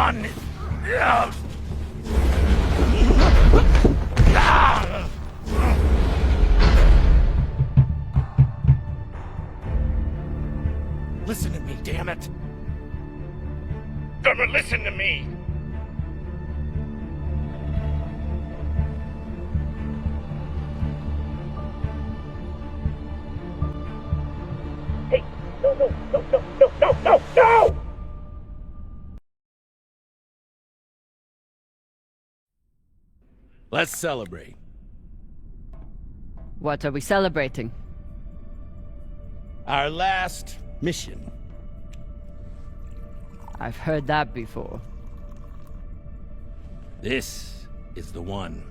on. Listen to me, damn it. Listen to me. Hey, no! Let's celebrate. What are we celebrating? Our last mission. I've heard that before. This is the one.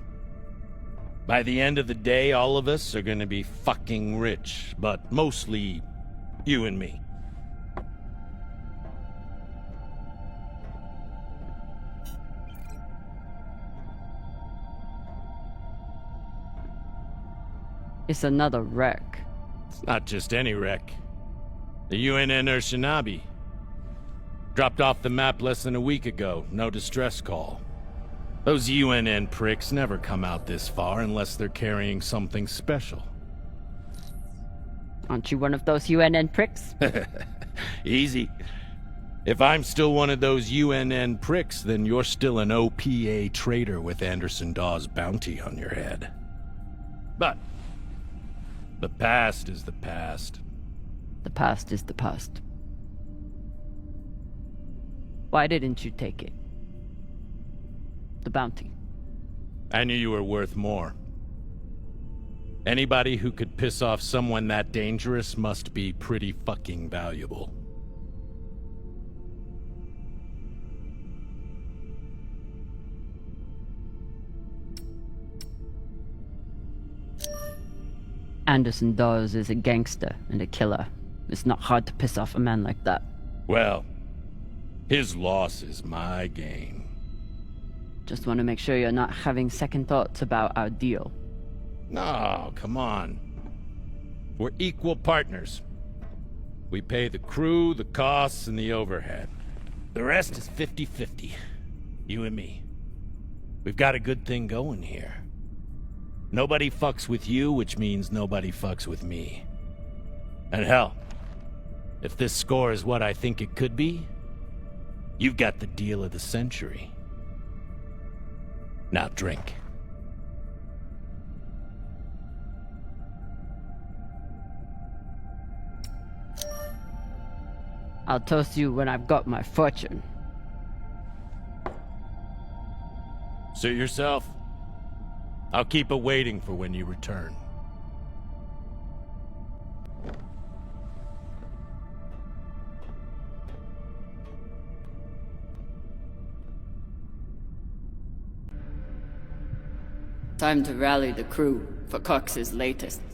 By the end of the day, all of us are gonna be fucking rich, but mostly you and me. It's another wreck. It's not just any wreck. The UNN Shinabi. Dropped off the map less than a week ago. No distress call. Those UNN pricks never come out this far unless they're carrying something special. Aren't you one of those UNN pricks? Easy. If I'm still one of those UNN pricks, then you're still an OPA traitor with Anderson Dawes' bounty on your head. But the past is the past. The past is the past. Why didn't you take it? The bounty. I knew you were worth more. Anybody who could piss off someone that dangerous must be pretty fucking valuable. Anderson Dawes is a gangster and a killer. It's not hard to piss off a man like that. Well, his loss is my gain. Just want to make sure you're not having second thoughts about our deal. No, come on. We're equal partners. We pay the crew, the costs, and the overhead. The rest is 50-50. You and me. We've got a good thing going here. Nobody fucks with you, which means nobody fucks with me. And hell, if this score is what I think it could be, you've got the deal of the century. Now drink. I'll toast you when I've got my fortune. Suit yourself. I'll keep it waiting for when you return. Time to rally the crew for Cox's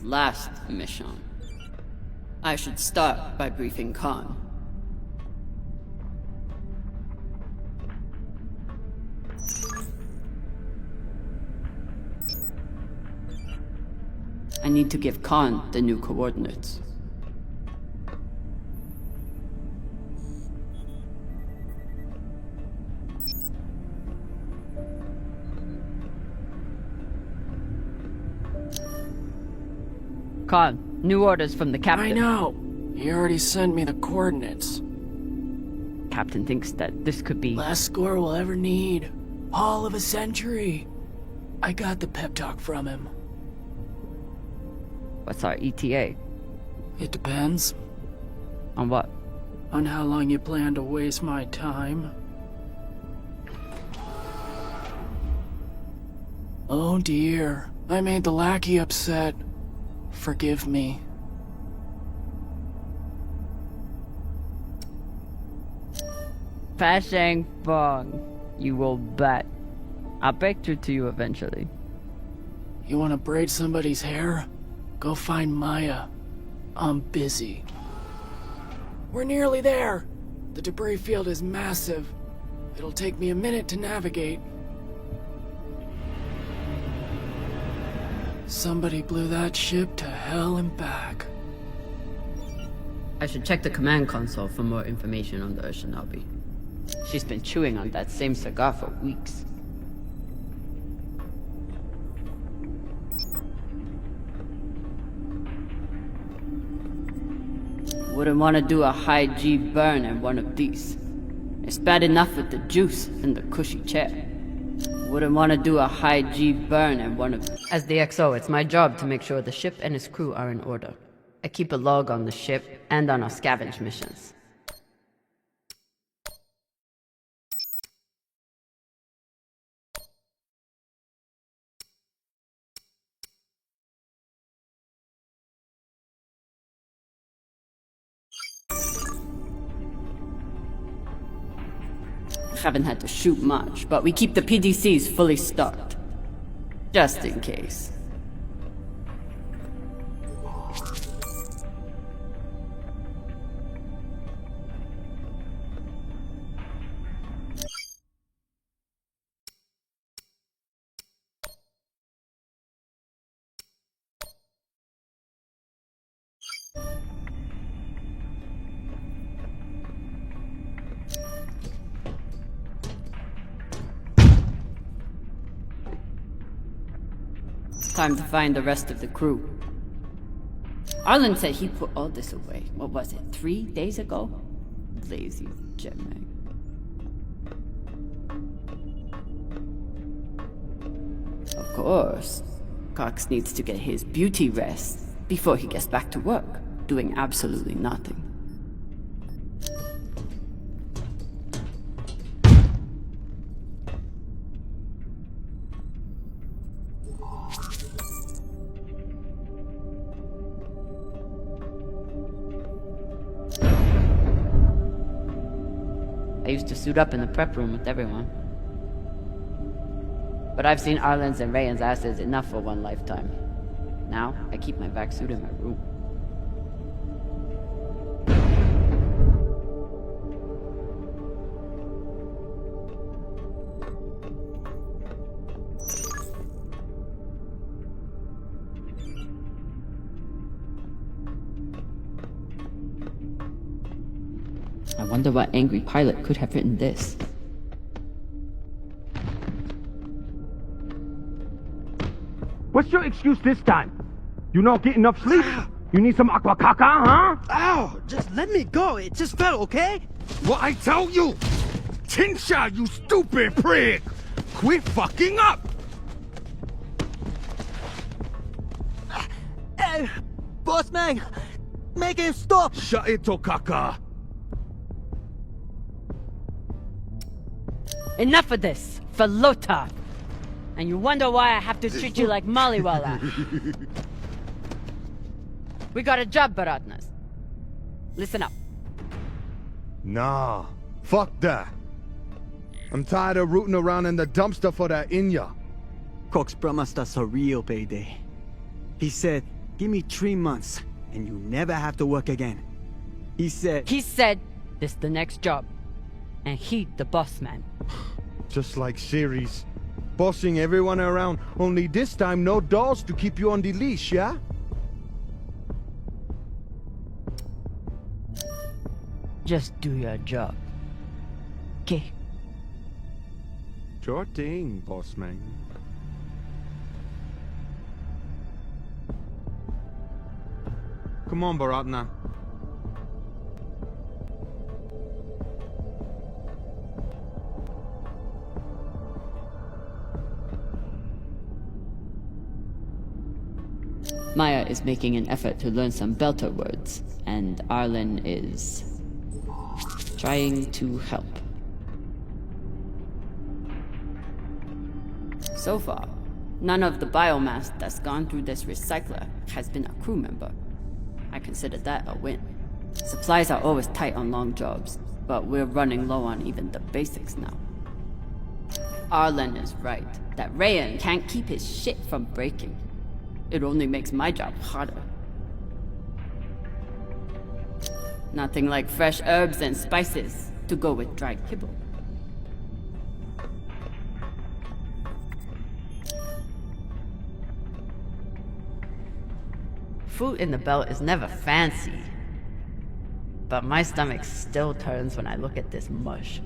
last mission. I should start by briefing Khan. I need to give Khan the new coordinates. Khan, new orders from the captain. I know. He already sent me the coordinates. Captain thinks that this could be... Last score we'll ever need. Haul of a century. I got the pep talk from him. What's our ETA? It depends. On what? On how long you plan to waste my time. Oh dear. I made the lackey upset. Forgive me. Fashang Fong. You will bet. I'll break through to you eventually. You want to braid somebody's hair? Go find Maya. I'm busy. We're nearly there. The debris field is massive. It'll take me a minute to navigate. Somebody blew that ship to hell and back. I should check the command console for more information on the Shinabi. She's been chewing on that same cigar for weeks. Wouldn't want to do a high G burn in one of these. It's bad enough with the juice and the cushy chair. Wouldn't want to do a high G burn in one of... As the XO, it's my job to make sure the ship and its crew are in order. I keep a log on the ship and on our scavenge missions. Haven't had to shoot much, but we keep the PDCs fully stocked. Just in case. Time to find the rest of the crew. Arlen said he put all this away. What was it, 3 days ago? Lazy jetmag. Of course. Cox needs to get his beauty rest before he gets back to work, doing absolutely nothing. I used to suit up in the prep room with everyone. But I've seen Arlen's and Rayan's asses enough for one lifetime. Now, I keep my vac suit in my room. I wonder what angry pilot could have written this. What's your excuse this time? You not get enough sleep? You need some aqua caca, huh? Ow! Just let me go. It just fell, okay? What I tell you? Tinsha, you stupid prig! Quit fucking up! Hey, boss man! Make him stop! Shut it, Tokaka! Enough of this! For Lota! And you wonder why I have to treat you like Maliwala. We got a job, Baratnas. Listen up. Nah, fuck that. I'm tired of rooting around in the dumpster for that Inya. Cox promised us a real payday. He said, give me 3 months, and you never have to work again. He said, this the next job. And he the boss man. Just like series. Bossing everyone around, only this time no dolls to keep you on the leash, yeah? Just do your job. Okay. Sure thing, boss man. Come on, Baratna. Maya is making an effort to learn some Belter words, and Arlen is trying to help. So far, none of the biomass that's gone through this recycler has been a crew member. I consider that a win. Supplies are always tight on long jobs, but we're running low on even the basics now. Arlen is right, that Rayan can't keep his shit from breaking. It only makes my job harder. Nothing like fresh herbs and spices to go with dried kibble. Food in the belt is never fancy, but my stomach still turns when I look at this mush.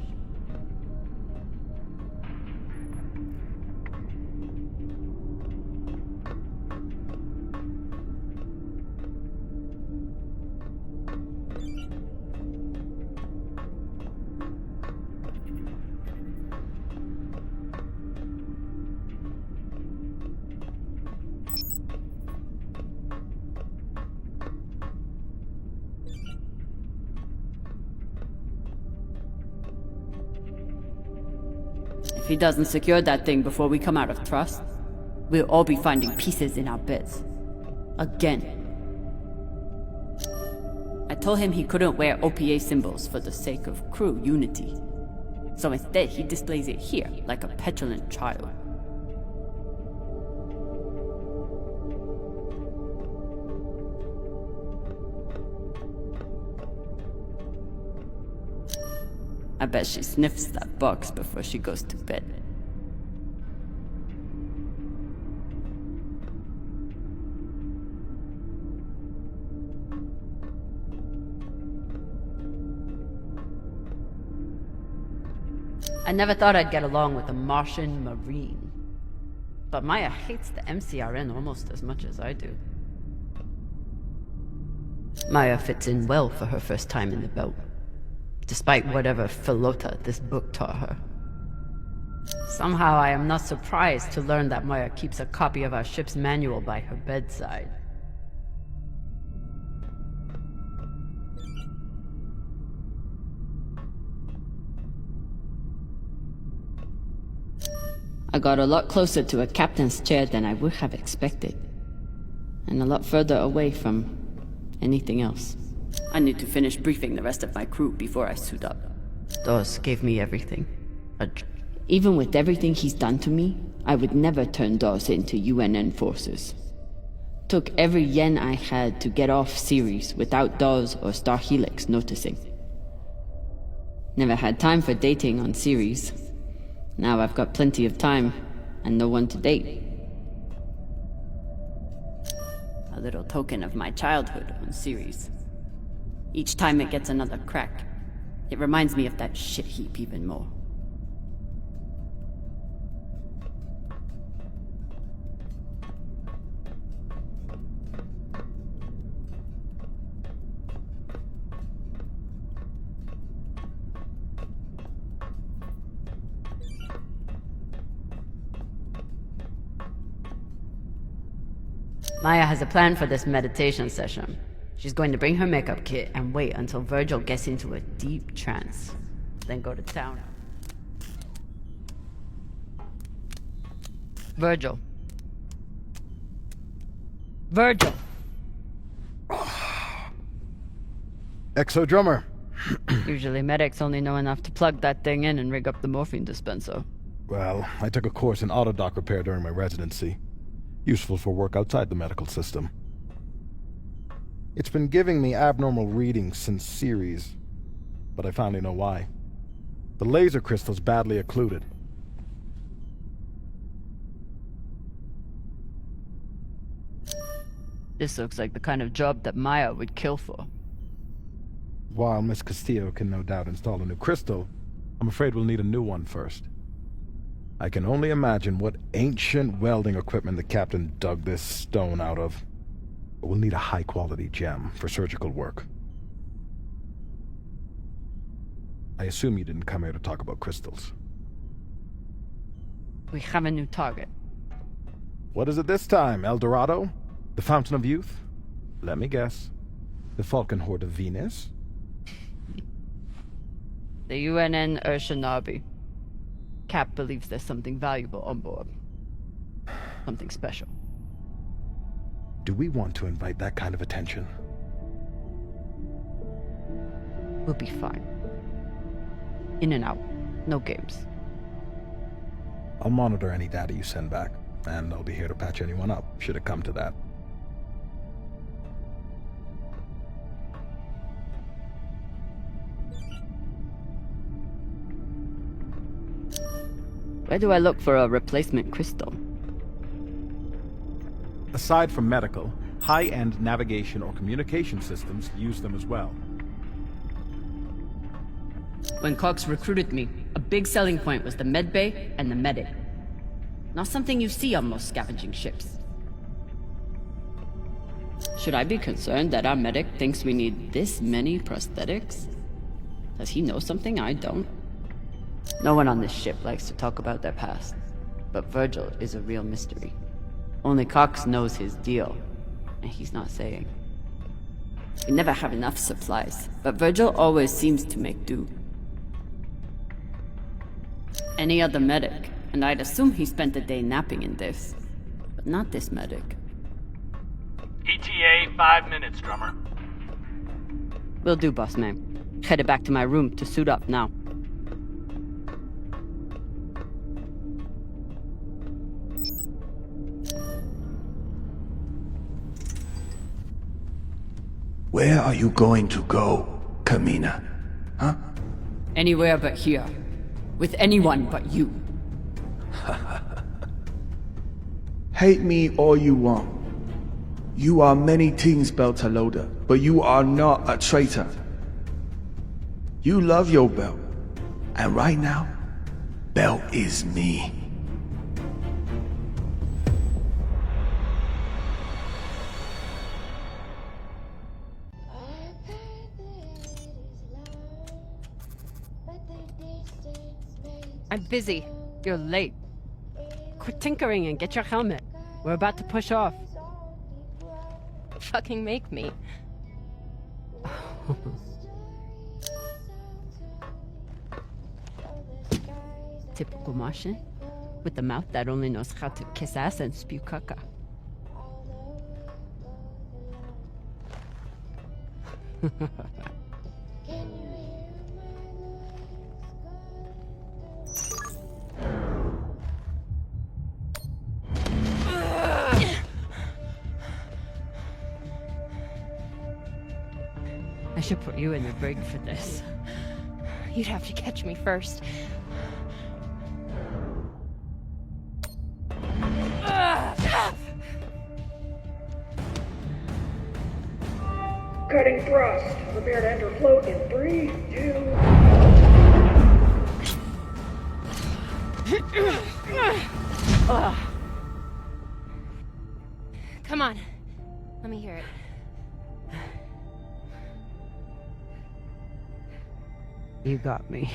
If he doesn't secure that thing before we come out of thrust, we'll all be finding pieces in our beds. Again. I told him he couldn't wear OPA symbols for the sake of crew unity. So instead, he displays it here, like a petulant child. I bet she sniffs that box before she goes to bed. I never thought I'd get along with a Martian Marine. But Maya hates the MCRN almost as much as I do. Maya fits in well for her first time in the belt, despite whatever filota this book taught her. Somehow I am not surprised to learn that Maya keeps a copy of our ship's manual by her bedside. I got a lot closer to a captain's chair than I would have expected, and a lot further away from anything else. I need to finish briefing the rest of my crew before I suit up. Dawes gave me everything. Even with everything he's done to me, I would never turn Dawes into UNN forces. Took every yen I had to get off Ceres without Dawes or Star Helix noticing. Never had time for dating on Ceres. Now I've got plenty of time, and no one to date. A little token of my childhood on Ceres. Each time it gets another crack, it reminds me of that shit heap even more. Maya has a plan for this meditation session. She's going to bring her makeup kit and wait until Virgil gets into a deep trance, then go to town. Virgil. Virgil! Exo drummer. Usually medics only know enough to plug that thing in and rig up the morphine dispenser. Well, I took a course in autodoc repair during my residency. Useful for work outside the medical system. It's been giving me abnormal readings since Ceres, but I finally know why. The laser crystal's badly occluded. This looks like the kind of job that Maya would kill for. While Miss Castillo can no doubt install a new crystal, I'm afraid we'll need a new one first. I can only imagine what ancient welding equipment the captain dug this stone out of. But we'll need a high-quality gem for surgical work. I assume you didn't come here to talk about crystals. We have a new target. What is it this time, El Dorado? The Fountain of Youth? Let me guess. The Falcon Horde of Venus? The UNN Urshanabi. Cap believes there's something valuable on board. Something special. Do we want to invite that kind of attention? We'll be fine. In and out. No games. I'll monitor any data you send back, and I'll be here to patch anyone up, should it come to that. Where do I look for a replacement crystal? Aside from medical, high-end navigation or communication systems use them as well. When Cox recruited me, a big selling point was the medbay and the medic. Not something you see on most scavenging ships. Should I be concerned that our medic thinks we need this many prosthetics? Does he know something I don't? No one on this ship likes to talk about their past, but Virgil is a real mystery. Only Cox knows his deal, and he's not saying. We never have enough supplies, but Virgil always seems to make do. Any other medic, and I'd assume he spent the day napping in this. But not this medic. ETA 5 minutes, drummer. Will do, boss man. Headed back to my room to suit up now. Where are you going to go, Kamina? Huh? Anywhere but here. With anyone but you. Hate me all you want. You are many things, Beltalowda, but you are not a traitor. You love your belt. And right now, belt is me. I'm busy. You're late. Quit tinkering and get your helmet. We're about to push off. Fucking make me. Typical Martian. With the mouth that only knows how to kiss ass and spew caca. I should put you in the brig for this. You'd have to catch me first. Cutting thrust. Prepare to enter float in 3, 2... Come on. Let me hear it. You got me.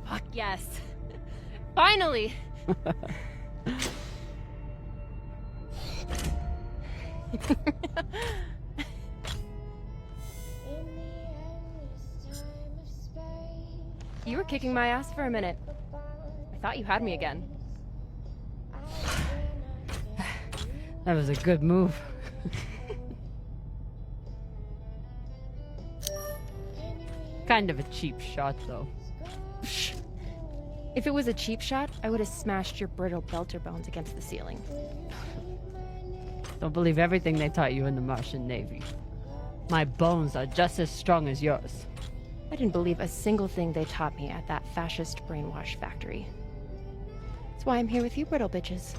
Fuck yes. Finally! You were kicking my ass for a minute. I thought you had me again. That was a good move. Kind of a cheap shot, though. If it was a cheap shot, I would have smashed your brittle belter bones against the ceiling. Don't believe everything they taught you in the Martian Navy. My bones are just as strong as yours. I didn't believe a single thing they taught me at that fascist brainwash factory. That's why I'm here with you brittle bitches.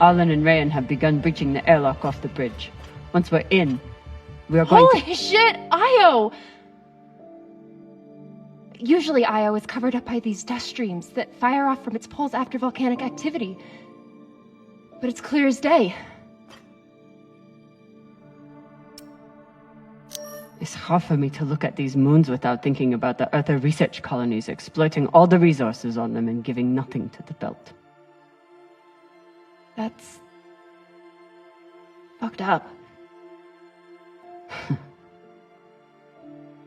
Arlen and Rayan have begun breaching the airlock off the bridge. Once we're in, we are going Holy shit, Io! Usually Io is covered up by these dust streams that fire off from its poles after volcanic activity. But it's clear as day. It's hard for me to look at these moons without thinking about the Earther research colonies exploiting all the resources on them and giving nothing to the belt. That's... fucked up.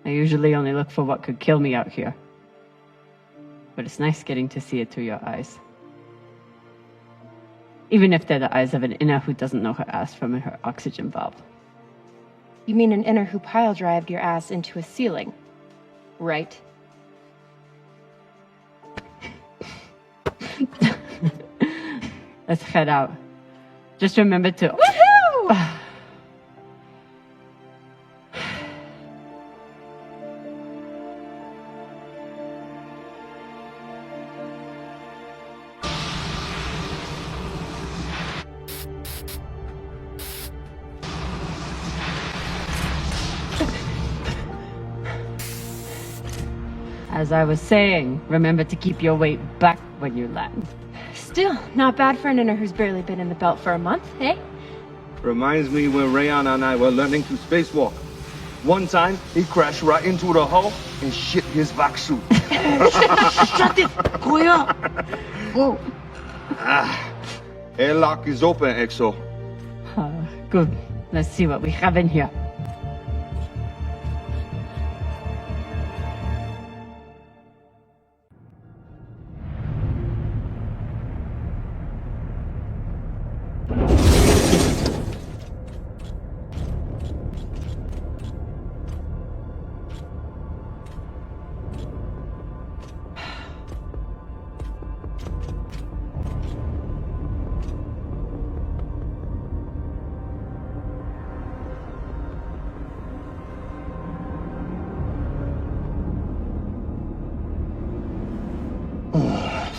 I usually only look for what could kill me out here. But it's nice getting to see it through your eyes. Even if they're the eyes of an inner who doesn't know her ass from her oxygen valve. You mean an inner who pile-drived your ass into a ceiling, right? Let's head out. Just remember to... Woohoo! As I was saying, remember to keep your weight back when you land. Still, not bad for an inner who's barely been in the belt for a month, hey? Reminds me when Rayan and I were learning to spacewalk. One time, he crashed right into the hull and shit his vac suit. Shut it! Koya! Whoa. Airlock is open, Exo. Good. Let's see what we have in here.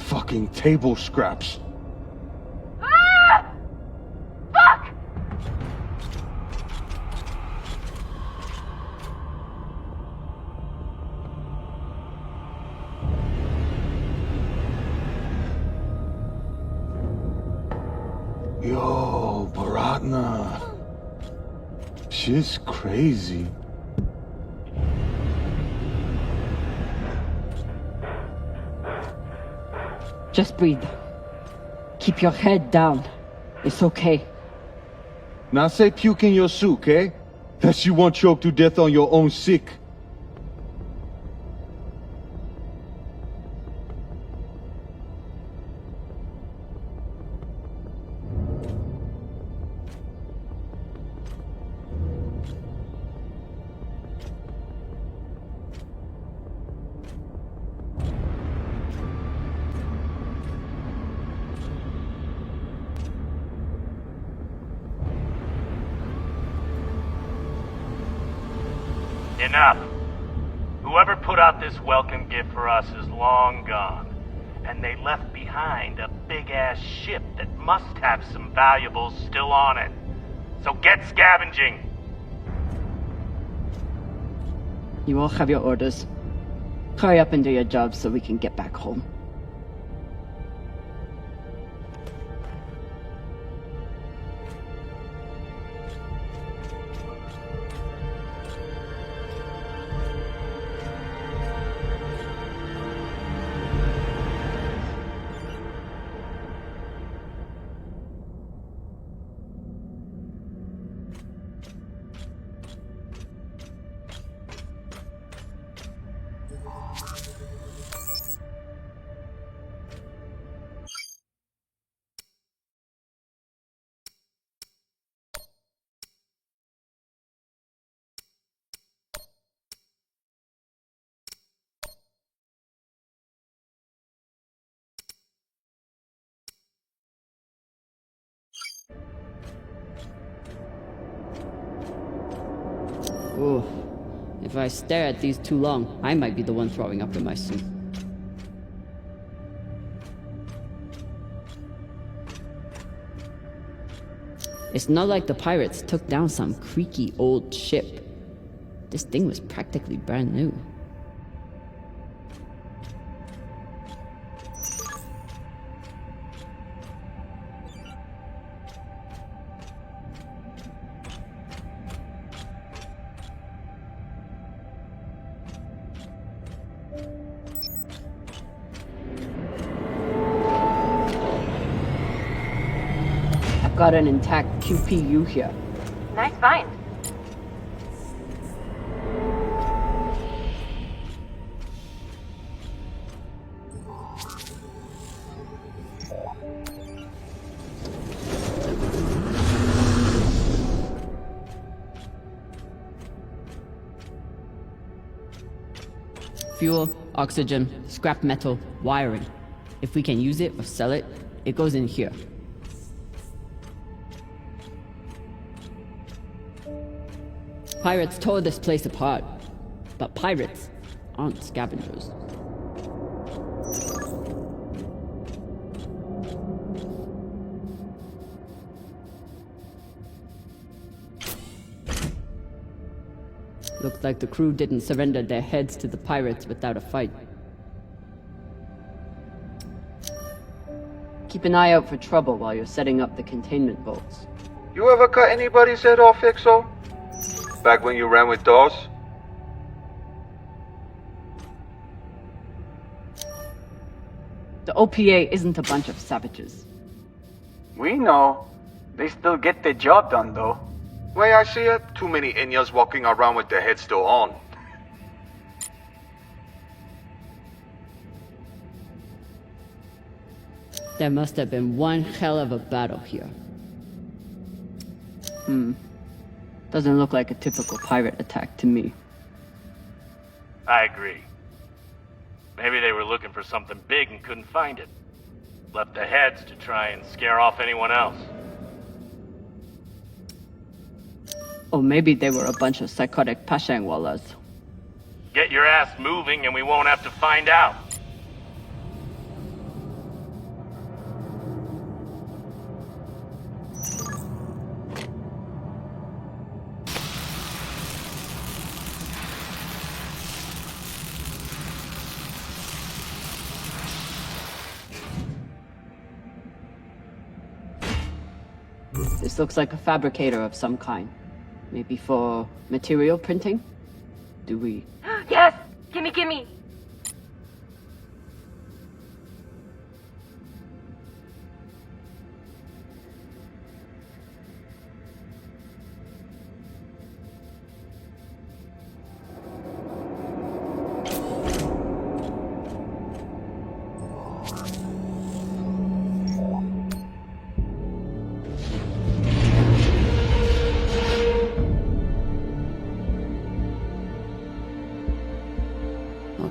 Fucking table scraps. Ah! Fuck! Yo, Baratna. Shit's crazy. Just breathe. Keep your head down. It's okay. Now say puke in your soup, eh? That you won't choke to death on your own sick. Enough. Whoever put out this welcome gift for us is long gone. And they left behind a big-ass ship that must have some valuables still on it. So get scavenging. You all have your orders. Hurry up and do your job so we can get back home. Ooh. If I stare at these too long, I might be the one throwing up in my suit. It's not like the pirates took down some creaky old ship. This thing was practically brand new. Got an intact QPU here. Nice find. Fuel, oxygen, scrap metal, wiring. If we can use it or sell it, it goes in here. Pirates tore this place apart, but pirates aren't scavengers. Looks like the crew didn't surrender their heads to the pirates without a fight. Keep an eye out for trouble while you're setting up the containment bolts. You ever cut anybody's head off, Exo? Back when you ran with Dawes? The OPA isn't a bunch of savages. We know. They still get the job done, though. Way I see it, too many Inyas walking around with their heads still on. There must have been one hell of a battle here. Doesn't look like a typical pirate attack to me. I agree. Maybe they were looking for something big and couldn't find it. Left the heads to try and scare off anyone else. Or maybe they were a bunch of psychotic Pashangwalas. Get your ass moving and we won't have to find out. This looks like a fabricator of some kind. Maybe for material printing? Do we... Yes! Gimme, gimme!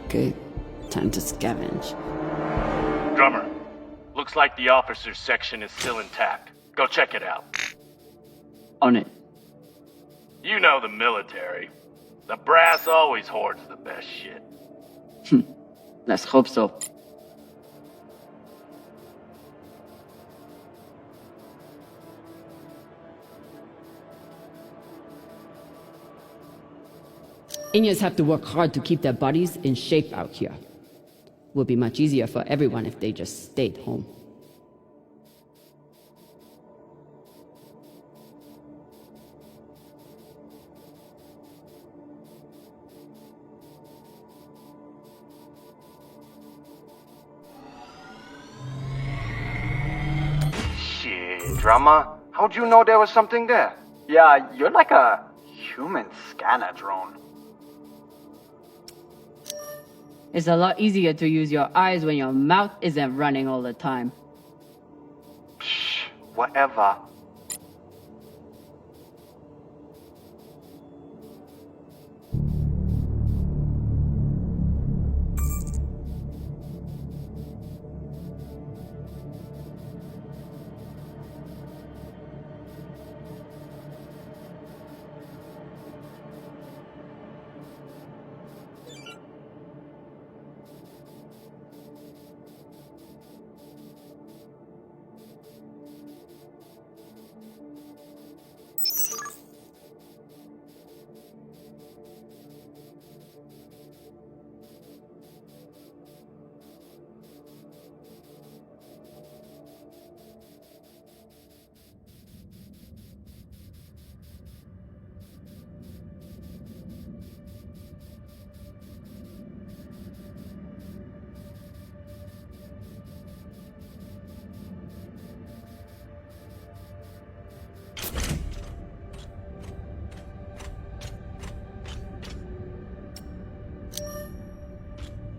Okay, time to scavenge. Drummer, looks like the officers section is still intact. Go check it out. On it. You know the military. The brass always hoards the best shit. Let's hope so. Inyas have to work hard to keep their bodies in shape out here. Would be much easier for everyone if they just stayed home. Shit, drama. How'd you know there was something there? Yeah, you're like a human scanner drone. It's a lot easier to use your eyes when your mouth isn't running all the time. Psh, whatever.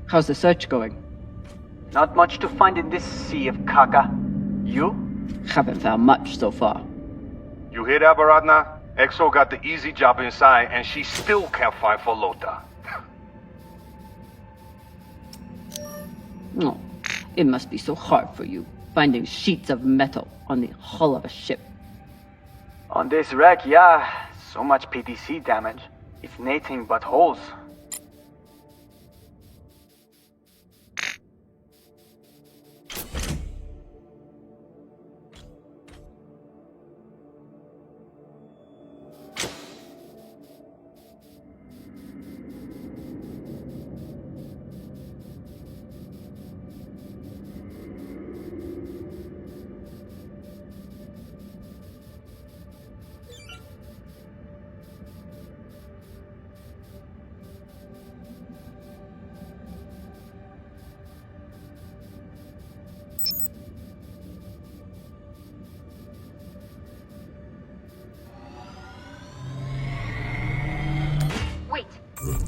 How's the search going? Not much to find in this sea of caca. You? Haven't found much so far. You hear that, Baratna? Exo got the easy job inside, and she still can't find Folota. Oh, it must be so hard for you, finding sheets of metal on the hull of a ship. On this wreck, yeah. So much PTC damage. It's nothing but holes.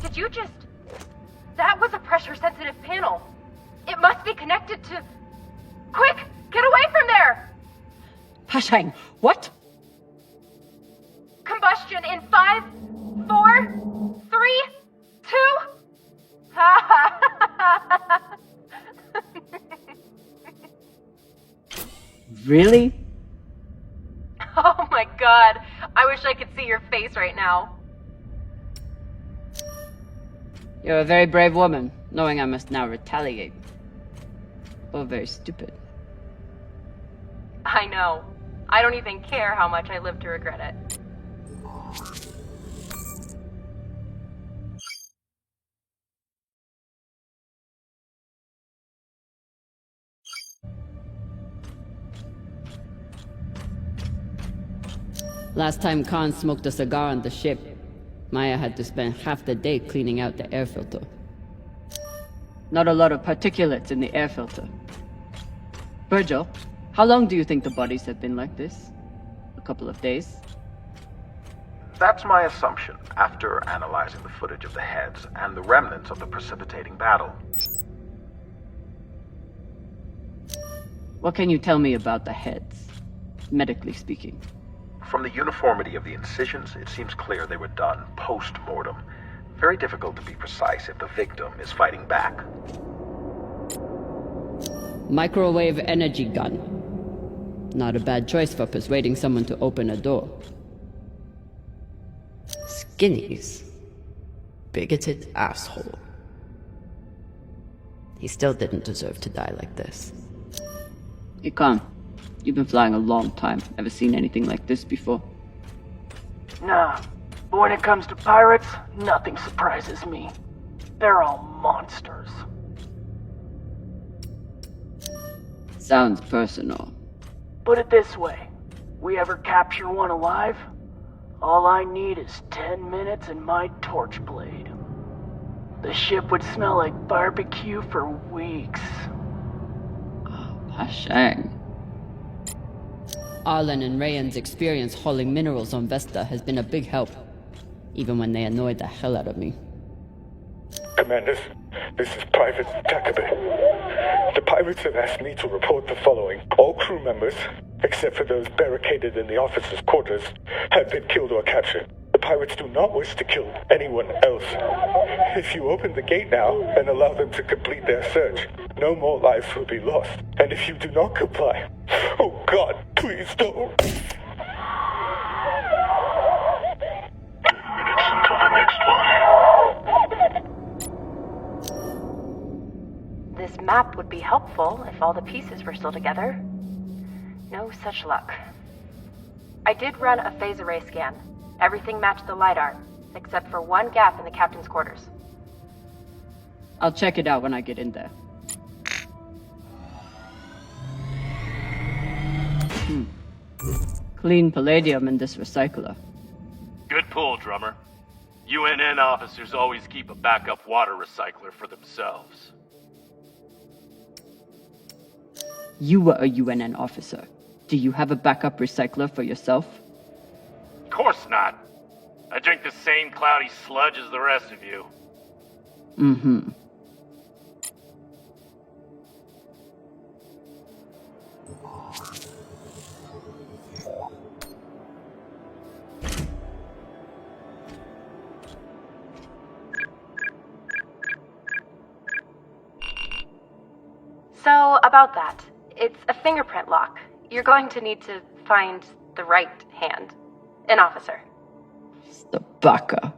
Did you just... That was a pressure-sensitive panel. It must be connected to... Quick! Get away from there! Hashang, what? Combustion in 5, 4, 3, 2... Really? Oh my god. I wish I could see your face right now. You're a very brave woman, knowing I must now retaliate. Or very stupid. I know. I don't even care how much I live to regret it. Last time Khan smoked a cigar on the ship, Maya had to spend half the day cleaning out the air filter. Not a lot of particulates in the air filter. Virgil, how long do you think the bodies have been like this? A couple of days? That's my assumption, after analyzing the footage of the heads and the remnants of the precipitating battle. What can you tell me about the heads, medically speaking? From the uniformity of the incisions, it seems clear they were done post-mortem. Very difficult to be precise if the victim is fighting back. Microwave energy gun. Not a bad choice for persuading someone to open a door. Skinnies. Bigoted asshole. He still didn't deserve to die like this. Hey, Khan. You've been flying a long time. Never seen anything like this before. Nah, but when it comes to pirates, nothing surprises me. They're all monsters. Sounds personal. Put it this way, we ever capture one alive, all I need is 10 minutes and my torch blade. The ship would smell like barbecue for weeks. Hashang. Arlen and Rayan's experience hauling minerals on Vesta has been a big help, even when they annoyed the hell out of me. Commanders, this is Private Takabe. The pirates have asked me to report the following. All crew members, except for those barricaded in the officers' quarters, have been killed or captured. The pirates do not wish to kill anyone else. If you open the gate now and allow them to complete their search, no more lives will be lost. And if you do not comply, oh God, please don't. Until the next one. This map would be helpful if all the pieces were still together. No such luck. I did run a phase array scan. Everything matched the LiDAR, except for one gap in the captain's quarters. I'll check it out when I get in there. Clean palladium in this recycler. Good pull, drummer. UNN officers always keep a backup water recycler for themselves. You were a UNN officer. Do you have a backup recycler for yourself? Of course not. I drink the same cloudy sludge as the rest of you. Mm-hmm. So, about that. It's a fingerprint lock. You're going to need to find the right hand. An officer. The baka.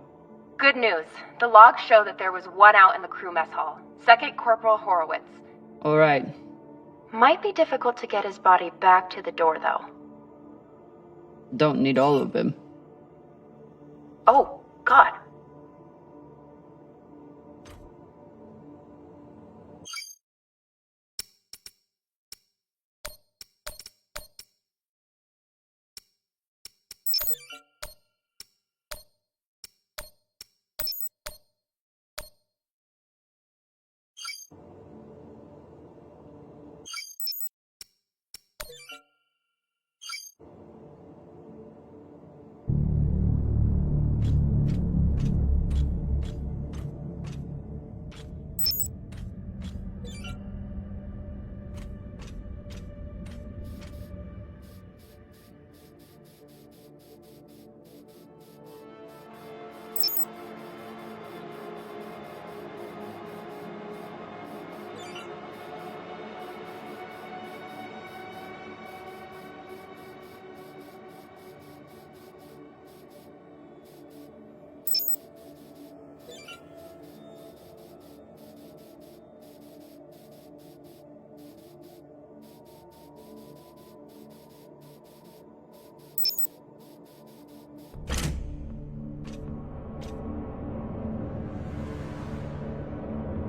Good news. The logs show that there was one out in the crew mess hall. Second Corporal Horowitz. All right. Might be difficult to get his body back to the door, though. Don't need all of him. Oh, God.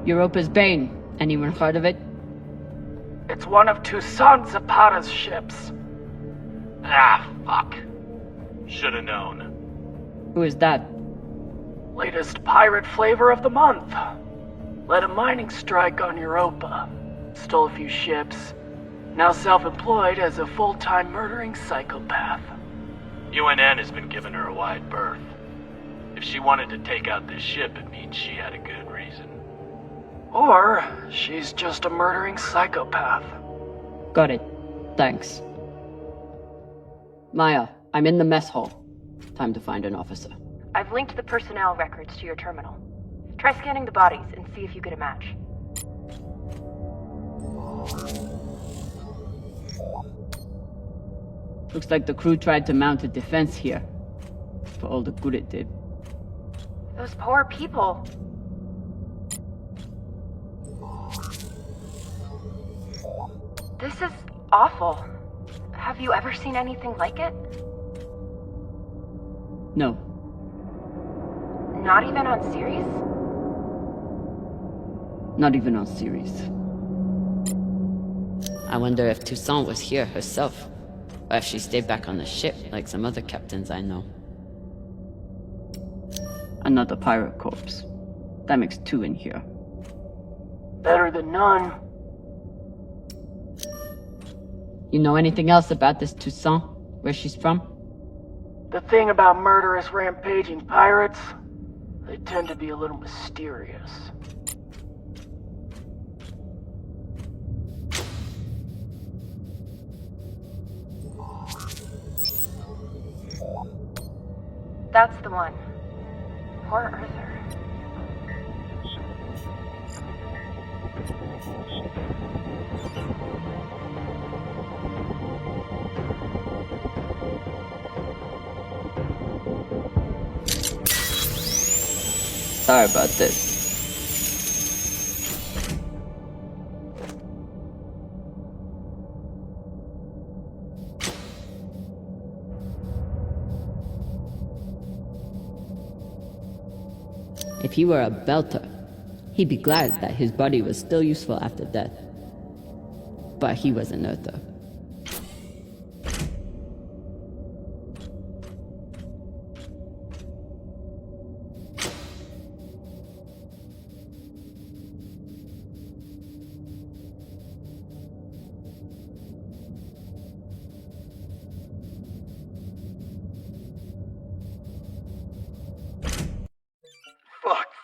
Europa's Bane. Anyone heard of it? It's one of Toussaint Zapata's ships. Ah, fuck. Should've known. Who is that? Latest pirate flavor of the month. Led a mining strike on Europa. Stole a few ships. Now self-employed as a full-time murdering psychopath. UNN has been giving her a wide berth. If she wanted to take out this ship, it means she had a good reason. Or she's just a murdering psychopath. Got it. Thanks. Maya, I'm in the mess hall. Time to find an officer. I've linked the personnel records to your terminal. Try scanning the bodies and see if you get a match. Looks like the crew tried to mount a defense here. For all the good it did. Those poor people. This is awful. Have you ever seen anything like it? No. Not even on series? Not even on series. I wonder if Toussaint was here herself. Or if she stayed back on the ship, like some other captains I know. Another pirate corpse. That makes 2 in here. Better than none. You know anything else about this Toussaint? Where she's from? The thing about murderous rampaging pirates, they tend to be a little mysterious. That's the one. Poor Arthur. Sorry about this. If he were a belter, he'd be glad that his body was still useful after death. But he was an earther.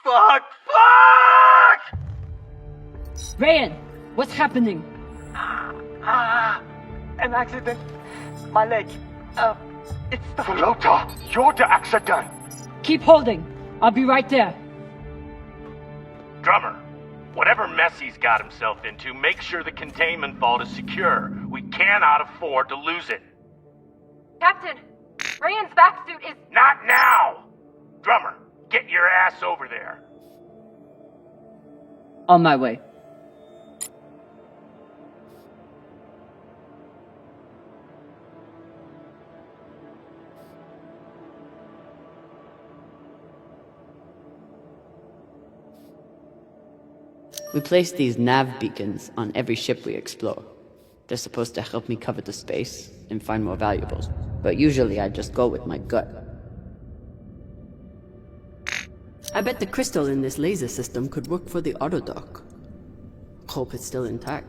Fuck! Ryan, what's happening? An accident. My leg. It's the... Floater, you're the accident. Keep holding. I'll be right there. Drummer, whatever mess he's got himself into, make sure the containment vault is secure. We cannot afford to lose it. Captain, Ryan's back suit is... Not now! Drummer, get your ass over there. On my way. We place these nav beacons on every ship we explore. They're supposed to help me cover the space and find more valuables, but usually I just go with my gut. I bet the crystal in this laser system could work for the autodock. Hope it's still intact.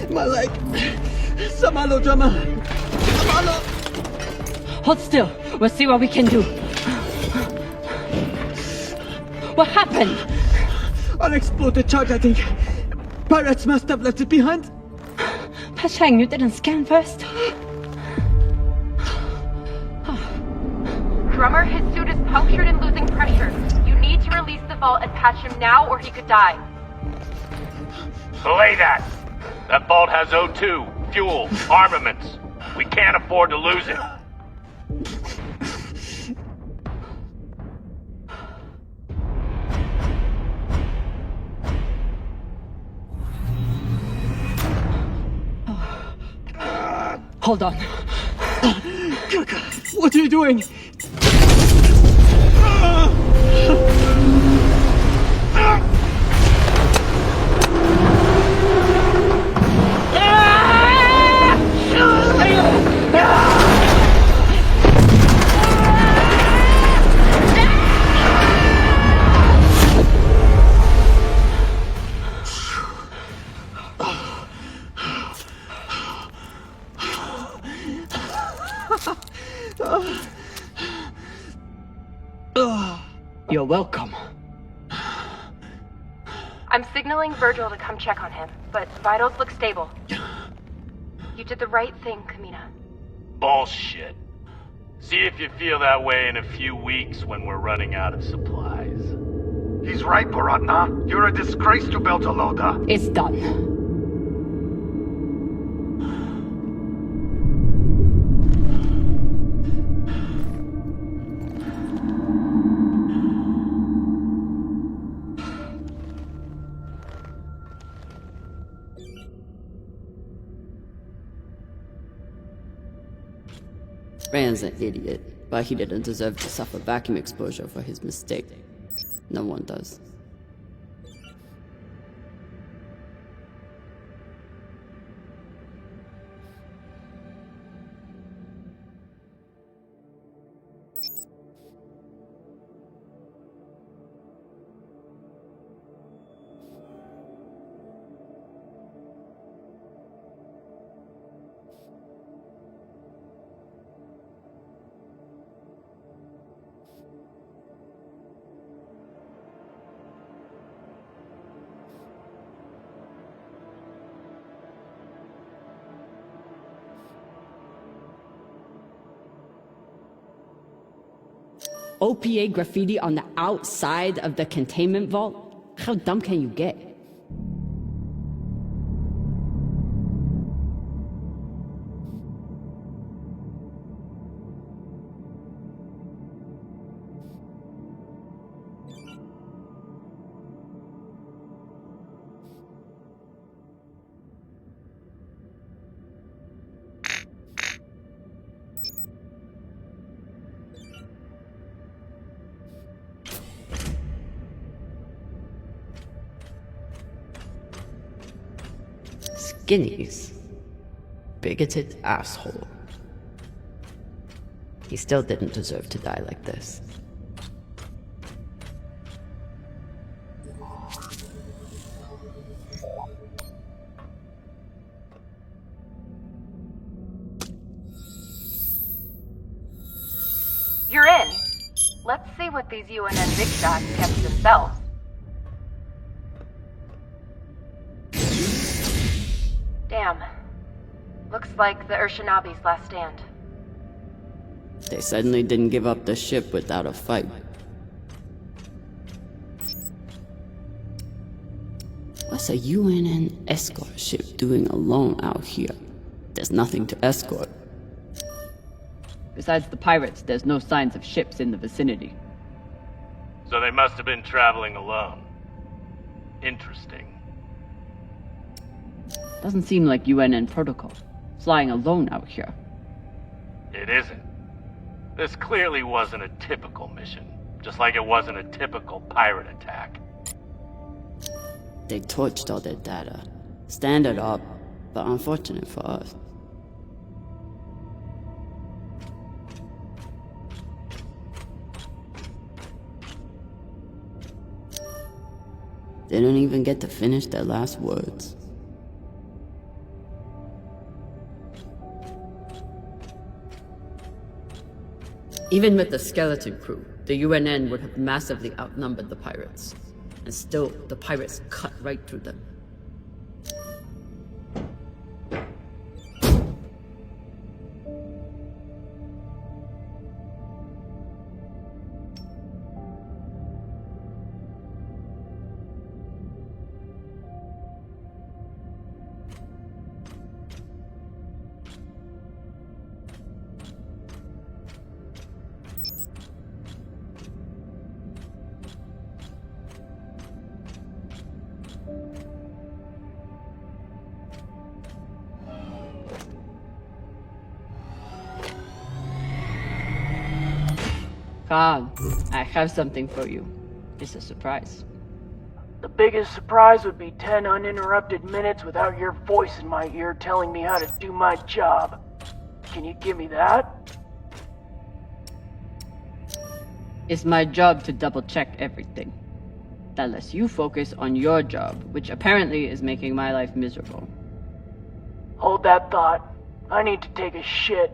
My leg! Samalo, drama! Samalo! Hold still. We'll see what we can do. What happened? Unexploded charge, I think. Pirates must have left it behind. Pashang, you didn't scan first? Drummer, his suit is punctured and losing pressure. You need to release the vault and patch him now or he could die. Belay that! That vault has O2, fuel, armaments. We can't afford to lose it. Hold on. What are you doing? You're welcome. I'm signaling Virgil to come check on him, but vitals look stable. You did the right thing, Kamina. Bullshit. See if you feel that way in a few weeks when we're running out of supplies. He's right, Baratna. You're a disgrace to Beltalowda. It's done. Rand's an idiot, but he didn't deserve to suffer vacuum exposure for his mistake. No one does. OPA graffiti on the outside of the containment vault? How dumb can you get? Skinnies. Bigoted asshole. He still didn't deserve to die like this. You're in. Let's see what these UNN big shots kept to themselves. Damn. Looks like the Urshanabi's last stand. They suddenly didn't give up the ship without a fight. What's a UNN escort ship doing alone out here? There's nothing to escort. Besides the pirates, there's no signs of ships in the vicinity. So they must have been traveling alone. Interesting. Doesn't seem like UNN protocol. Flying alone out here. It isn't. This clearly wasn't a typical mission. Just like it wasn't a typical pirate attack. They torched all their data. Standard op, but unfortunate for us. didn't even get to finish their last words. Even with the skeleton crew, the UNN would have massively outnumbered the pirates. And still, the pirates cut right through them. Khan, I have something for you. It's a surprise. The biggest surprise would be 10 uninterrupted minutes without your voice in my ear telling me how to do my job. Can you give me that? It's my job to double-check everything. That lets you focus on your job, which apparently is making my life miserable. Hold that thought. I need to take a shit.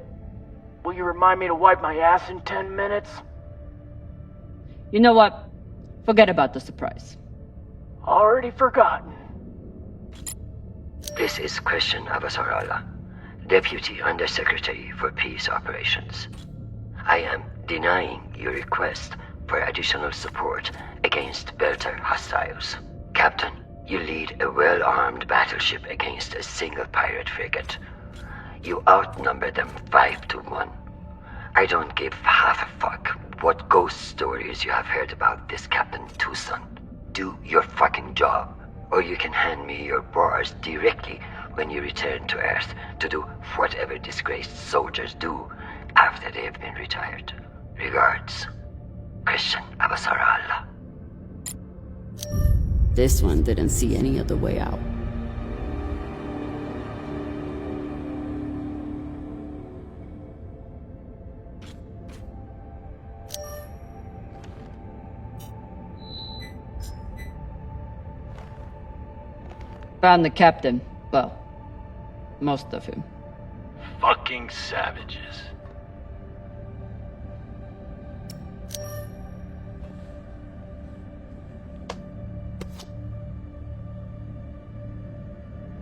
Will you remind me to wipe my ass in 10 minutes? You know what? Forget about the surprise. Already forgotten. This is Christian Abasarala, Deputy Undersecretary for Peace Operations. I am denying your request for additional support against Belter hostiles. Captain, you lead a well-armed battleship against a single pirate frigate. You outnumber them 5 to 1. I don't give half a fuck what ghost stories you have heard about this Captain Tucson. Do your fucking job, or you can hand me your bars directly when you return to Earth to do whatever disgraced soldiers do after they have been retired. Regards, Christian Abasarala. This one didn't see any other way out. Found the captain. Well, most of him. Fucking savages.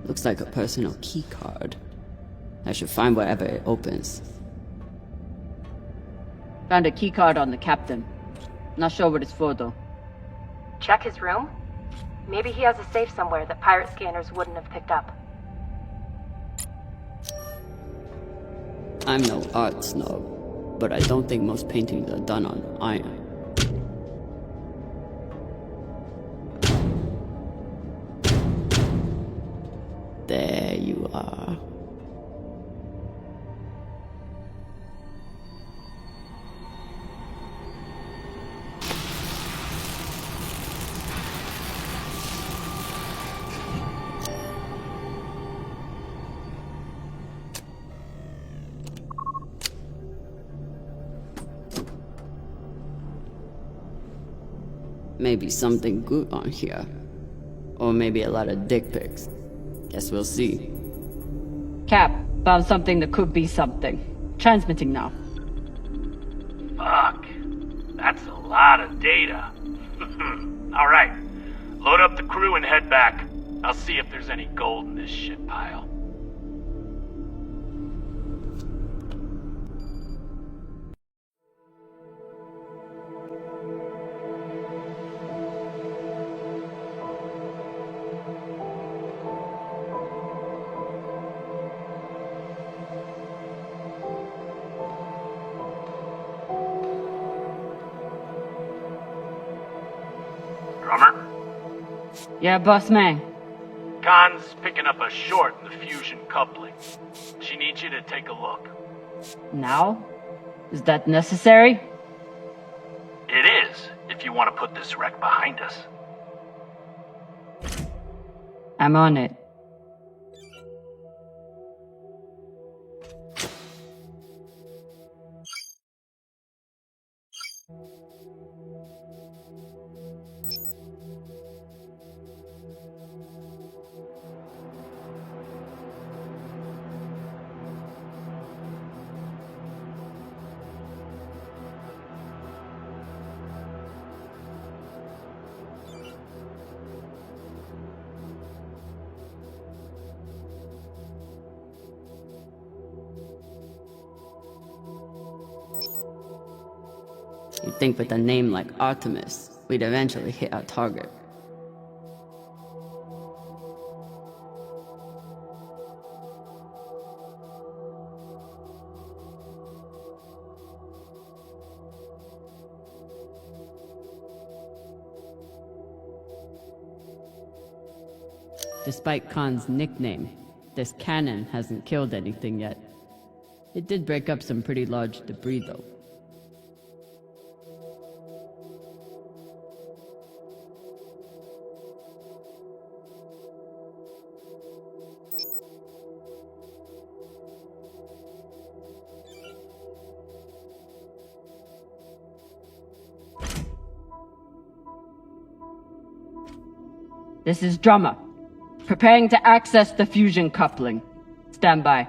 Looks like a personal key card. I should find wherever it opens. Found a keycard on the captain. Not sure what it's for, though. Check his room? Maybe he has a safe somewhere that pirate scanners wouldn't have picked up. I'm no art snob, but I don't think most paintings are done on iron. There you are. Maybe something good on here. Or maybe a lot of dick pics. Guess we'll see. Cap, found something that could be something. Transmitting now. Fuck. That's a lot of data. Alright. Load up the crew and head back. I'll see if there's any gold in this shit pile. Drummer? Yeah, boss man. Khan's picking up a short in the fusion coupling. She needs you to take a look. Now? Is that necessary? It is, if you want to put this wreck behind us. I'm on it. You'd think with a name like Artemis, we'd eventually hit our target. Despite Khan's nickname, this cannon hasn't killed anything yet. It did break up some pretty large debris, though. This is Drummer. Preparing to access the fusion coupling. Stand by.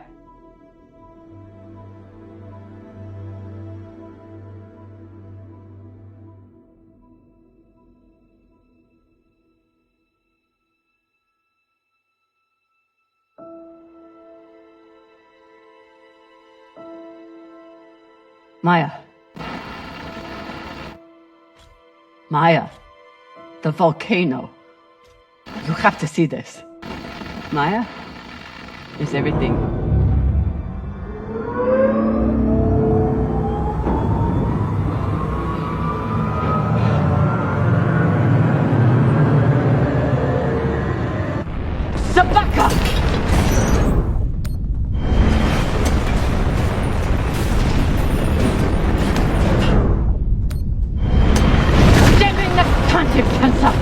Maya. Maya. The volcano. You have to see this. Maya? Is everything... Sabaka! Jamming the consequenza!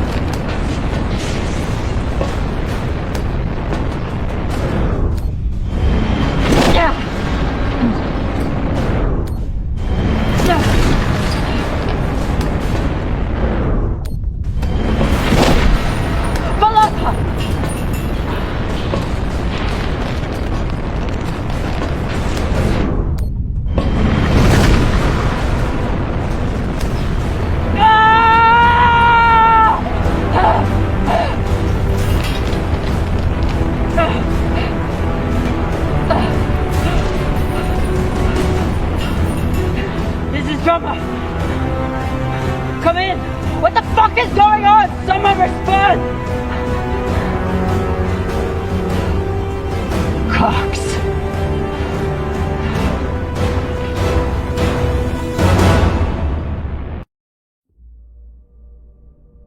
Come in! What the fuck is going on? Someone respond! Cox.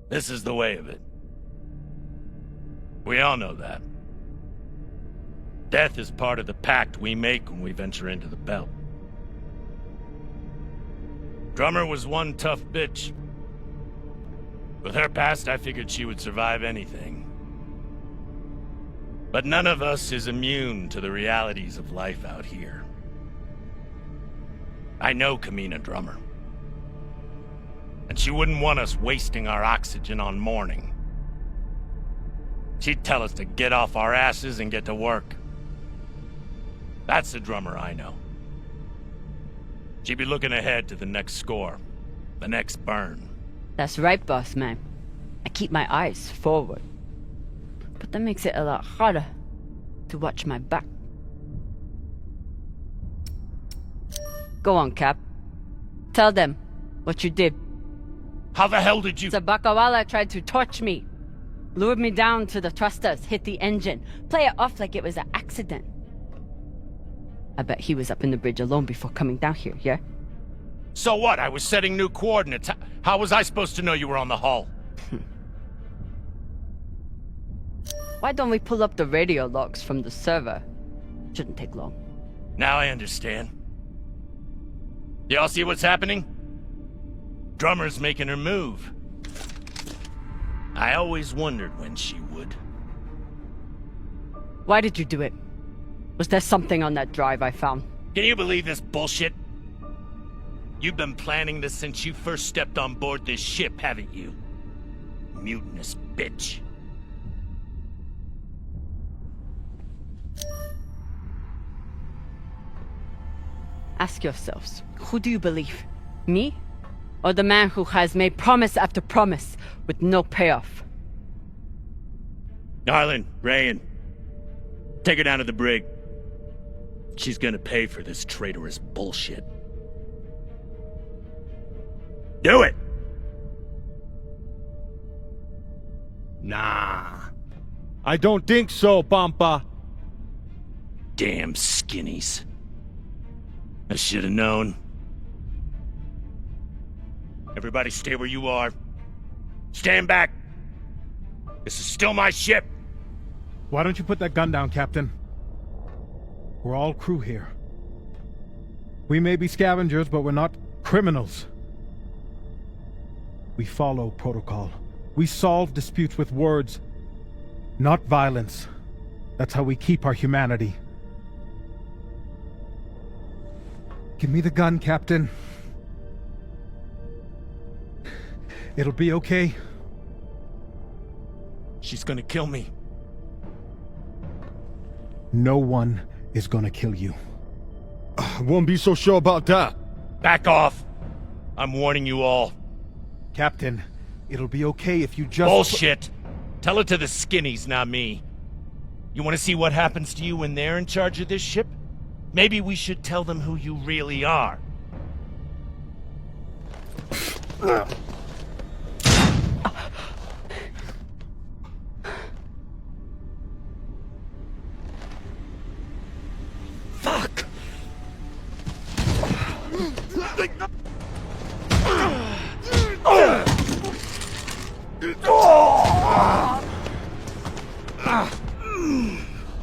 This is the way of it. We all know that. Death is part of the pact we make when we venture into the belt. Drummer was one tough bitch. With her past, I figured she would survive anything. But none of us is immune to the realities of life out here. I know Kamina Drummer. And she wouldn't want us wasting our oxygen on mourning. She'd tell us to get off our asses and get to work. That's the Drummer I know. She'd be looking ahead to the next score, the next burn. That's right, boss man. I keep my eyes forward. But that makes it a lot harder to watch my back. Go on, Cap. Tell them what you did. How the hell did you— Sabakawala tried to torch me. Lured me down to the thrusters, hit the engine. Play it off like it was an accident. I bet he was up in the bridge alone before coming down here, yeah? So what? I was setting new coordinates. How was I supposed to know you were on the hull? Why don't we pull up the radio logs from the server? Shouldn't take long. Now I understand. Y'all see what's happening? Drummer's making her move. I always wondered when she would. Why did you do it? Was there something on that drive I found? Can you believe this bullshit? You've been planning this since you first stepped on board this ship, haven't you? Mutinous bitch. Ask yourselves, who do you believe? Me? Or the man who has made promise after promise with no payoff? Darlin, Rayan, take her down to the brig. She's gonna pay for this traitorous bullshit. Do it! Nah. I don't think so, Pampa. Damn skinnies. I should have known. Everybody stay where you are. Stand back. This is still my ship. Why don't you put that gun down, Captain? We're all crew here. We may be scavengers, but we're not criminals. We follow protocol. We solve disputes with words, not violence. That's how we keep our humanity. Give me the gun, Captain. It'll be okay. She's gonna kill me. No one is gonna kill you. I won't be so sure about that. Back off. I'm warning you all. Captain, it'll be okay if you just... Bullshit! Tell it to the skinnies, not me. You want to see what happens to you when they're in charge of this ship? Maybe we should tell them who you really are. Fuck!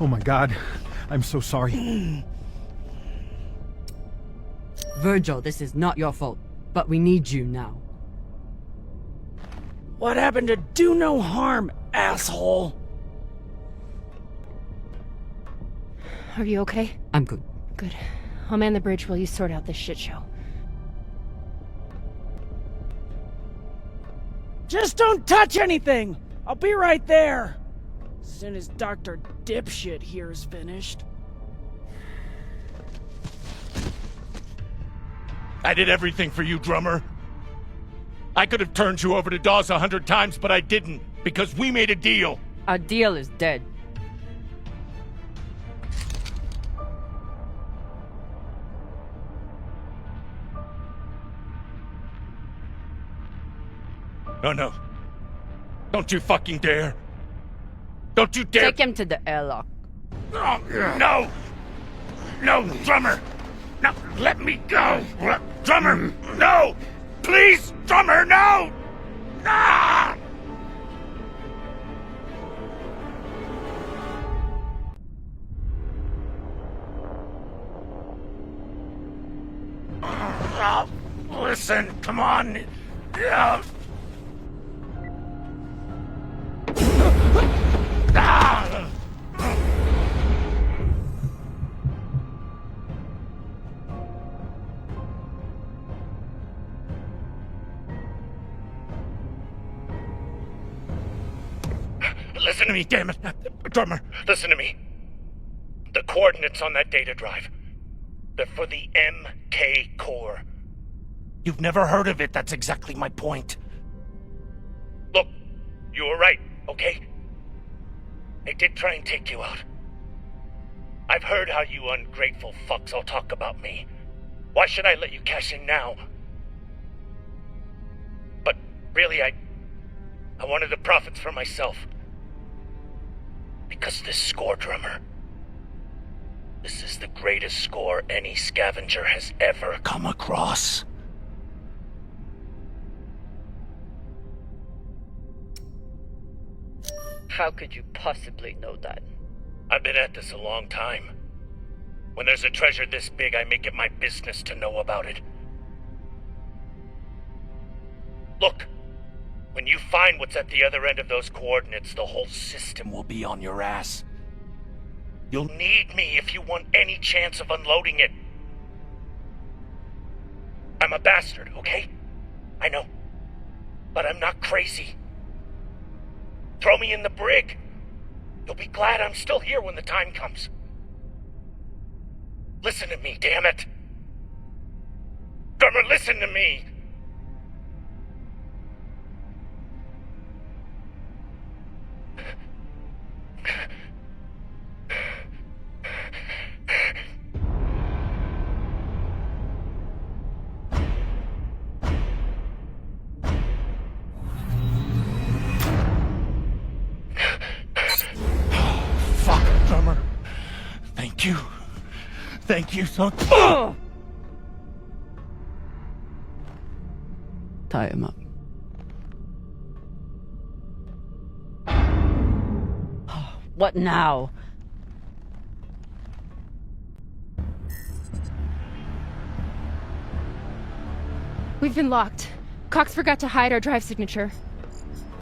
Oh my God, I'm so sorry. Virgil, this is not your fault, but we need you now. What happened to do no harm, asshole? Are you okay? I'm good. Good. I'll man the bridge while you sort out this shit show. Just don't touch anything! I'll be right there! As soon as Dr. Dipshit here is finished. I did everything for you, drummer. I could have turned you over to Dawes 100 times, but I didn't, because we made a deal. Our deal is dead. No. Don't you fucking dare. Don't you dare. Take him to the airlock. Oh, no! No, drummer! No, let me go! Drummer, no! Please, drummer, no! Ah! Listen, come on. Listen to me, damn it. Drummer, listen to me. The coordinates on that data drive, they're for the MK core. You've never heard of it, that's exactly my point. Look, you were right, okay? They did try and take you out. I've heard how you ungrateful fucks all talk about me. Why should I let you cash in now? But really, I wanted the profits for myself. Because this score, drummer, this is the greatest score any scavenger has ever come across. How could you possibly know that? I've been at this a long time. When there's a treasure this big, I make it my business to know about it. Look, when you find what's at the other end of those coordinates, the whole system will be on your ass. You'll need me if you want any chance of unloading it. I'm a bastard, okay? I know. But I'm not crazy. Throw me in the brig. You'll be glad I'm still here when the time comes. Listen to me, damn it. Drummer, listen to me. Thank you. Thank you so... Tie him up. What now? We've been locked. Cox forgot to hide our drive signature.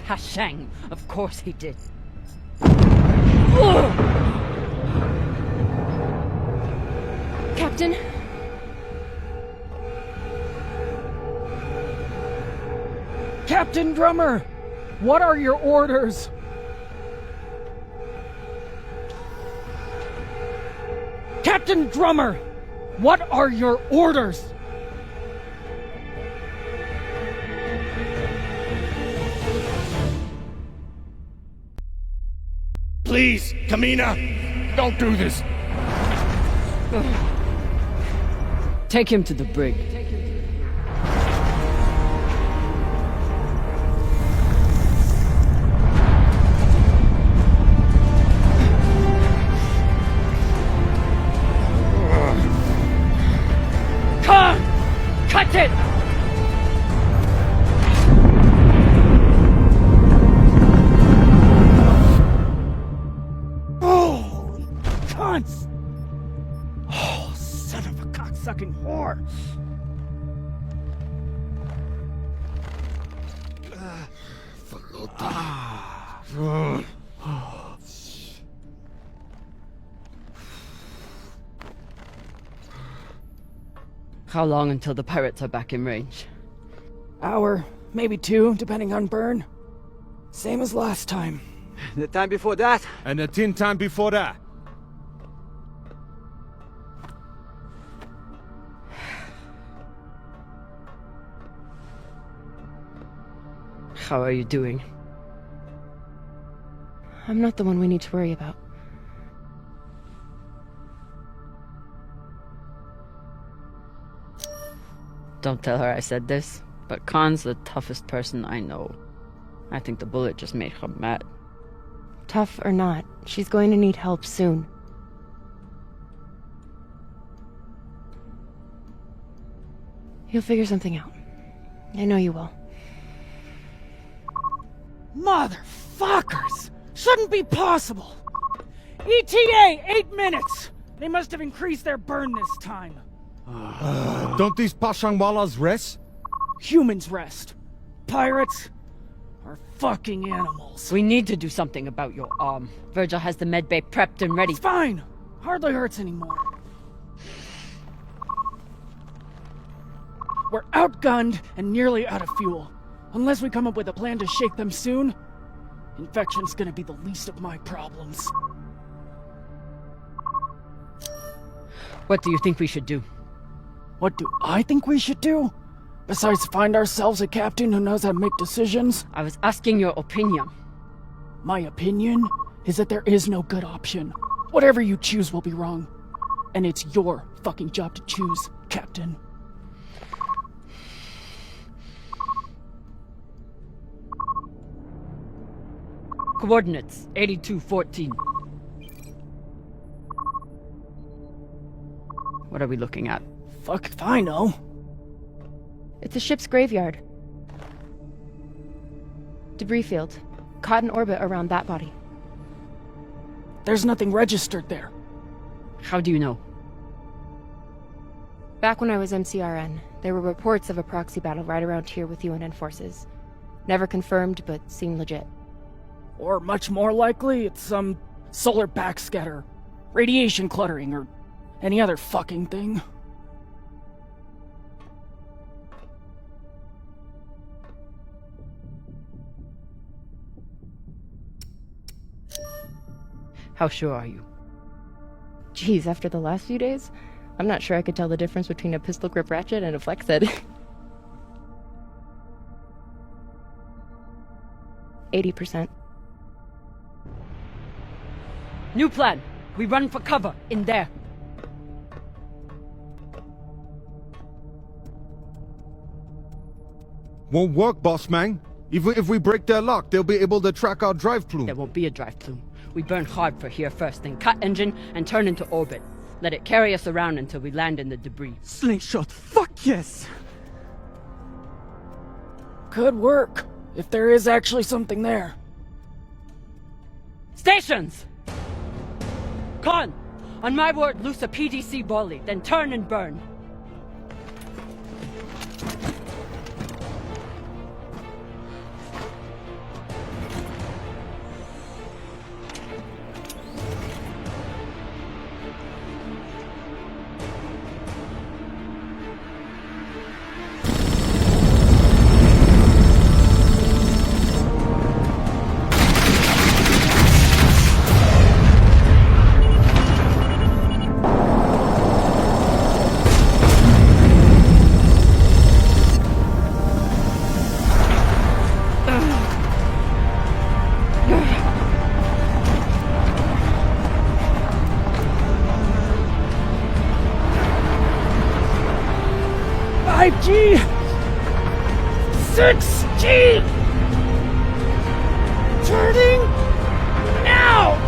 Hashang, of course he did. Captain? Captain Drummer! What are your orders? Captain Drummer! What are your orders? Please, Kamina, don't do this. Take him to the brig. Khan! Cut it! Oh, cunts! Oh, son of a cocksucking whore! How long until the pirates are back in range? Hour, maybe 2, depending on burn. Same as last time. The time before that? And the 10 time before that. How are you doing? I'm not the one we need to worry about. Don't tell her I said this, but Khan's the toughest person I know. I think the bullet just made her mad. Tough or not, she's going to need help soon. You'll figure something out. I know you will. Motherfuckers! Shouldn't be possible! ETA, 8 minutes! They must have increased their burn this time. Don't these Pashangwalas rest? Humans rest. Pirates are fucking animals. We need to do something about your arm. Virgil has the medbay prepped and ready. It's fine. Hardly hurts anymore. We're outgunned and nearly out of fuel. Unless we come up with a plan to shake them soon, infection's gonna be the least of my problems. What do you think we should do? What do I think we should do? Besides find ourselves a captain who knows how to make decisions? I was asking your opinion. My opinion is that there is no good option. Whatever you choose will be wrong. And it's your fucking job to choose, Captain. Coordinates, 8214. What are we looking at? Fuck if I know. It's a ship's graveyard. Debris field. Caught in orbit around that body. There's nothing registered there. How do you know? Back when I was MCRN, there were reports of a proxy battle right around here with UNN forces. Never confirmed, but seemed legit. Or much more likely, it's some solar backscatter, radiation cluttering, or any other fucking thing. How sure are you? Geez, after the last few days, I'm not sure I could tell the difference between a pistol grip ratchet and a flex head. 80%. New plan. We run for cover in there. Won't work, boss man. Even if we break their lock, they'll be able to track our drive plume. There won't be a drive plume. We burn hard for here first, then cut engine and turn into orbit. Let it carry us around until we land in the debris. Slingshot, fuck yes! Could work, if there is actually something there. Stations! Con! On my word, loose a PDC volley, then turn and burn. G 6G turning now.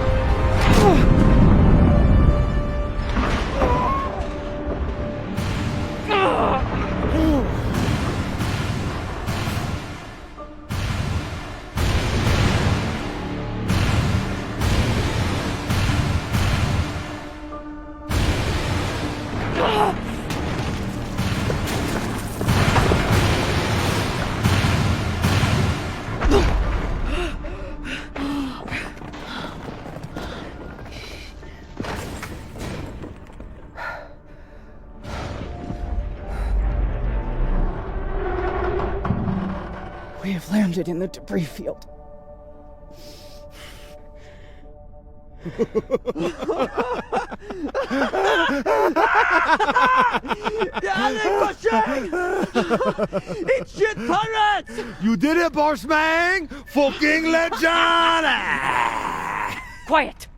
We have landed in the debris field. It's shit pirates! You did it, boss man! Fucking legend! Quiet!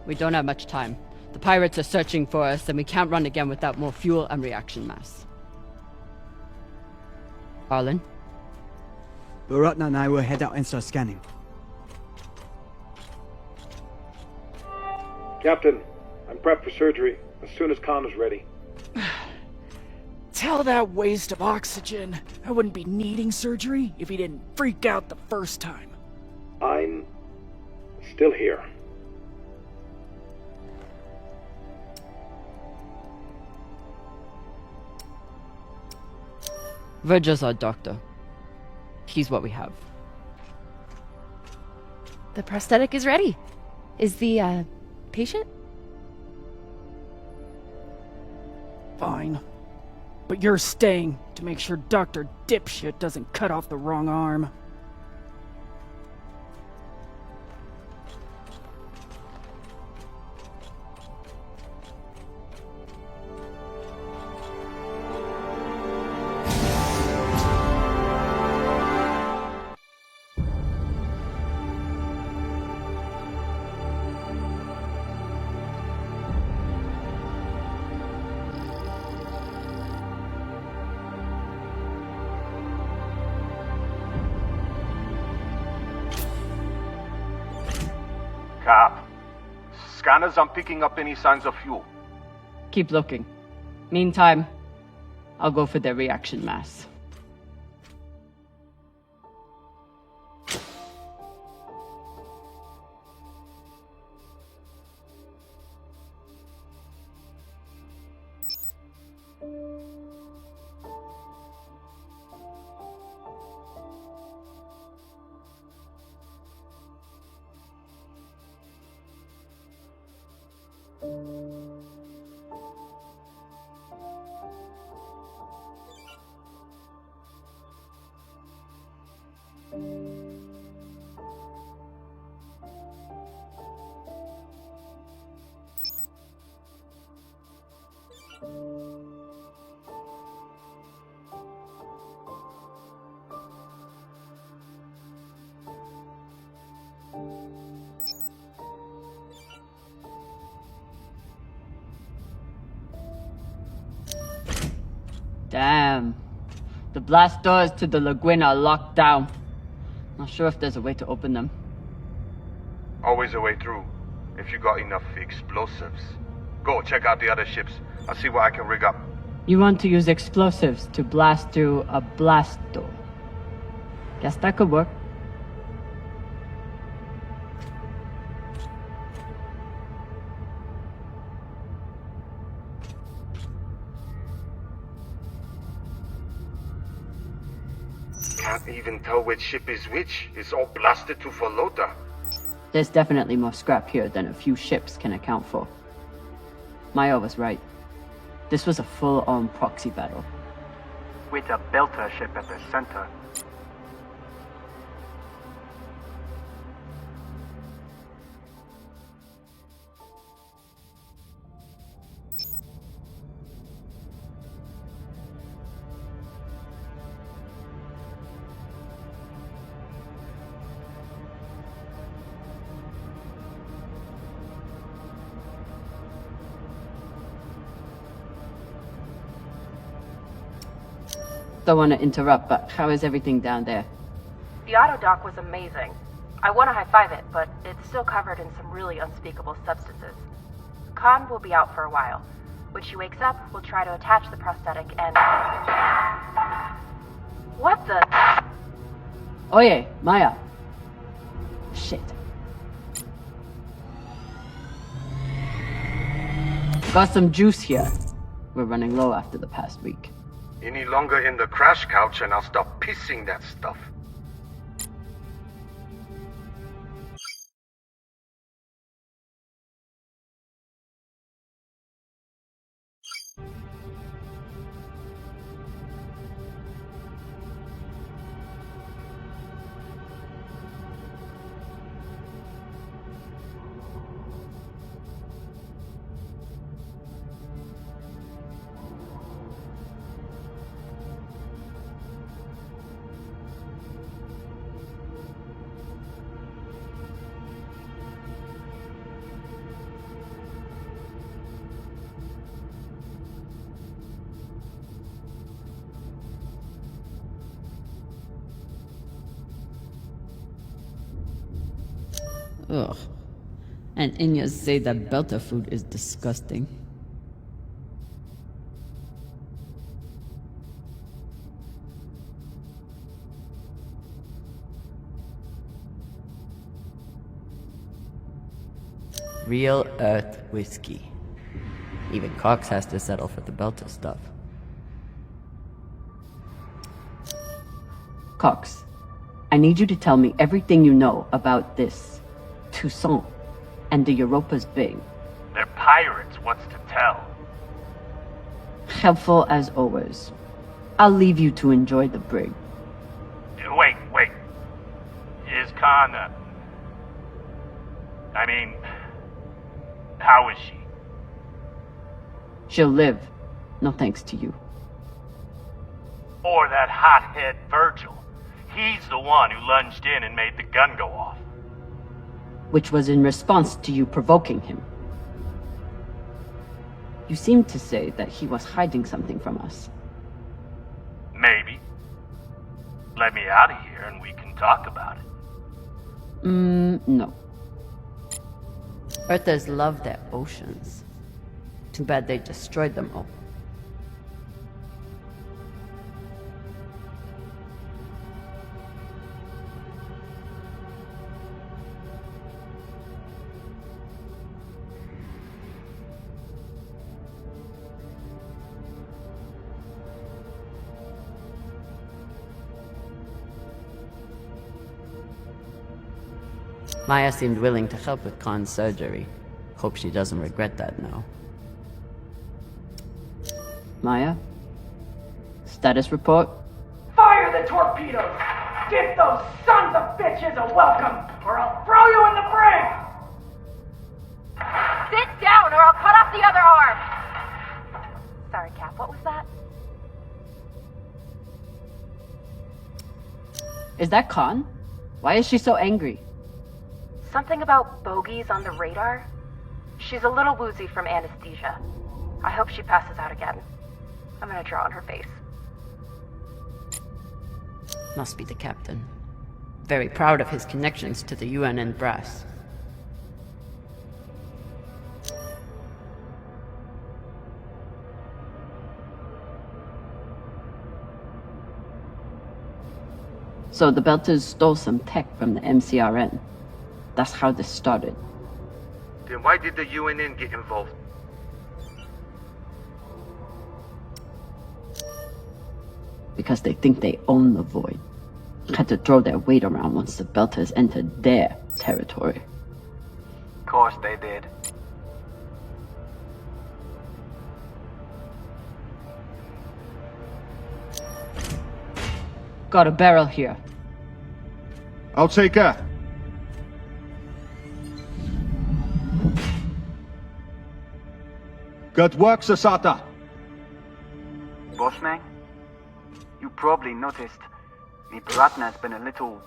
We don't have much time. The pirates are searching for us, and we can't run again without more fuel and reaction mass. Arlen? Baratna and I will head out and start scanning. Captain, I'm prepped for surgery as soon as Con is ready. Tell that waste of oxygen I wouldn't be needing surgery if he didn't freak out the first time. I'm still here. Virgil's our doctor. He's what we have. The prosthetic is ready. Is the, patient? Fine. But you're staying to make sure Dr. Dipshit doesn't cut off the wrong arm. Cap, scanners aren't picking up any signs of fuel. Keep looking. Meantime, I'll go for their reaction mass. Damn. The blast doors to the lagoon are locked down. Not sure if there's a way to open them. Always a way through, if you got enough explosives. Go, check out the other ships. I'll see what I can rig up. You want to use explosives to blast through a blast door. Guess that could work. Can't even tell which ship is which. It's all blasted to Falota. There's definitely more scrap here than a few ships can account for. Maya was right. This was a full-on proxy battle. With a Belter ship at the center. Don't want to interrupt, but how is everything down there? The auto dock was amazing. I want to high-five it, but it's still covered in some really unspeakable substances. Khan will be out for a while. When she wakes up, we'll try to attach the prosthetic and... What the... Oye, Maya. Shit. Got some juice here. We're running low after the past week. Any longer in the crash couch and I'll stop pissing that stuff. Ugh. And Inyas say that Belter food is disgusting. Real Earth whiskey. Even Cox has to settle for the Belter stuff. Cox, I need you to tell me everything you know about this Toussaint and the Europa's Bing. They're pirates, what's to tell? Helpful as always. I'll leave you to enjoy the brig. Wait. Is Khan, I mean, how is she? She'll live, no thanks to you. Or that hothead Virgil. He's the one who lunged in and made the gun go off. Which was in response to you provoking him. You seemed to say that he was hiding something from us. Maybe. Let me out of here and we can talk about it. No. Earthers love their oceans. Too bad they destroyed them all. Maya seemed willing to help with Khan's surgery. Hope she doesn't regret that now. Maya? Status report? Fire the torpedoes! Give those sons of bitches a welcome, or I'll throw you in the brig! Sit down or I'll cut off the other arm! Is that Khan? Why is she so angry? Something about bogeys on the radar? She's a little woozy from anesthesia. I hope she passes out again. I'm gonna draw on her face. Must be the captain. Very proud of his connections to the UNN brass. So the Belters stole some tech from the MCRN. That's how this started. Then why did the UNN get involved? Because they think they own the Void. Had to throw their weight around once the Belters entered their territory. Course they did. Got a barrel here. I'll take that. Good work, Sasata. Bossman, you probably noticed me Bratna's been a little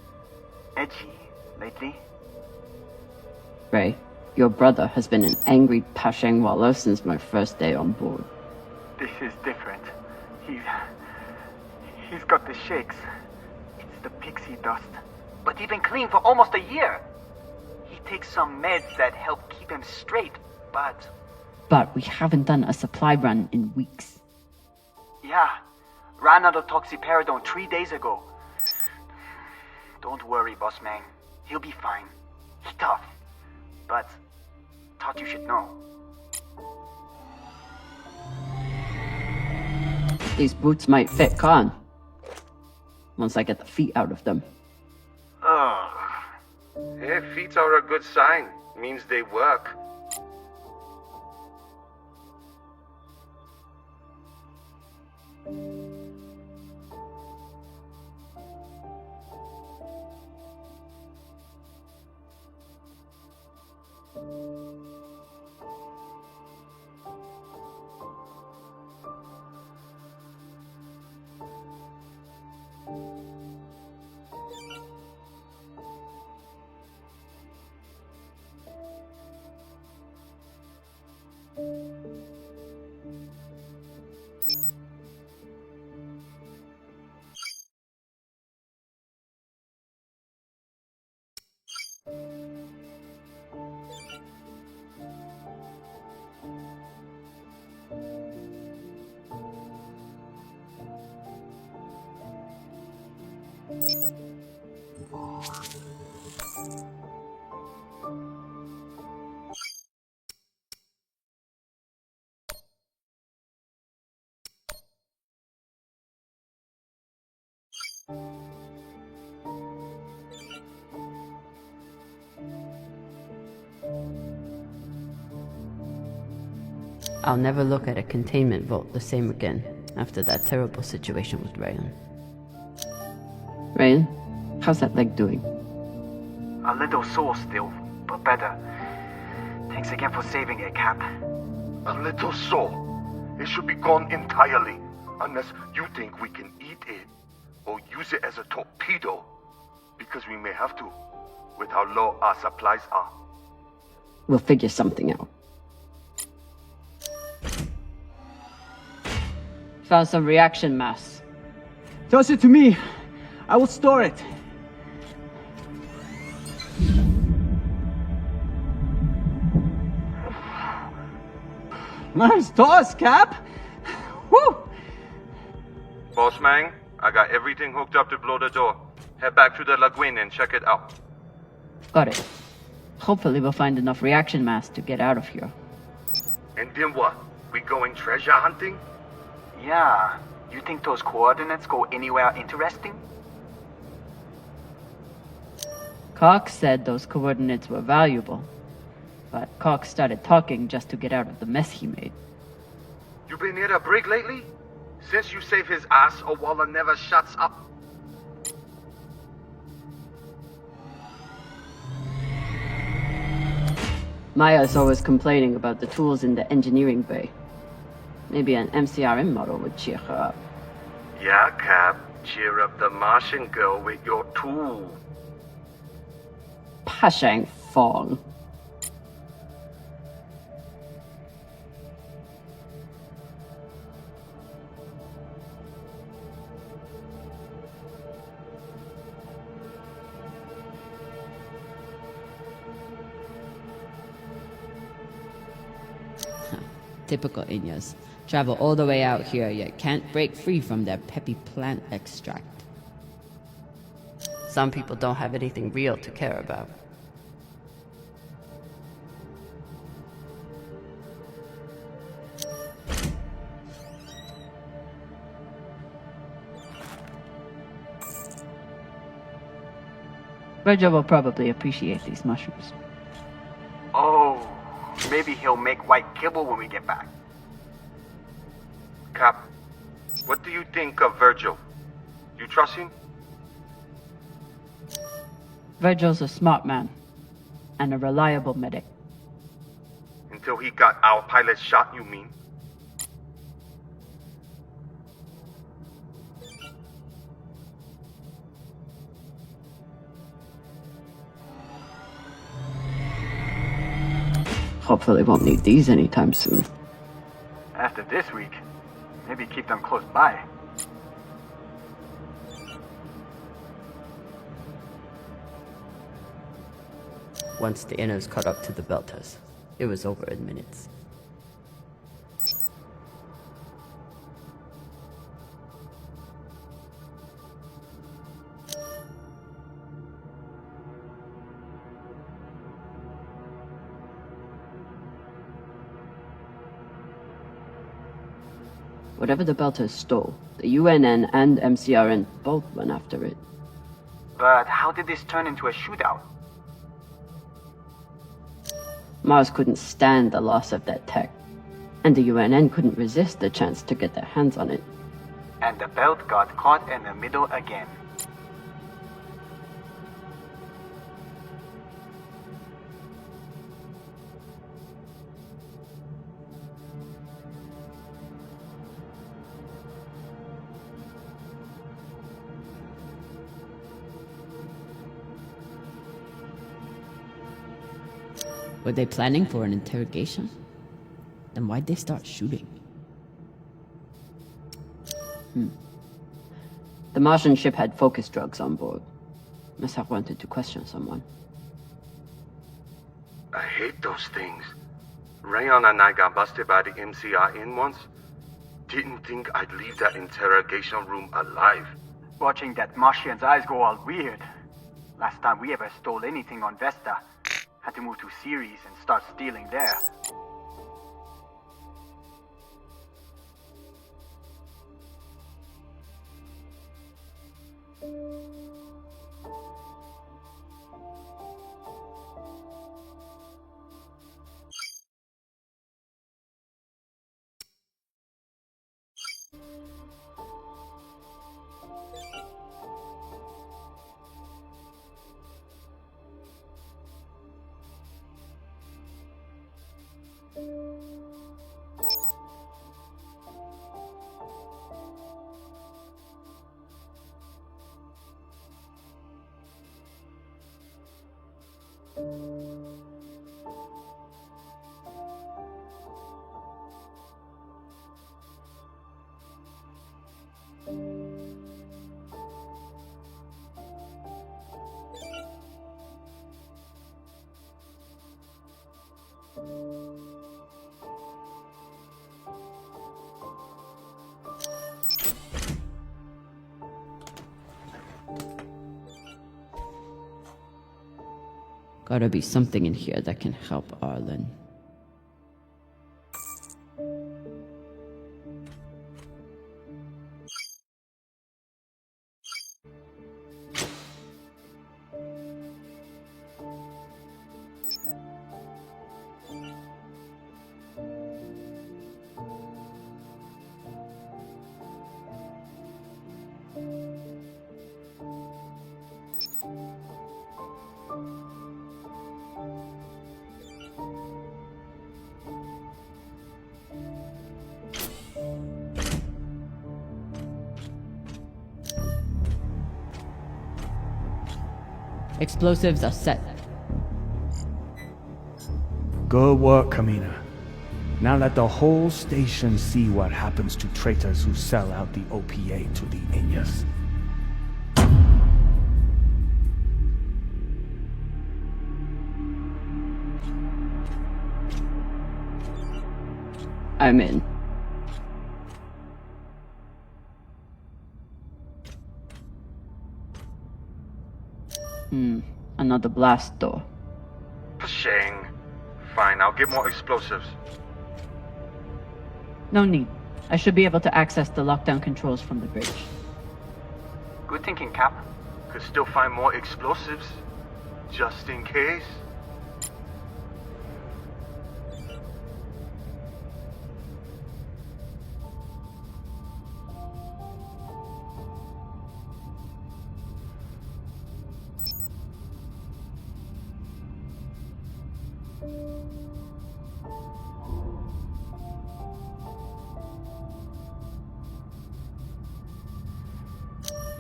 edgy lately. Ray, your brother has been an angry Pashang Wallow since my first day on board. This is different. He's got the shakes. It's the pixie dust. But he's been clean for almost a year. He takes some meds that help keep him straight, but... But we haven't done a supply run in weeks. Yeah, ran out of toxiperidone 3 days ago. Don't worry, boss man. He'll be fine. He's tough. But thought you should know. These boots might fit Khan. Once I get the feet out of them. Ugh. Yeah, feet are a good sign. Means they work. I'll never look at a containment vault the same again after that terrible situation with Rayan. Rayan, how's that leg doing? A little sore still, but better. Thanks again for saving it, Cap. A little sore. It should be gone entirely. Unless you think we can eat it or use it as a torpedo. Because we may have to, with how low our supplies are. We'll figure something out. Found some reaction mass. Toss it to me. I will store it. Nice toss, Cap. Woo! Boss Mang, I got everything hooked up to blow the door. Head back to the lagoon and check it out. Got it. Hopefully we'll find enough reaction mass to get out of here. And then what? We going treasure hunting? Yeah. You think those coordinates go anywhere interesting? Cox said those coordinates were valuable. But Cox started talking just to get out of the mess he made. You been near a break lately? Since you saved his ass, Owala never shuts up. Maya's always complaining about the tools in the engineering bay. Maybe an MCRM model would cheer her up. Yeah, Cap. Cheer up the Martian girl with your tool. Pashang Fong. Typical Inyas. Travel all the way out here, yet can't break free from their peppy plant extract. Some people don't have anything real to care about. Virgil will probably appreciate these mushrooms. Oh, maybe he'll make white kibble when we get back. Cap, what do you think of Virgil? You trust him? Virgil's a smart man. And a reliable medic. Until he got our pilot shot, you mean? Hopefully won't need these anytime soon. After this week, maybe keep them close by. Once the inners caught up to the Belters, it was over in minutes. Whatever the Belters stole, the UNN and MCRN both went after it. But how did this turn into a shootout? Mars couldn't stand the loss of that tech, and the UNN couldn't resist the chance to get their hands on it. And the belt got caught in the middle again. Were they planning for an interrogation? Then why'd they start shooting? The Martian ship had focus drugs on board. Must have wanted to question someone. I hate those things. Rayon and I got busted by the MCRN once. Didn't think I'd leave that interrogation room alive. Watching that Martian's eyes go all weird. Last time we ever stole anything on Vesta. Had to move to Ceres and start stealing there. Gotta be something in here that can help Arlen. Explosives are set. Good work, Kamina. Now let the whole station see what happens to traitors who sell out the OPA to the Inyas. I'm in. Another blast door. Shang. Fine, I'll get more explosives. No need. I should be able to access the lockdown controls from the bridge. Good thinking, Cap. Could still find more explosives. Just in case.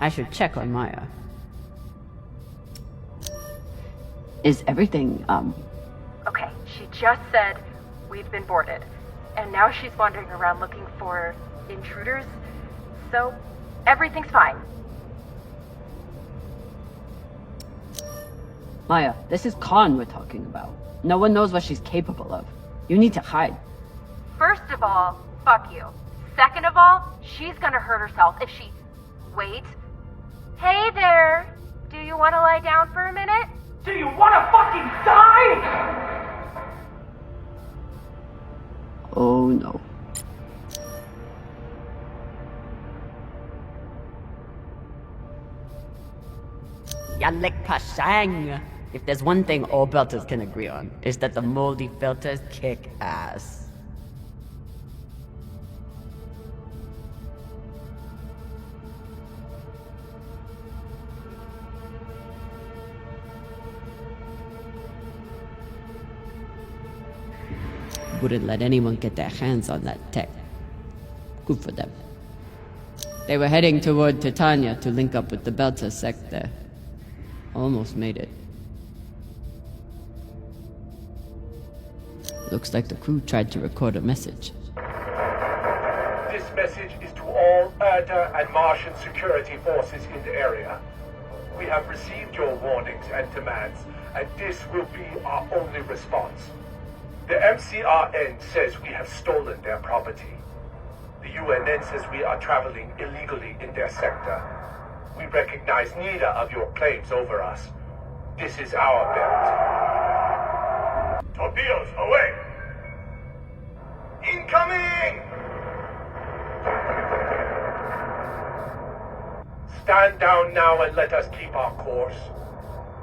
I should check on Maya. Is everything, Okay, she just said we've been boarded. And now she's wandering around looking for intruders. So, everything's fine. Maya, this is Khan we're talking about. No one knows what she's capable of. You need to hide. First of all, fuck you. Second of all, she's gonna hurt herself if she... Wait. Hey there! Do you want to lie down for a minute? Do you want to fucking die? Oh no. Yaleka Shang! If there's one thing all Belters can agree on, is that the moldy Belters kick ass. Wouldn't let anyone get their hands on that tech. Good for them. They were heading toward Titania to link up with the Belter sect there. Almost made it. Looks like the crew tried to record a message. This message is to all Erda and Martian security forces in the area. We have received your warnings and demands, and this will be our only response. The MCRN says we have stolen their property. The UNN says we are traveling illegally in their sector. We recognize neither of your claims over us. This is our belt. Torpedoes, away! Incoming! Stand down now and let us keep our course.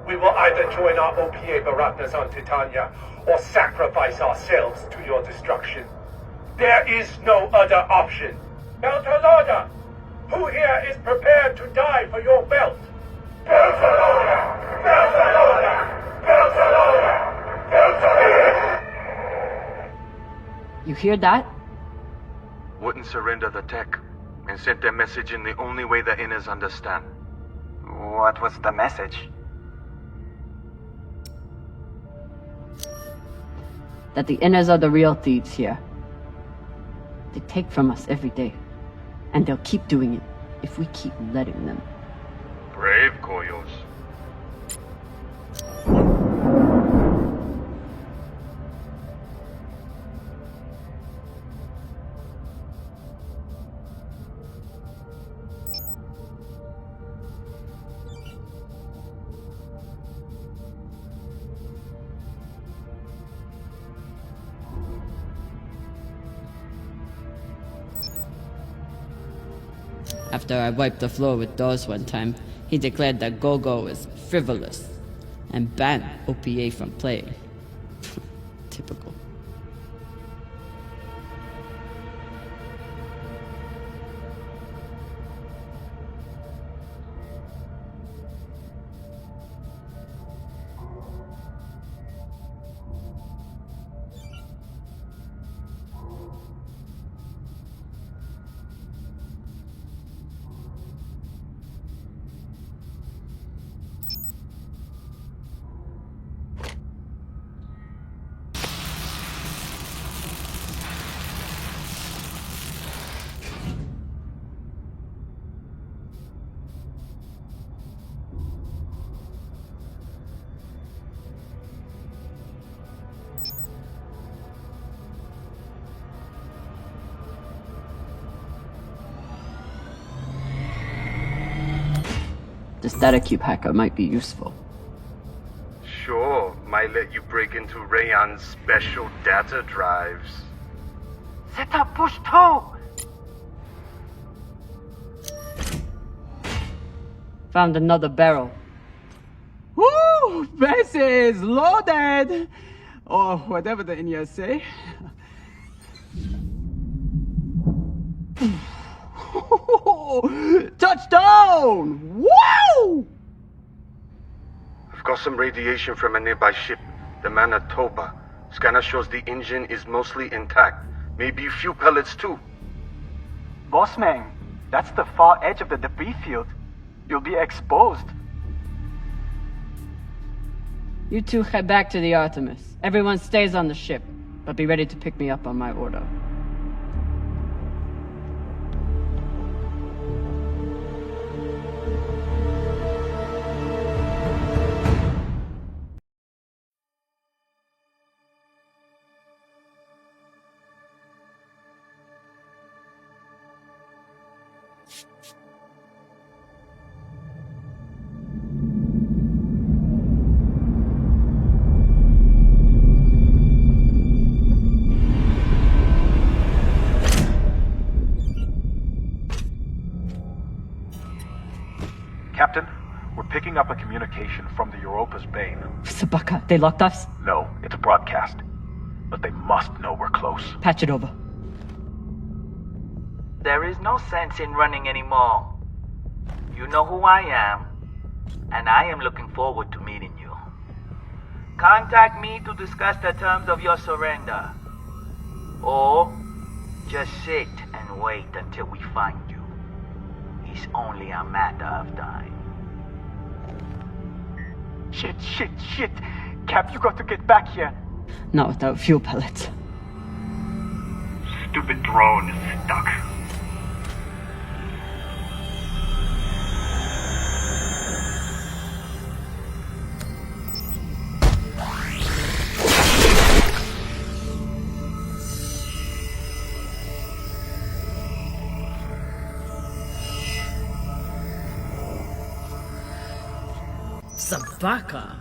We will either join our OPA Baratnas on Titania or sacrifice ourselves to your destruction. There is no other option. Beltalorda! Who here is prepared to die for your belt? Beltalorda! Beltalorda! Beltalorda! Beltalorda! You hear that? Wouldn't surrender the tech, and sent their message in the only way the Inners understand. What was the message? That the Inners are the real thieves here. They take from us every day. And they'll keep doing it if we keep letting them. Brave Koyos. After I wiped the floor with Dawes one time, he declared that Gogo was frivolous and banned OPA from playing. Typical. This data cube hacker might be useful. Sure, might let you break into Rayon's special data drives. Set up push toe! Found another barrel. Woo! This is loaded! Or whatever the Indians say. Touchdown! Woo! I've got some radiation from a nearby ship, the Manitoba. Scanner shows the engine is mostly intact. Maybe a few pellets too. Bossman, that's the far edge of the debris field. You'll be exposed. You two head back to the Artemis. Everyone stays on the ship, but be ready to pick me up on my order. Captain, we're picking up a communication from the Europa's Bane. Sabaka, they locked us? No, it's a broadcast. But they must know we're close. Patch it over. There is no sense in running anymore. You know who I am, and I am looking forward to meeting you. Contact me to discuss the terms of your surrender. Or just sit and wait until we find you. It's only a matter of time. Shit. Cap, you got to get back here. Not without fuel pellets. Stupid drone is stuck. Sabaka?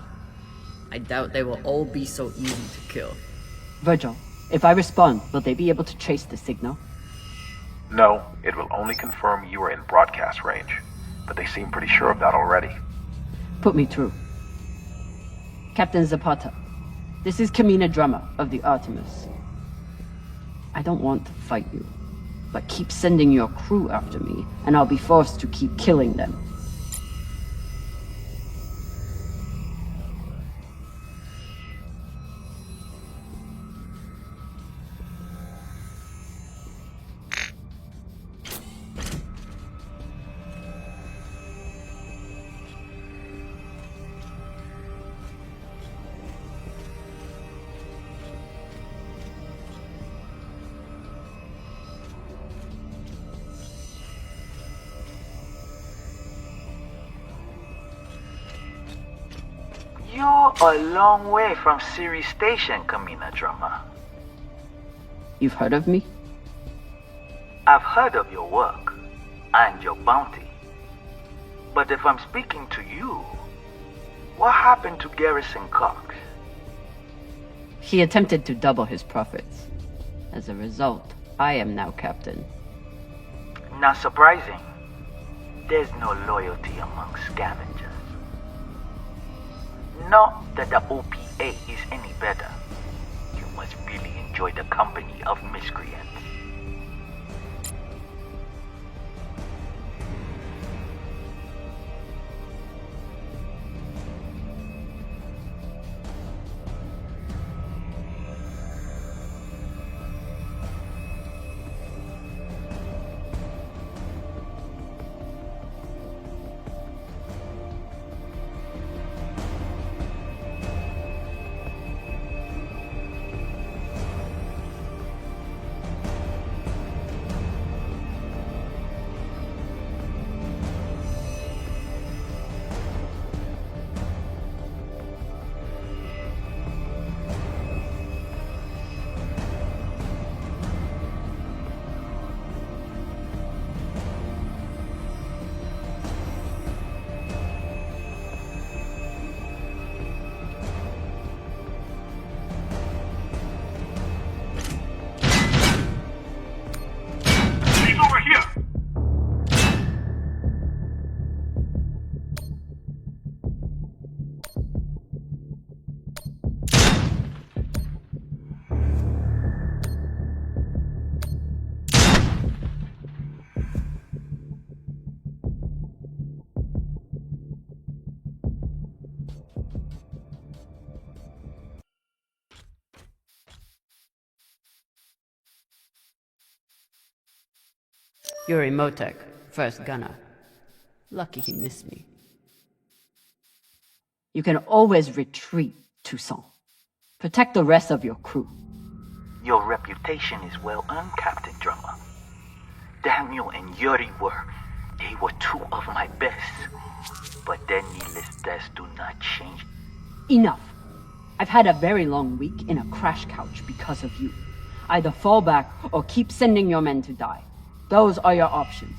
I doubt they will all be so easy to kill. Virgil, if I respond, will they be able to trace the signal? No, it will only confirm you are in broadcast range. But they seem pretty sure of that already. Put me through. Captain Zapata, this is Kamina Drummer of the Artemis. I don't want to fight you, but keep sending your crew after me, and I'll be forced to keep killing them. You're a long way from Siri Station, Kamina Drummer. You've heard of me? I've heard of your work and your bounty. But if I'm speaking to you, what happened to Garrison Cox? He attempted to double his profits. As a result, I am now captain. Not surprising. There's no loyalty among scavengers. Not that the OPA is any better. You must really enjoy the company of miscreants. Yuri Motek, first gunner. Lucky he missed me. You can always retreat, Toussaint. Protect the rest of your crew. Your reputation is well earned, Captain Drummer. Daniel and Yuri they were two of my best. But their needless deaths do not change. Enough. I've had a very long week in a crash couch because of you. Either fall back or keep sending your men to die. Those are your options.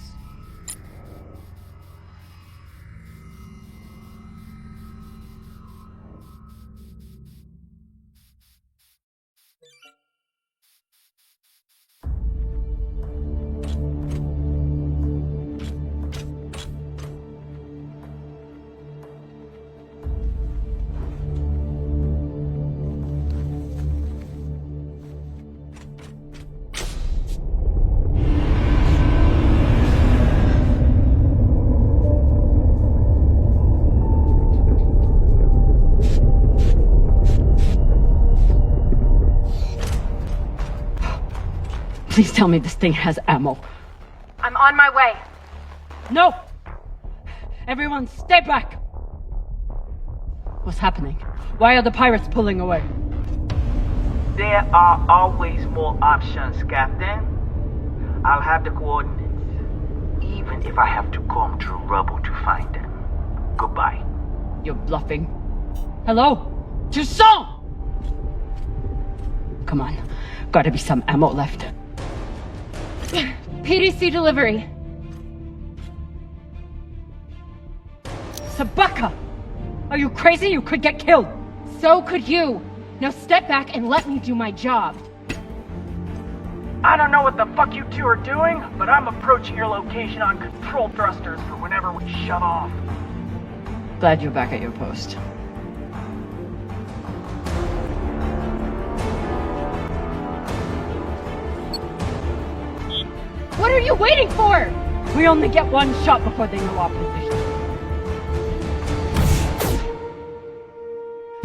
Please tell me this thing has ammo. I'm on my way. No! Everyone, stay back! What's happening? Why are the pirates pulling away? There are always more options, Captain. I'll have the coordinates, even if I have to comb through rubble to find them. Goodbye. You're bluffing. Hello? Toussaint! Come on. Gotta be some ammo left. PDC delivery. Sabaka! Are you crazy? You could get killed! So could you. Now step back and let me do my job. I don't know what the fuck you two are doing, but I'm approaching your location on control thrusters for whenever we shove off. Glad you're back at your post. What are you waiting for? We only get one shot before they know our position.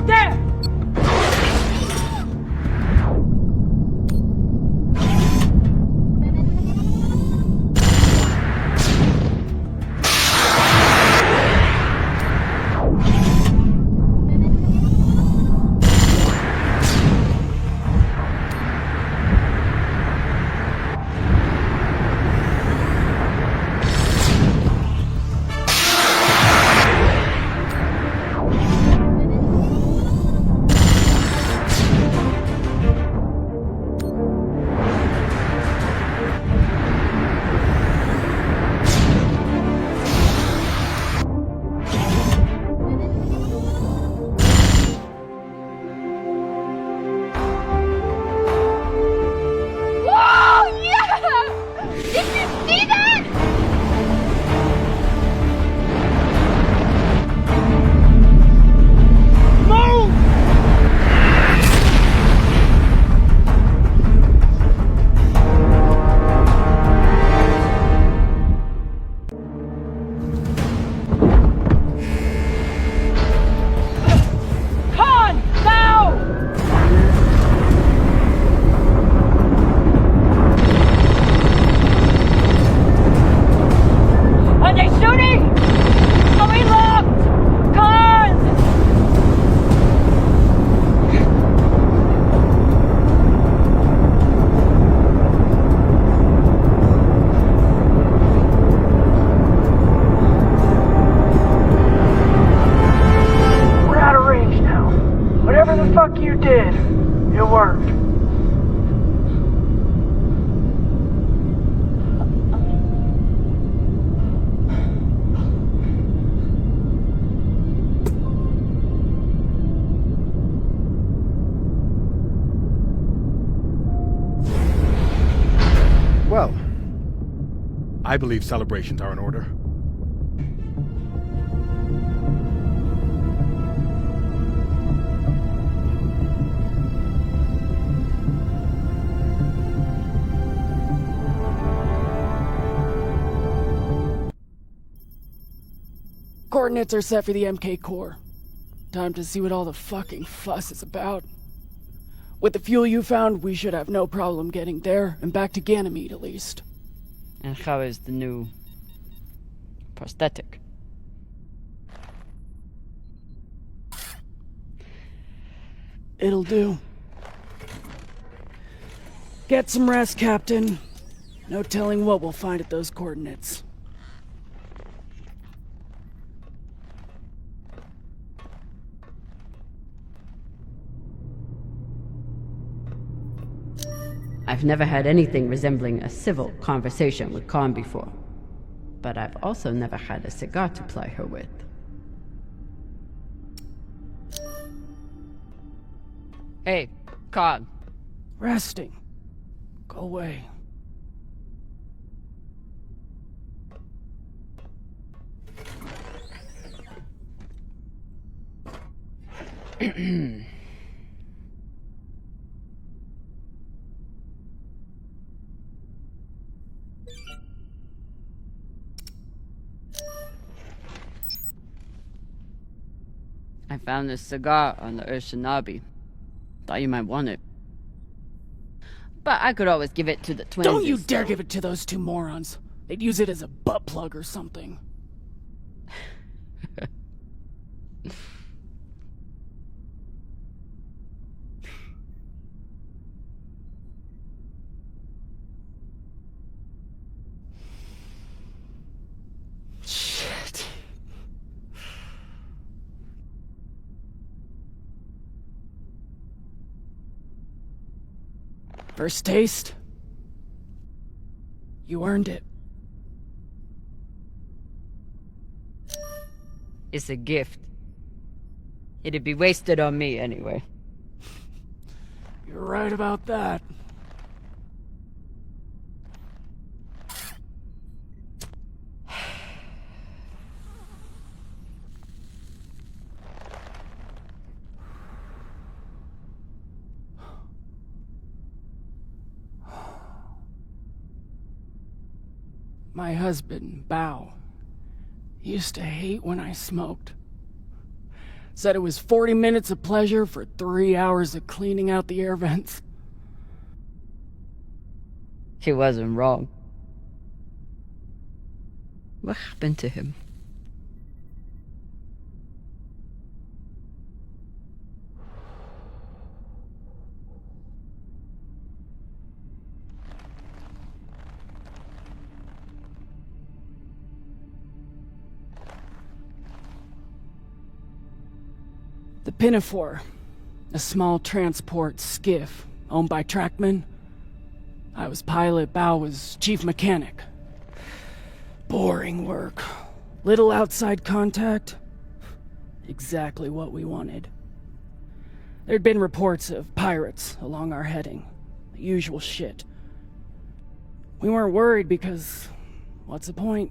There! Well, I believe celebrations are in order. Coordinates are set for the MK core. Time to see what all the fucking fuss is about. With the fuel you found, we should have no problem getting there and back to Ganymede at least. And how is the new prosthetic? It'll do. Get some rest, Captain. No telling what we'll find at those coordinates. I've never had anything resembling a civil conversation with Khan before, but I've also never had a cigar to ply her with. Hey, Khan. Resting. Go away. I found this cigar on the Urshanabi. Thought you might want it. But I could always give it to the twins. Don't you dare give it to those two morons. They'd use it as a butt plug or something. Shit. First taste? You earned it. It's a gift. It'd be wasted on me anyway. You're right about that. My husband, Bao, used to hate when I smoked. Said it was 40 minutes of pleasure for 3 hours of cleaning out the air vents. He wasn't wrong. What happened to him? The Pinafore, a small transport skiff owned by Trackman. I was pilot, Bao was chief mechanic. Boring work. Little outside contact. Exactly what we wanted. There'd been reports of pirates along our heading. The usual shit. We weren't worried because, what's the point?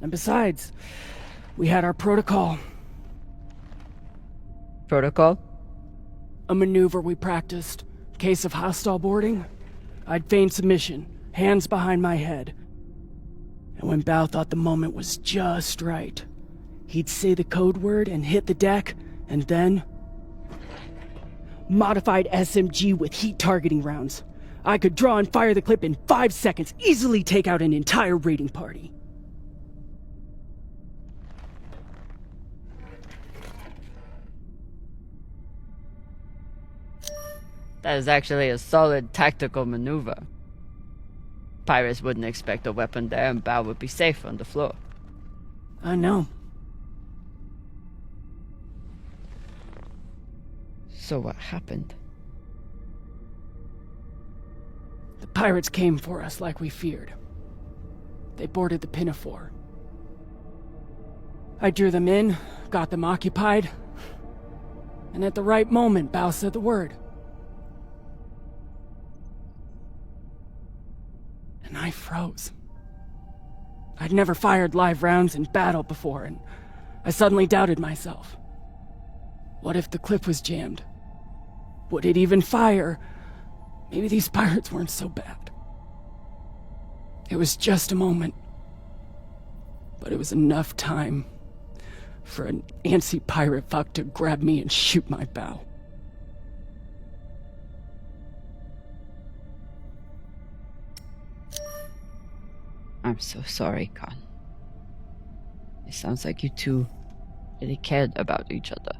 And besides, we had our protocol. Protocol? A maneuver we practiced. Case of hostile boarding, I'd feign submission, hands behind my head. And when Bao thought the moment was just right, he'd say the code word and hit the deck, and then... Modified SMG with heat targeting rounds. I could draw and fire the clip in 5 seconds, easily take out an entire raiding party. That is actually a solid tactical maneuver. Pirates wouldn't expect a weapon there, and Bao would be safe on the floor. I know. So what happened? The pirates came for us like we feared. They boarded the Pinafore. I drew them in, got them occupied, and at the right moment, Bao said the word. And I froze. I'd never fired live rounds in battle before, and I suddenly doubted myself. What if the clip was jammed? Would it even fire? Maybe these pirates weren't so bad. It was just a moment. But it was enough time for an antsy pirate fuck to grab me and shoot my bow. I'm so sorry, Khan. It sounds like you two really cared about each other.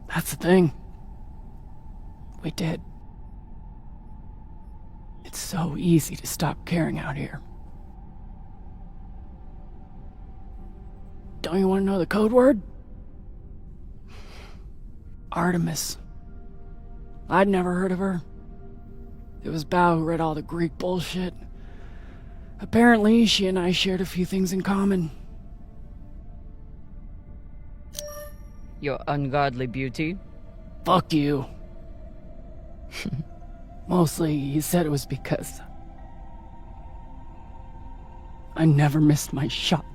That's the thing. We did. It's so easy to stop caring out here. Don't you want to know the code word? Artemis. I'd never heard of her. It was Bao who read all the Greek bullshit. Apparently, she and I shared a few things in common. Your ungodly beauty? Fuck you. Mostly, he said it was because I never missed my shot.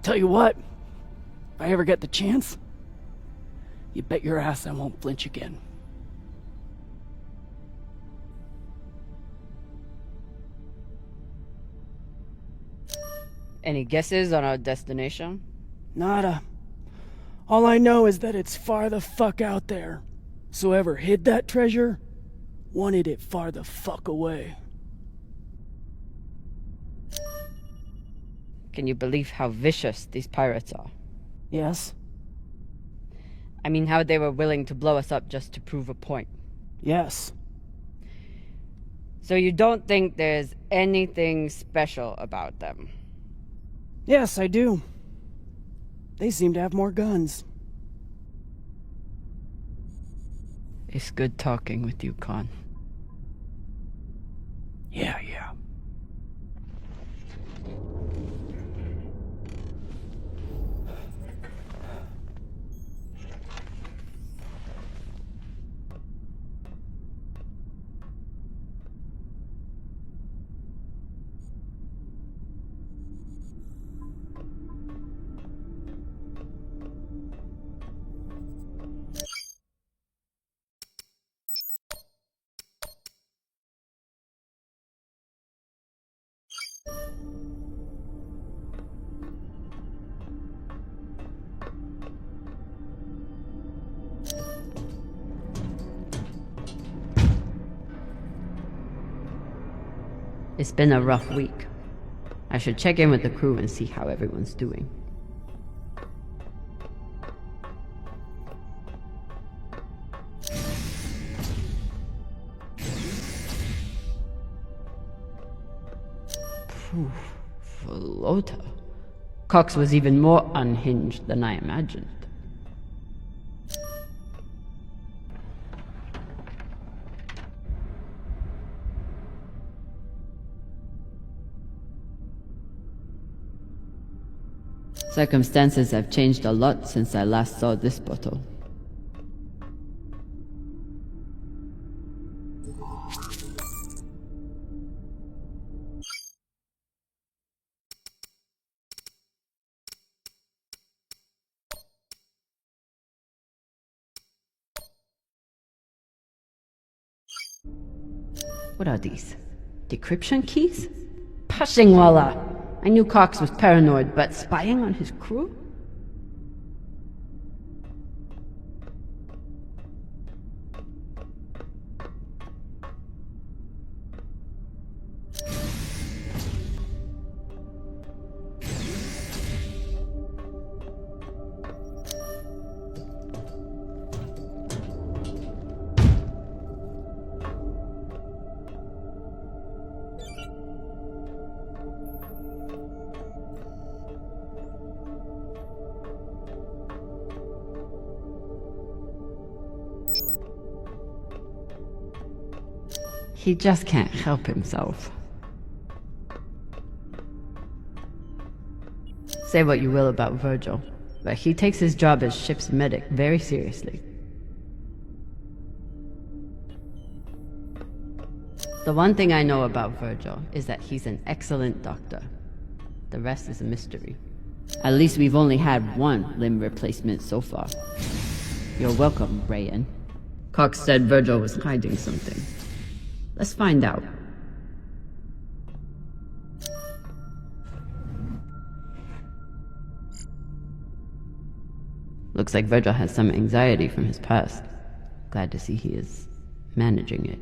Tell you what, if I ever get the chance, you bet your ass I won't flinch again. Any guesses on our destination? Nada. All I know is that it's far the fuck out there. So whoever hid that treasure wanted it far the fuck away. Can you believe how vicious these pirates are? Yes. I mean, how they were willing to blow us up just to prove a point. Yes. So you don't think there's anything special about them? Yes, I do. They seem to have more guns. It's good talking with you, Khan. Yeah. It's been a rough week. I should check in with the crew and see how everyone's doing. Phew, Flota. Cox was even more unhinged than I imagined. Circumstances have changed a lot since I last saw this bottle. What are these? Decryption keys? Pashingwala! I knew Cox was paranoid, but spying on his crew? He just can't help himself. Say what you will about Virgil, but he takes his job as ship's medic very seriously. The one thing I know about Virgil is that he's an excellent doctor. The rest is a mystery. At least we've only had one limb replacement so far. You're welcome, Rayan. Cox said Virgil was hiding something. Let's find out. Looks like Virgil has some anxiety from his past. Glad to see he is managing it.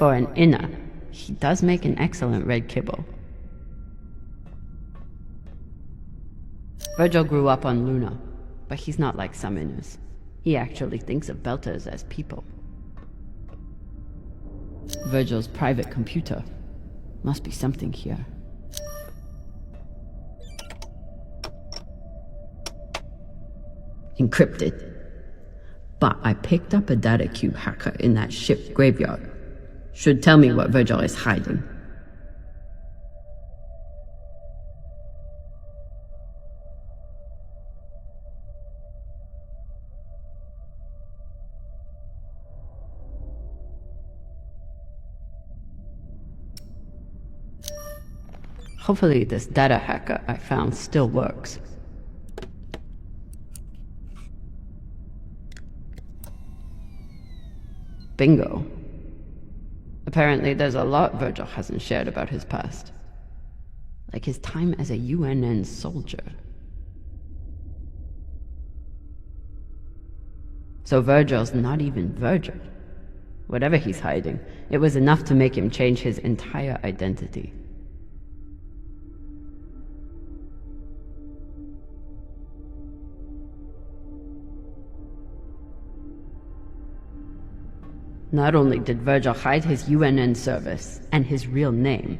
For an inner, he does make an excellent red kibble. Virgil grew up on Luna, but he's not like some inners. He actually thinks of Belters as people. Virgil's private computer must be something here. Encrypted. But I picked up a data cube hacker in that ship graveyard. Should tell me what Virgil is hiding. Hopefully this data hacker I found still works. Bingo. Apparently there's a lot Virgil hasn't shared about his past. Like his time as a UNN soldier. So Virgil's not even Virgil. Whatever he's hiding, it was enough to make him change his entire identity. Not only did Virgil hide his UNN service and his real name,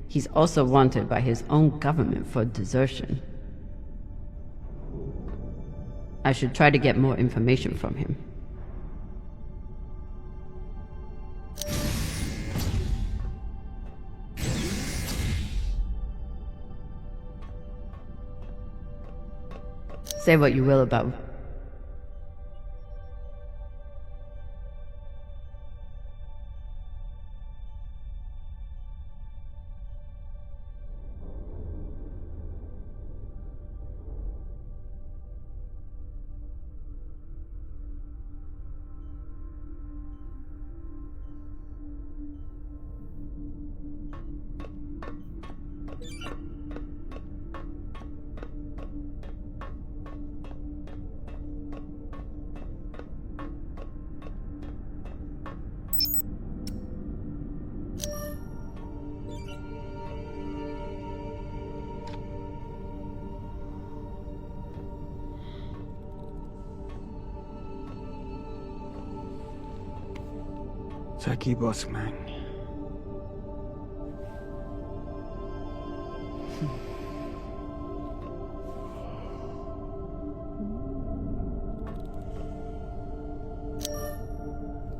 he's also wanted by his own government for desertion. I should try to get more information from him. Say what you will about Taki boss man.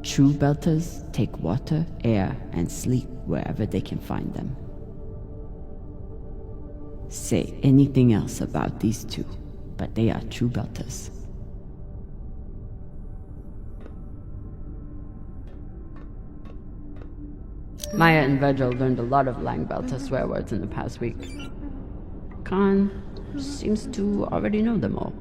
True Belters take water, air, and sleep wherever they can find them. Say anything else about these two, but they are true Belters. Maya and Virgil learned a lot of Lang Belter swear words in the past week. Khan seems to already know them all.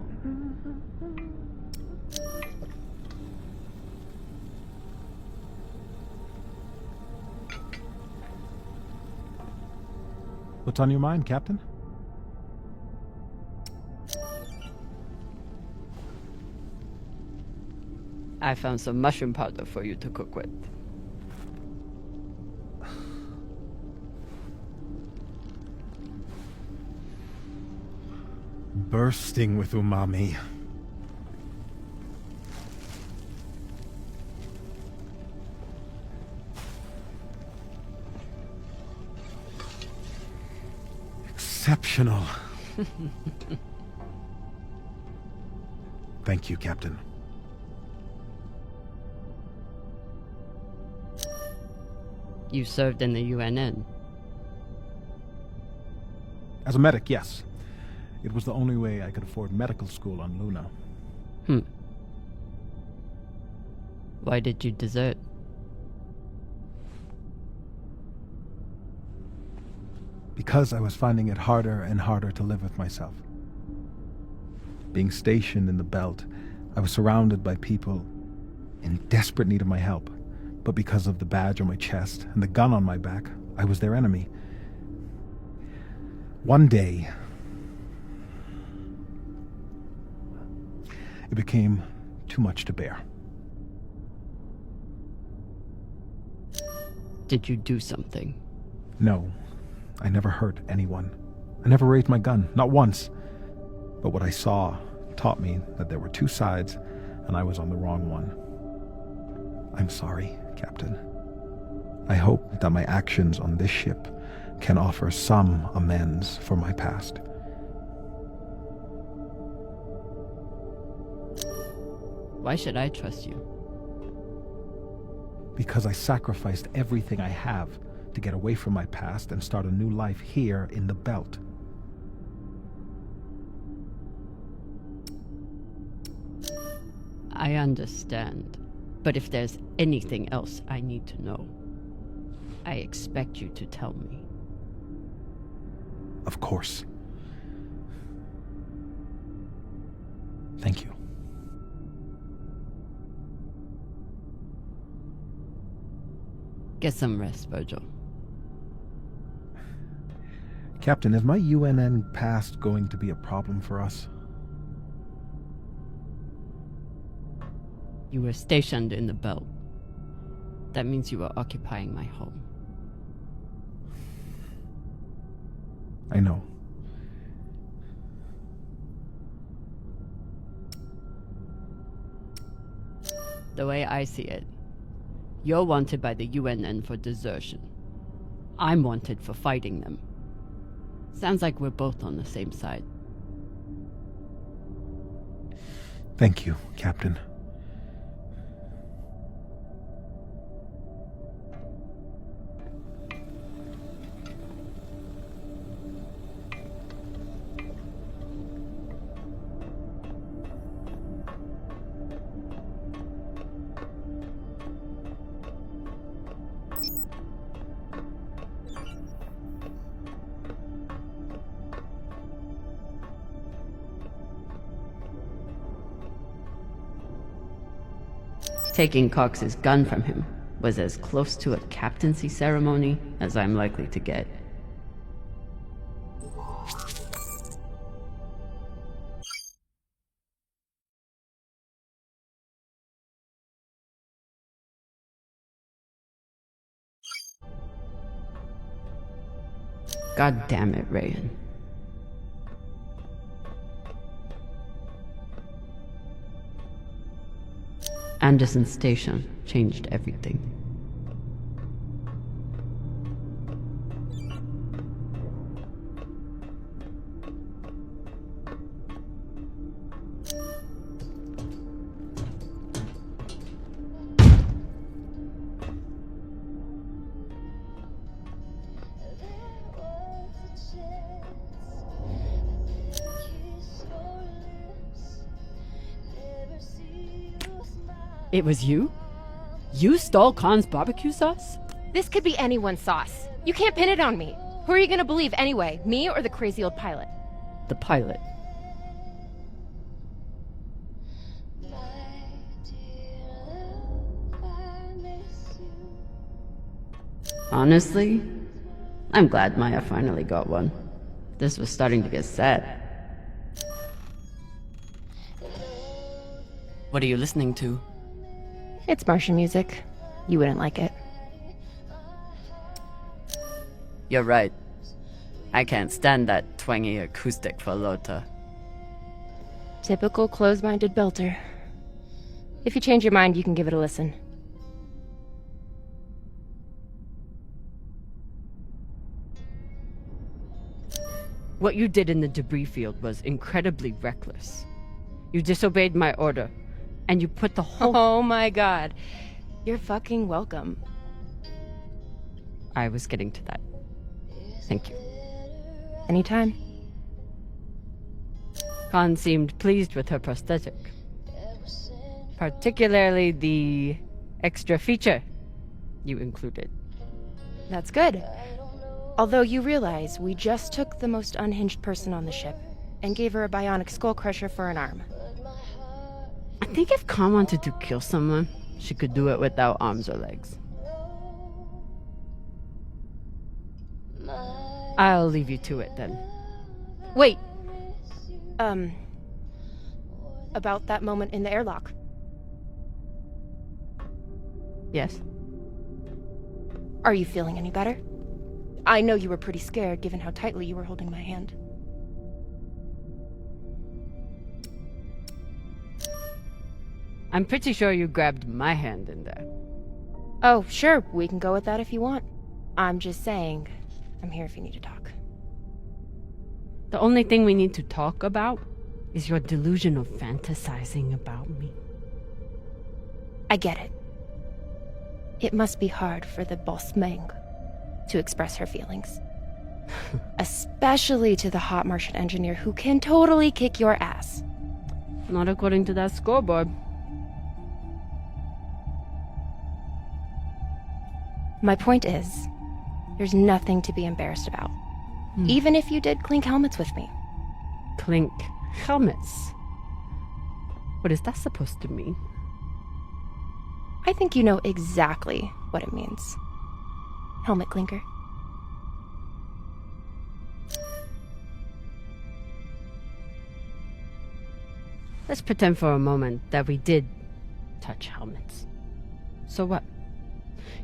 What's on your mind, Captain? I found some mushroom powder for you to cook with. Bursting with umami. Exceptional. Thank you, Captain. You served in the UNN. As a medic, yes. It was the only way I could afford medical school on Luna. Why did you desert? Because I was finding it harder and harder to live with myself. Being stationed in the belt, I was surrounded by people in desperate need of my help. But because of the badge on my chest and the gun on my back, I was their enemy. One day, it became too much to bear. Did you do something? No, I never hurt anyone. I never raised my gun, not once. But what I saw taught me that there were two sides, and I was on the wrong one. I'm sorry, Captain. I hope that my actions on this ship can offer some amends for my past. Why should I trust you? Because I sacrificed everything I have to get away from my past and start a new life here in the Belt. I understand. But if there's anything else I need to know, I expect you to tell me. Of course. Thank you. Get some rest, Virgil. Captain, is my UNN past going to be a problem for us? You were stationed in the Belt. That means you were occupying my home. I know. The way I see it, you're wanted by the UNN for desertion. I'm wanted for fighting them. Sounds like we're both on the same side. Thank you, Captain. Taking Cox's gun from him was as close to a captaincy ceremony as I'm likely to get. God damn it, Rayan. Anderson Station changed everything. It was you? You stole Khan's barbecue sauce? This could be anyone's sauce. You can't pin it on me. Who are you gonna believe anyway? Me or the crazy old pilot? The pilot. Honestly, I'm glad Maya finally got one. This was starting to get sad. What are you listening to? It's Martian music. You wouldn't like it. You're right. I can't stand that twangy acoustic for Lota. Typical close-minded belter. If you change your mind, you can give it a listen. What you did in the debris field was incredibly reckless. You disobeyed my order, and you put the whole— Oh my god. You're fucking welcome. I was getting to that. Thank you. Anytime. Khan seemed pleased with her prosthetic. Particularly the extra feature you included. That's good. Although you realize we just took the most unhinged person on the ship and gave her a bionic skull crusher for an arm. I think if Khan wanted to kill someone, she could do it without arms or legs. I'll leave you to it then. Wait. About that moment in the airlock. Yes. Are you feeling any better? I know you were pretty scared given how tightly you were holding my hand. I'm pretty sure you grabbed my hand in there. Oh, sure, we can go with that if you want. I'm just saying, I'm here if you need to talk. The only thing we need to talk about is your delusion of fantasizing about me. I get it. It must be hard for the boss Meng to express her feelings. Especially to the hot Martian engineer who can totally kick your ass. Not according to that scoreboard. My point is, there's nothing to be embarrassed about. Even if you did clink helmets with me. Clink helmets? What is that supposed to mean? I think you know exactly what it means. Helmet clinker. Let's pretend for a moment that we did touch helmets. So what?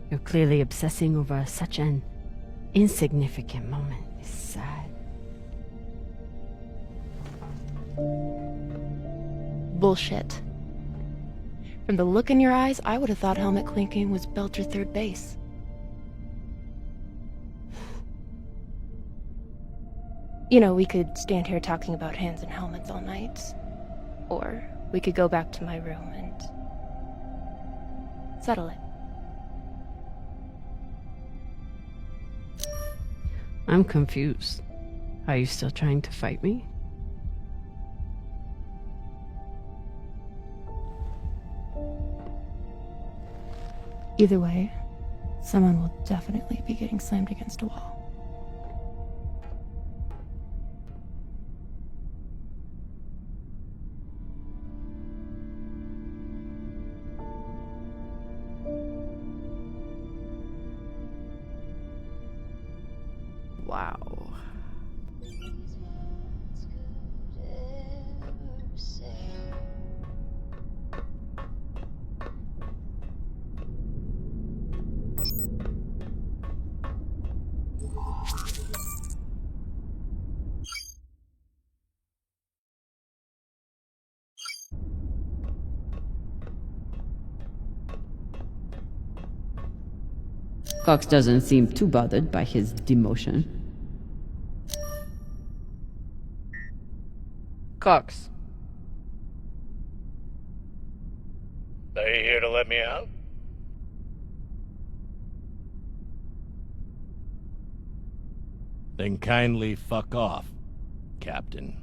You're clearly obsessing over such an insignificant moment. It's sad. Bullshit. From the look in your eyes, I would have thought helmet clinking was Belcher third base. You know, we could stand here talking about hands and helmets all night. Or we could go back to my room and settle it. I'm confused. Are you still trying to fight me? Either way, someone will definitely be getting slammed against a wall. Wow. Cox doesn't seem too bothered by his demotion. Cox. Are you here to let me out? Then kindly fuck off, Captain.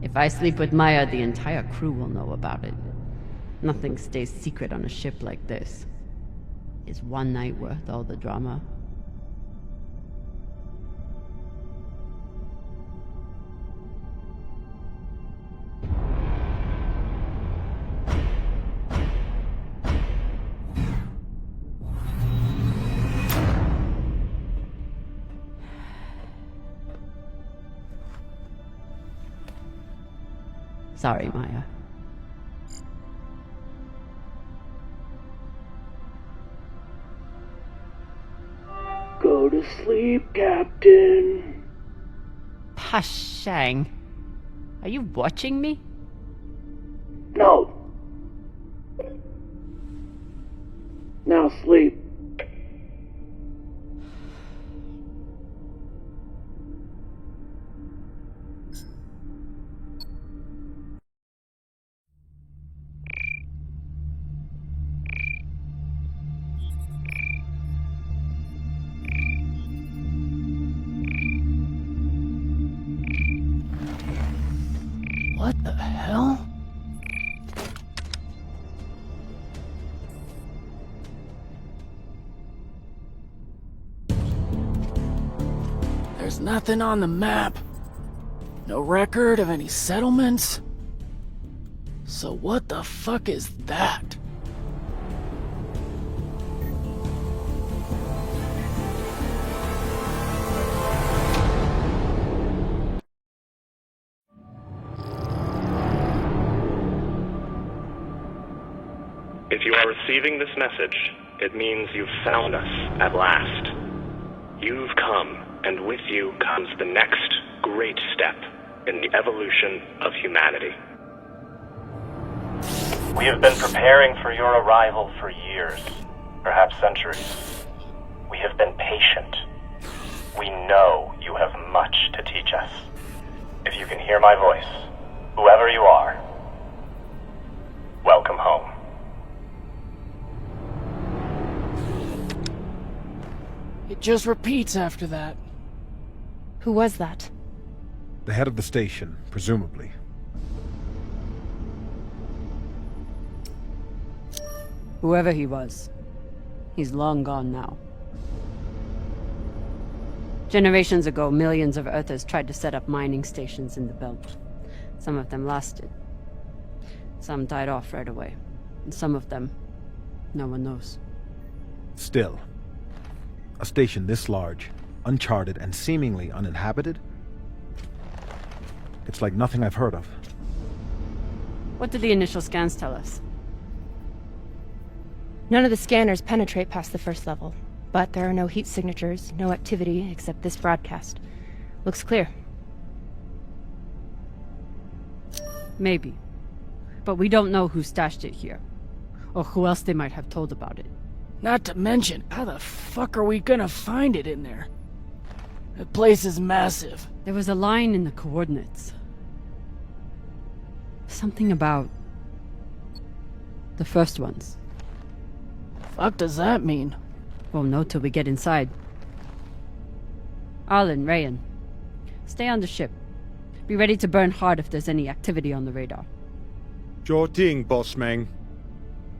If I sleep with Maya, the entire crew will know about it. Nothing stays secret on a ship like this. Is one night worth all the drama? Sorry, Maya. Go to sleep, Captain. Pashang. Are you watching me? No. Now sleep. There's nothing on the map. No record of any settlements. So what the fuck is that? If you are receiving this message, it means you've found us at last. You've come, and with you comes the next great step in the evolution of humanity. We have been preparing for your arrival for years, perhaps centuries. We have been patient. We know you have much to teach us. If you can hear my voice, whoever you are, welcome home. It just repeats after that. Who was that? The head of the station, presumably. Whoever he was, he's long gone now. Generations ago, millions of Earthers tried to set up mining stations in the belt. Some of them lasted. Some died off right away. And some of them, no one knows. Still, a station this large, uncharted, and seemingly uninhabited? It's like nothing I've heard of. What did the initial scans tell us? None of the scanners penetrate past the first level, but there are no heat signatures, no activity except this broadcast. Looks clear. Maybe. But we don't know who stashed it here, or who else they might have told about it. Not to mention, how the fuck are we gonna find it in there? The place is massive. There was a line in the coordinates. Something about the first ones. Fuck does that mean? Won't know till we get inside. Arlen, Rayan, stay on the ship. Be ready to burn hard if there's any activity on the radar. Sure thing, boss man.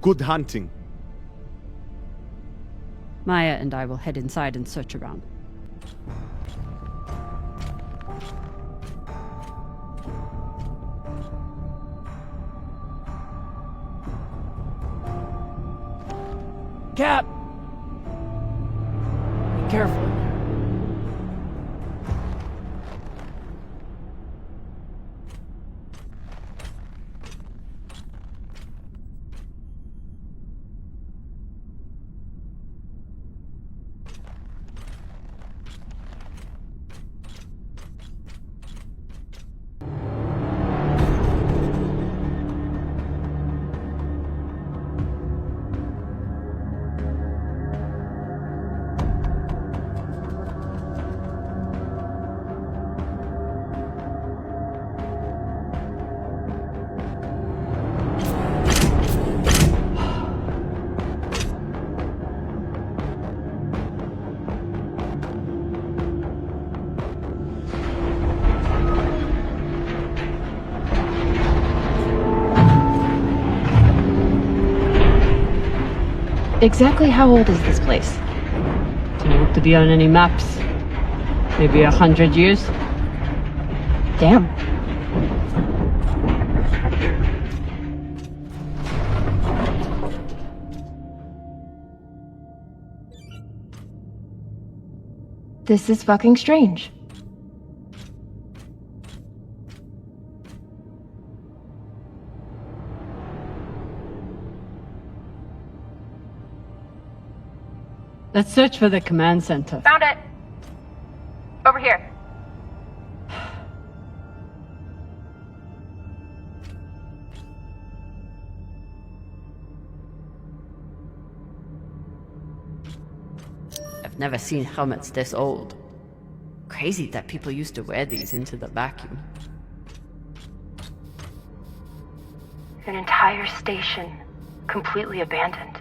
Good hunting. Maya and I will head inside and search around. Cap! Be careful. Exactly how old is this place? Too old to be on any maps. Maybe 100 years? Damn. This is fucking strange. Let's search for the command center. Found it! Over here. I've never seen helmets this old. Crazy that people used to wear these into the vacuum. An entire station, completely abandoned.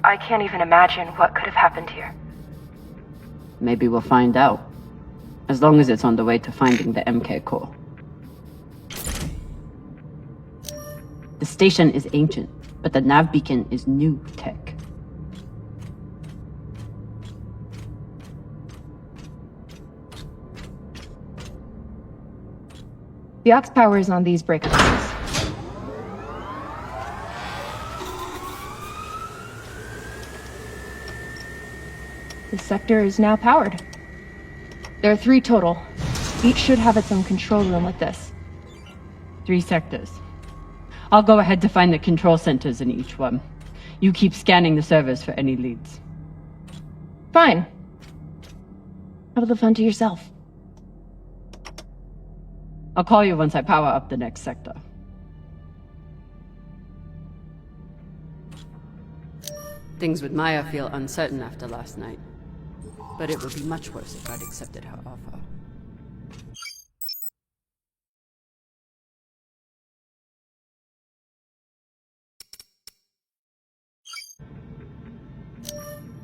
I can't even imagine what could have happened here. Maybe we'll find out. As long as it's on the way to finding the MK core. The station is ancient, but the nav beacon is new tech. The aux power is on these breakers. This sector is now powered. There are 3 total. Each should have its own control room like this. 3 sectors. I'll go ahead to find the control centers in each one. You keep scanning the servers for any leads. Fine. Have the fun to yourself. I'll call you once I power up the next sector. Things with Maya feel uncertain after last night. But it would be much worse if I'd accepted her offer.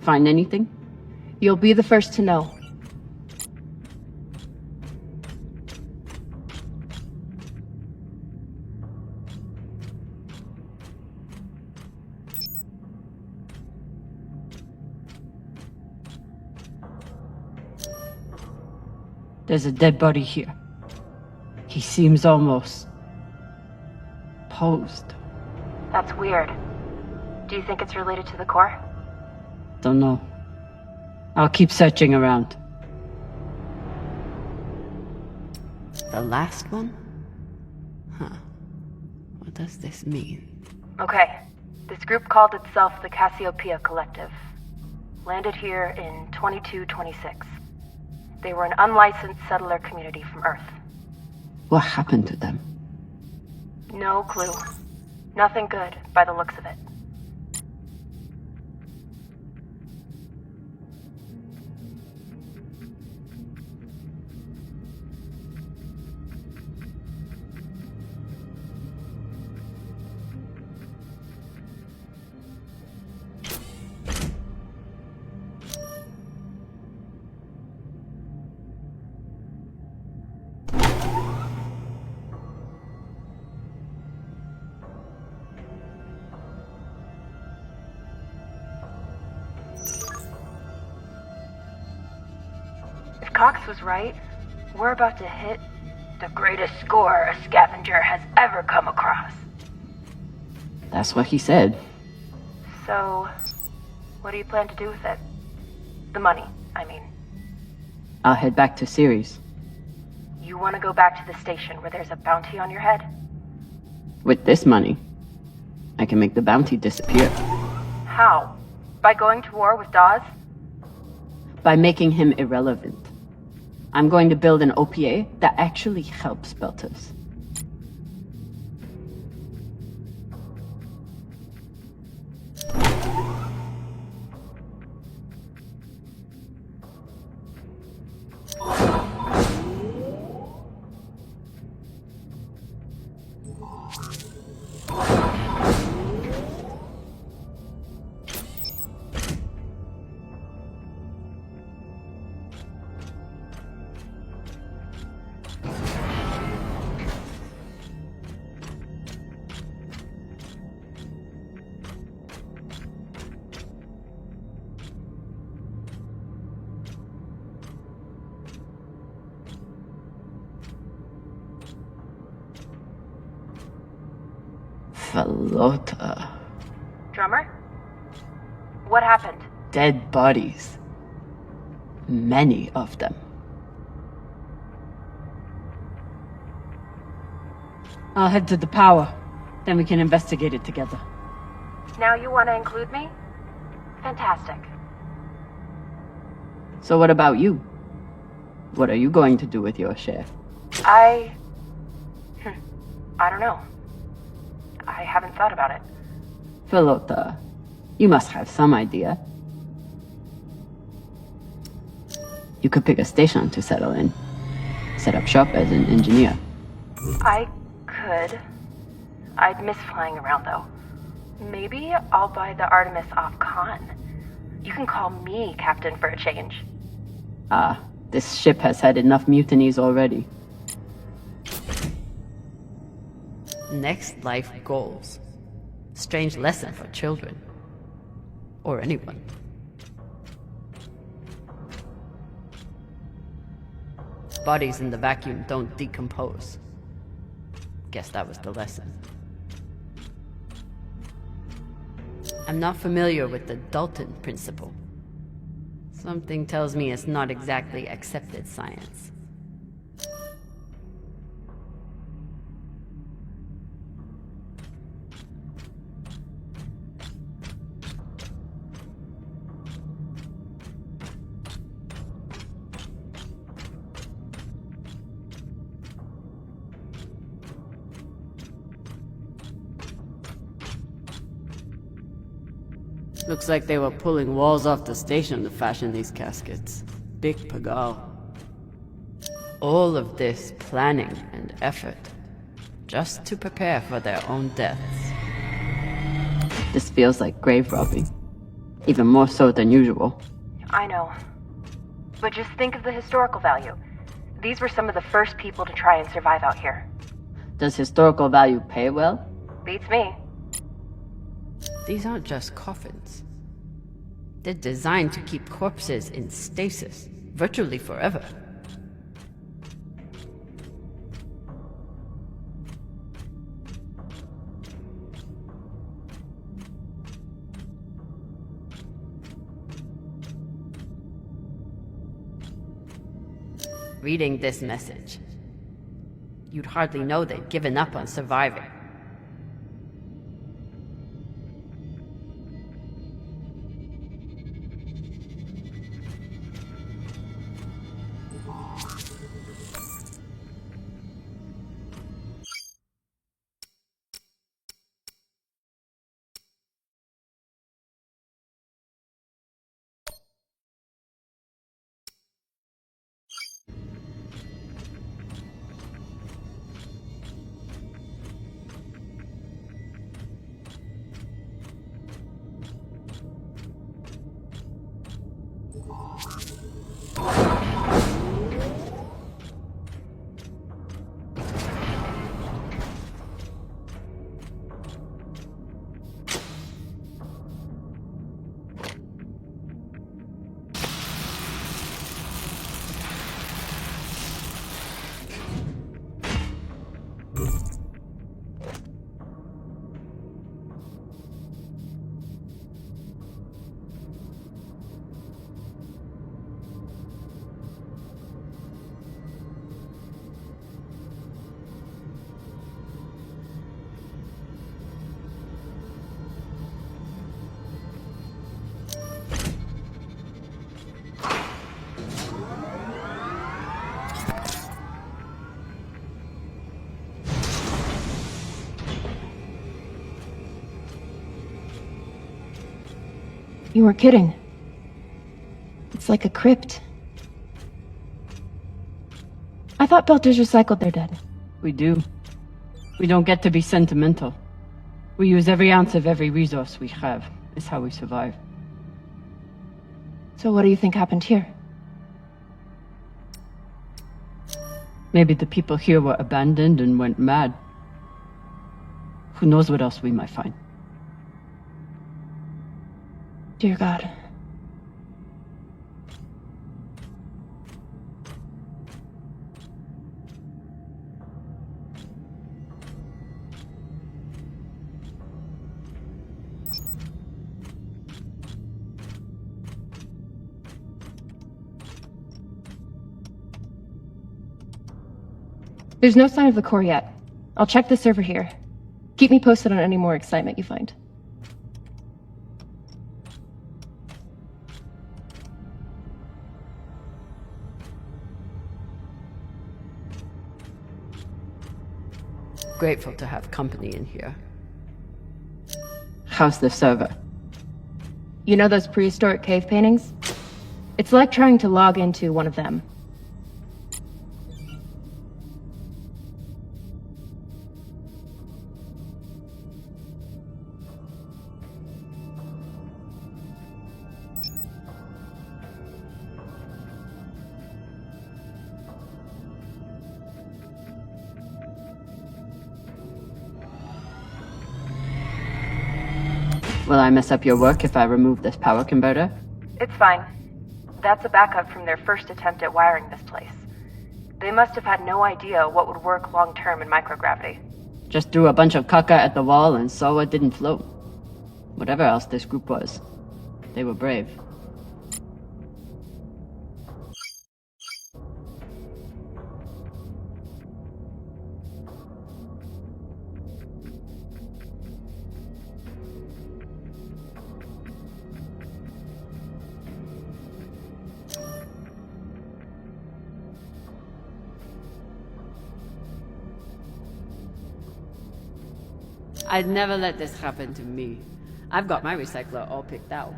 Find anything? You'll be the first to know. There's a dead body here. He seems almost... posed. That's weird. Do you think it's related to the core? Don't know. I'll keep searching around. The last one? Huh. What does this mean? Okay. This group called itself the Cassiopeia Collective. Landed here in 2226. They were an unlicensed settler community from Earth. What happened to them? No clue. Nothing good, by the looks of it. Cox was right. We're about to hit the greatest score a scavenger has ever come across. That's what he said. So, what do you plan to do with it? The money, I mean. I'll head back to Ceres. You want to go back to the station where there's a bounty on your head? With this money, I can make the bounty disappear. How? By going to war with Dawes? By making him irrelevant. I'm going to build an OPA that actually helps Belters. Falota. Drummer? What happened? Dead bodies. Many of them. I'll head to the power. Then we can investigate it together. Now you want to include me? Fantastic. So what about you? What are you going to do with your share? I don't know. I haven't thought about it. Falota, you must have some idea. You could pick a station to settle in. Set up shop as an engineer. I could. I'd miss flying around, though. Maybe I'll buy the Artemis off Khan. You can call me Captain for a change. Ah, this ship has had enough mutinies already. Next life goals. Strange lesson for children. Or anyone. Bodies in the vacuum don't decompose. Guess that was the lesson. I'm not familiar with the Dalton principle. Something tells me it's not exactly accepted science. Looks like they were pulling walls off the station to fashion these caskets. Big pagal. All of this planning and effort, just to prepare for their own deaths. This feels like grave robbing. Even more so than usual. I know. But just think of the historical value. These were some of the first people to try and survive out here. Does historical value pay well? Beats me. These aren't just coffins. They're designed to keep corpses in stasis, virtually forever. Reading this message, you'd hardly know they'd given up on surviving. You were kidding. It's like a crypt. I thought Belters recycled their dead. We do. We don't get to be sentimental. We use every ounce of every resource we have. It's how we survive. So what do you think happened here? Maybe the people here were abandoned and went mad. Who knows what else we might find. Dear God. There's no sign of the core yet. I'll check the server here. Keep me posted on any more excitement you find. Grateful to have company in here. How's the server? You know those prehistoric cave paintings? It's like trying to log into one of them. Will I mess up your work if I remove this power converter? It's fine. That's a backup from their first attempt at wiring this place. They must have had no idea what would work long-term in microgravity. Just threw a bunch of caca at the wall and saw what didn't float. Whatever else this group was, they were brave. I'd never let this happen to me. I've got my recycler all picked out.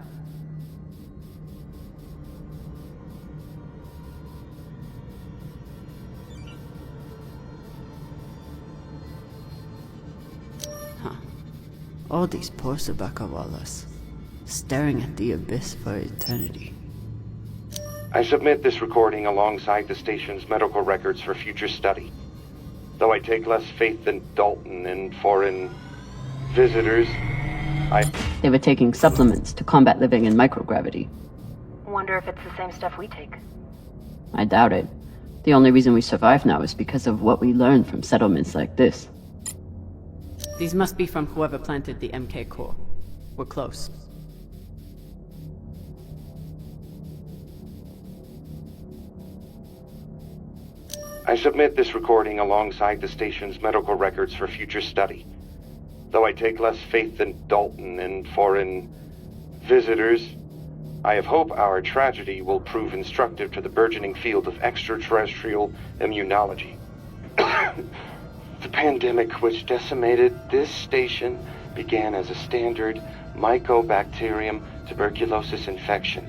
Huh. All these poor Sabakawalas, staring at the abyss for eternity. I submit this recording alongside the station's medical records for future study. Though I take less faith than Dalton in foreign visitors, They were taking supplements to combat living in microgravity. Wonder if it's the same stuff we take. I doubt it. The only reason we survive now is because of what we learned from settlements like this. These must be from whoever planted the MK core. We're close. I submit this recording alongside the station's medical records for future study. Though I take less faith than Dalton in foreign visitors, I have hope our tragedy will prove instructive to the burgeoning field of extraterrestrial immunology. The pandemic which decimated this station began as a standard Mycobacterium tuberculosis infection.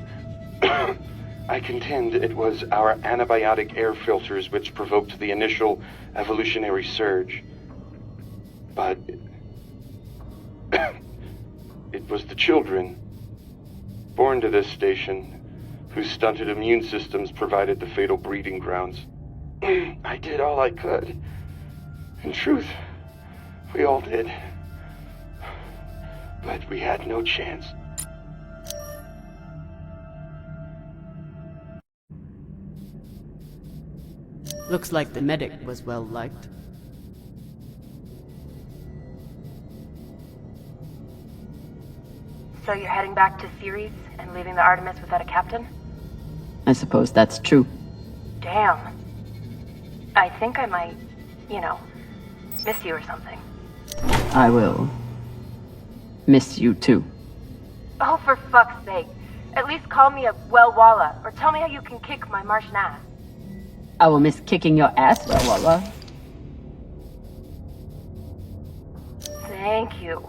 I contend it was our antibiotic air filters which provoked the initial evolutionary surge. But it was the children born to this station whose stunted immune systems provided the fatal breeding grounds. I did all I could. In truth, we all did. But we had no chance. Looks like the medic was well liked. So you're heading back to Ceres and leaving the Artemis without a captain? I suppose that's true. Damn. I think I might, miss you or something. I will miss you too. Oh, for fuck's sake. At least call me a well-walla, or tell me how you can kick my Martian ass. I will miss kicking your ass, Walla. Thank you.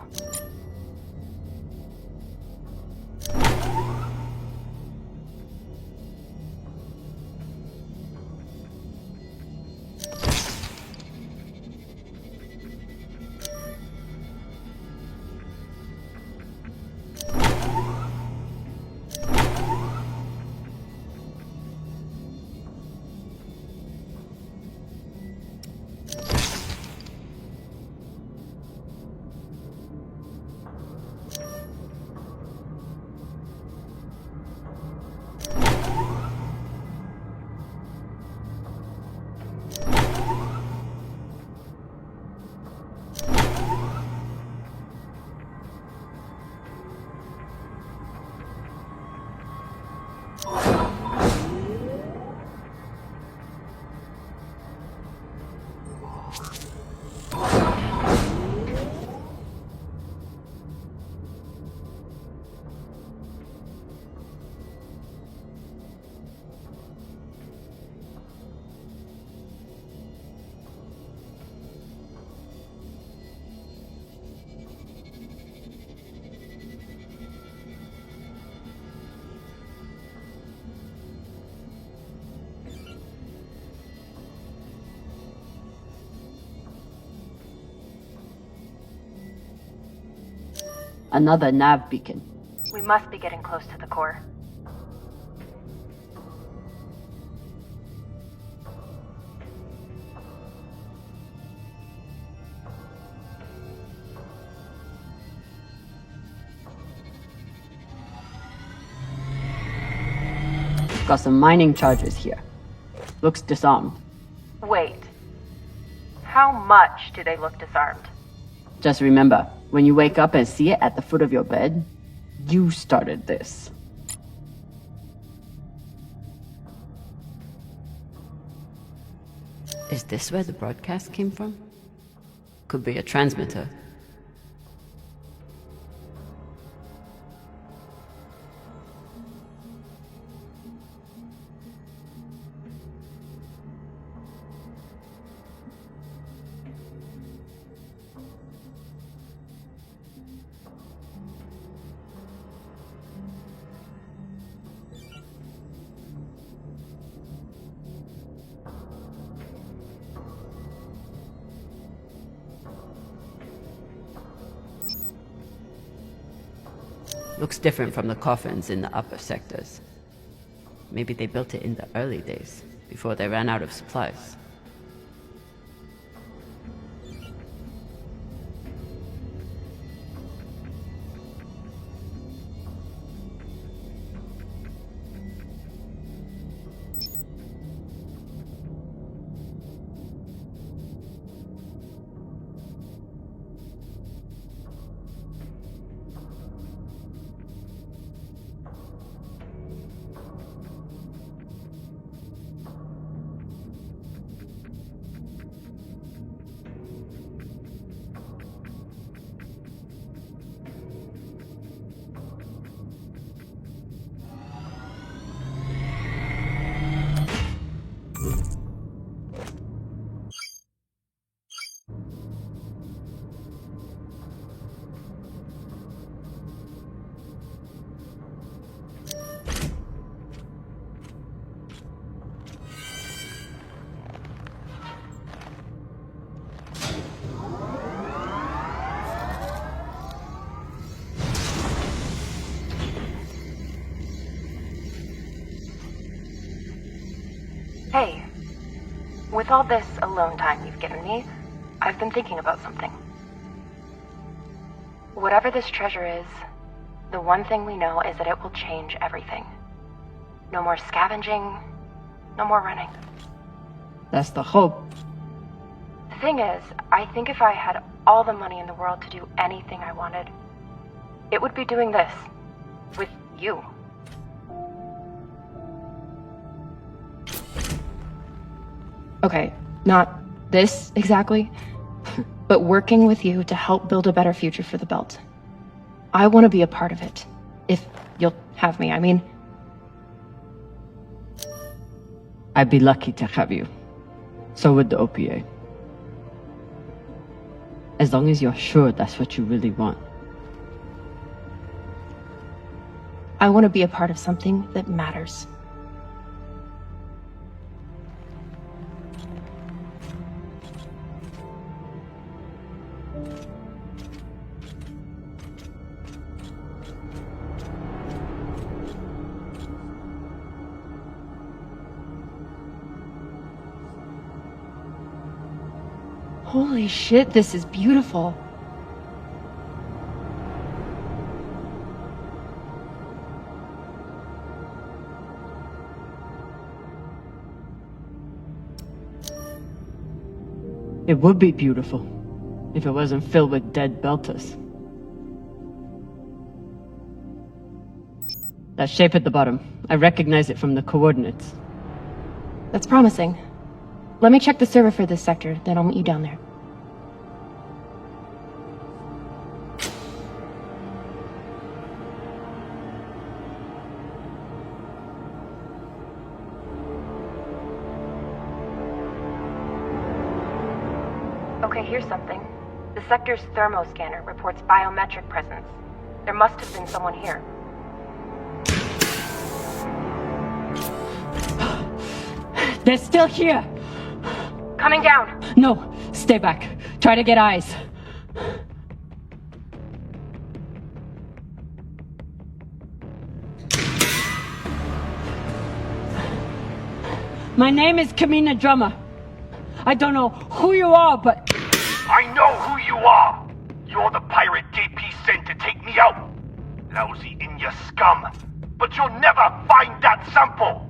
Another nav beacon. We must be getting close to the core. Got some mining charges here. Looks disarmed. Wait. How much do they look disarmed? Just remember, when you wake up and see it at the foot of your bed, you started this. Is this where the broadcast came from? Could be a transmitter. Looks different from the coffins in the upper sectors. Maybe they built it in the early days, before they ran out of supplies. Hey, with all this alone time you've given me, I've been thinking about something. Whatever this treasure is, the one thing we know is that it will change everything. No more scavenging, no more running. That's the hope. The thing is, I think if I had all the money in the world to do anything I wanted, it would be doing this. With you. Okay, not this exactly, but working with you to help build a better future for the Belt. I want to be a part of it. If you'll have me, I mean. I'd be lucky to have you. So would the OPA. As long as you're sure that's what you really want. I want to be a part of something that matters. Holy shit, this is beautiful. It would be beautiful if it wasn't filled with dead Belters. That shape at the bottom, I recognize it from the coordinates. That's promising. Let me check the server for this sector, then I'll meet you down there. Okay, here's something. The sector's thermoscanner reports biometric presence. There must have been someone here. They're still here! Coming down! No, stay back. Try to get eyes. My name is Kamina Drummer. I don't know who you are, but... I know who you are! You're the pirate JP sent to take me out! Lousy in your scum! But you'll never find that sample!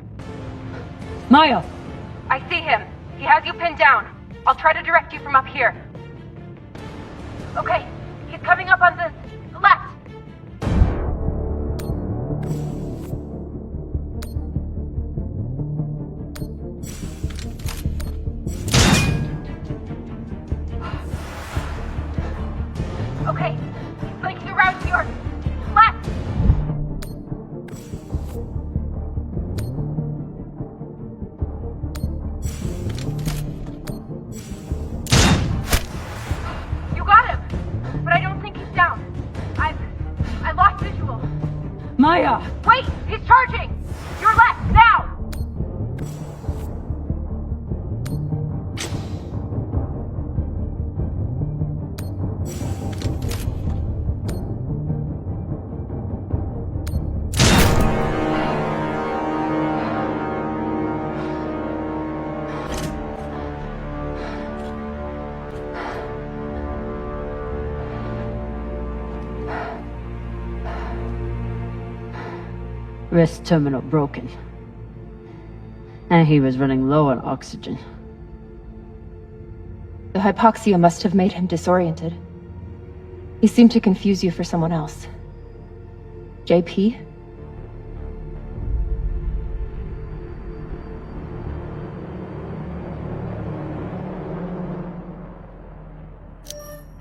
Maya! I see him. He has you pinned down. I'll try to direct you from up here. Okay, he's coming up on the left. Okay, he's blinking around to your left. You got him, but I don't think he's down. I lost visual. Maya! Wait, he's charging. Your left now. Wrist terminal broken. And he was running low on oxygen. The hypoxia must have made him disoriented. He seemed to confuse you for someone else. JP?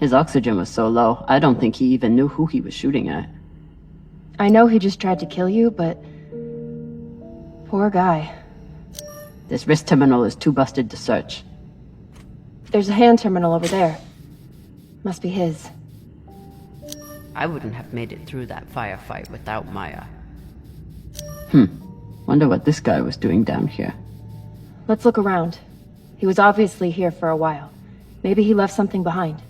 His oxygen was so low, I don't think he even knew who he was shooting at. I know he just tried to kill you, but... poor guy. This wrist terminal is too busted to search. There's a hand terminal over there. Must be his. I wouldn't have made it through that firefight without Maya. Wonder what this guy was doing down here. Let's look around. He was obviously here for a while. Maybe he left something behind.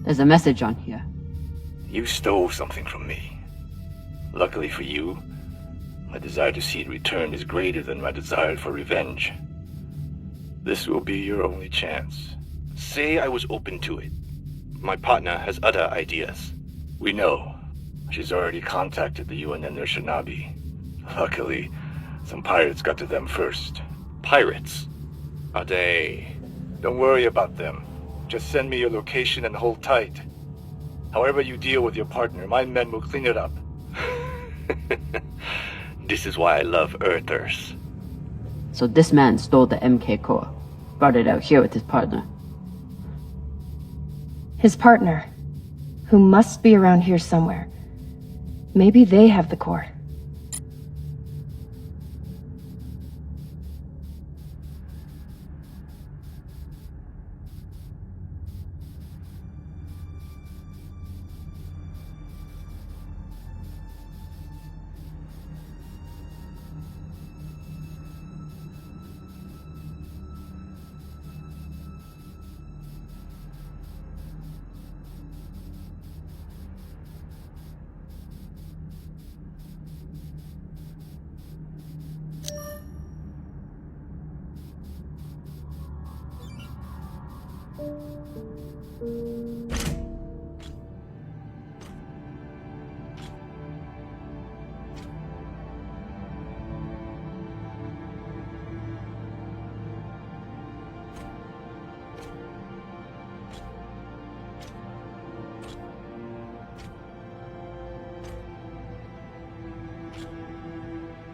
There's a message on here. You stole something from me. Luckily for you, my desire to see it returned is greater than my desire for revenge. This will be your only chance. Say I was open to it. My partner has other ideas. We know. She's already contacted the UN and their shinabi. Luckily, some pirates got to them first. Pirates? Are they? Don't worry about them. Just send me your location and hold tight. However you deal with your partner, my men will clean it up. This is why I love Earthers. So this man stole the MK core, brought it out here with his partner. His partner, who must be around here somewhere. Maybe they have the core.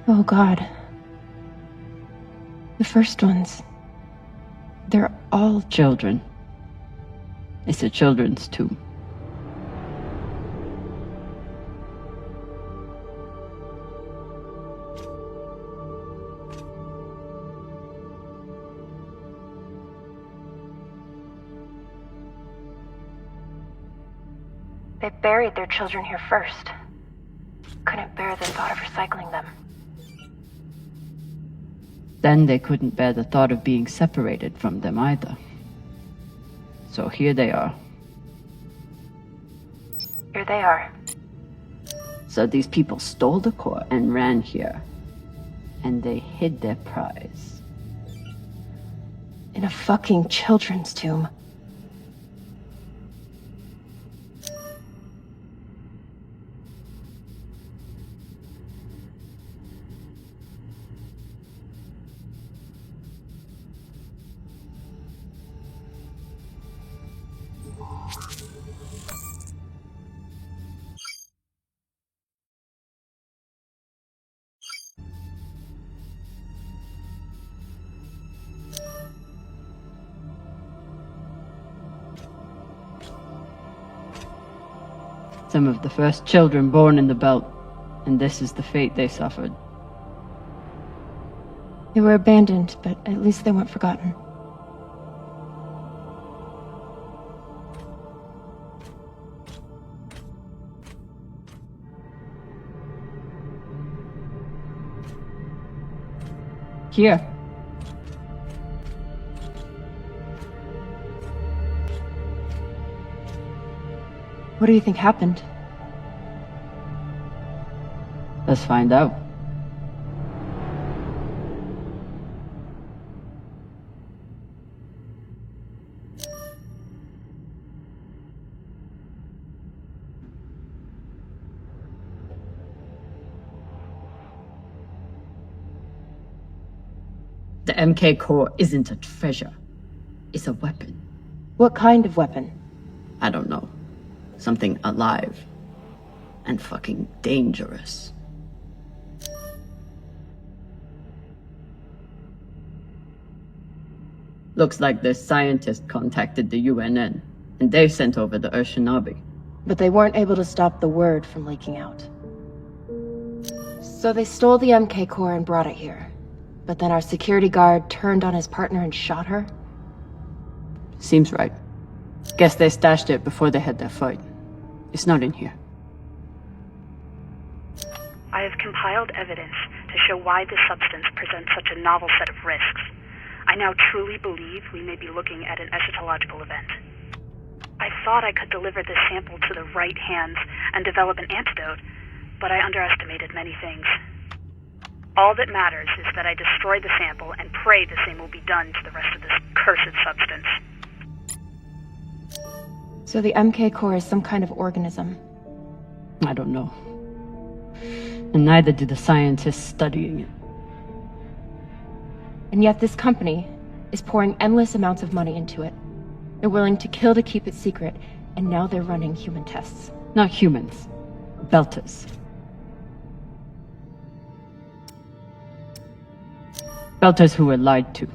Oh God. The first ones. They're all children. It's a children's tomb. They buried their children here first. Couldn't bear the thought of recycling them. Then they couldn't bear the thought of being separated from them either. So here they are. Here they are. So these people stole the core and ran here. And they hid their prize. in a fucking children's tomb. Some of the first children born in the belt, and this is the fate they suffered. They were abandoned, but at least they weren't forgotten. Here. What do you think happened? Let's find out. The MK core isn't a treasure. It's a weapon. What kind of weapon? I don't know. Something alive. And fucking dangerous. Looks like this scientist contacted the UNN, and they sent over the Urshinabi. But they weren't able to stop the word from leaking out. So they stole the MK core and brought it here. But then our security guard turned on his partner and shot her? Seems right. Guess they stashed it before they had their fight. It's not in here. I have compiled evidence to show why this substance presents such a novel set of risks. I now truly believe we may be looking at an eschatological event. I thought I could deliver this sample to the right hands and develop an antidote, but I underestimated many things. All that matters is that I destroy the sample and pray the same will be done to the rest of this cursed substance. So the MK core is some kind of organism. I don't know. And neither do the scientists studying it. And yet this company is pouring endless amounts of money into it. They're willing to kill to keep it secret, and now they're running human tests. Not humans. Belters. Belters who were lied to,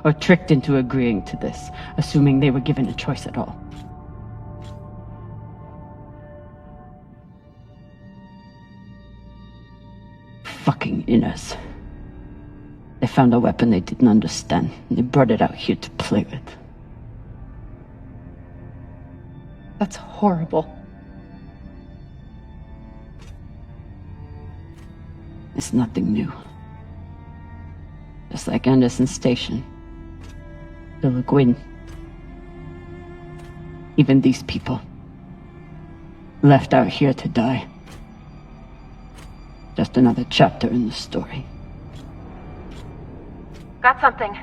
or tricked into agreeing to this, assuming they were given a choice at all. Fucking inners. They found a weapon they didn't understand, and they brought it out here to play with. That's horrible. It's nothing new. Just like Anderson Station. The Laguin. Even these people. Left out here to die. Just another chapter in the story. Got something.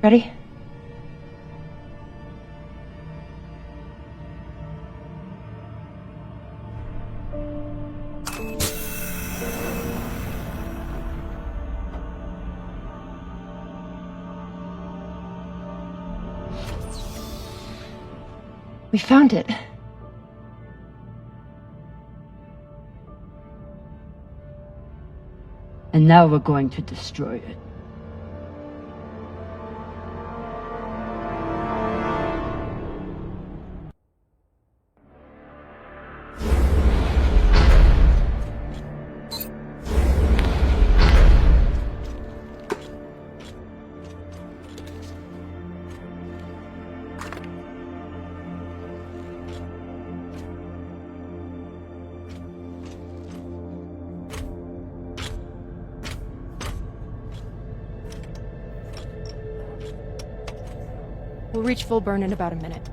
Ready? We found it. And now we're going to destroy it. We'll reach full burn in about a minute.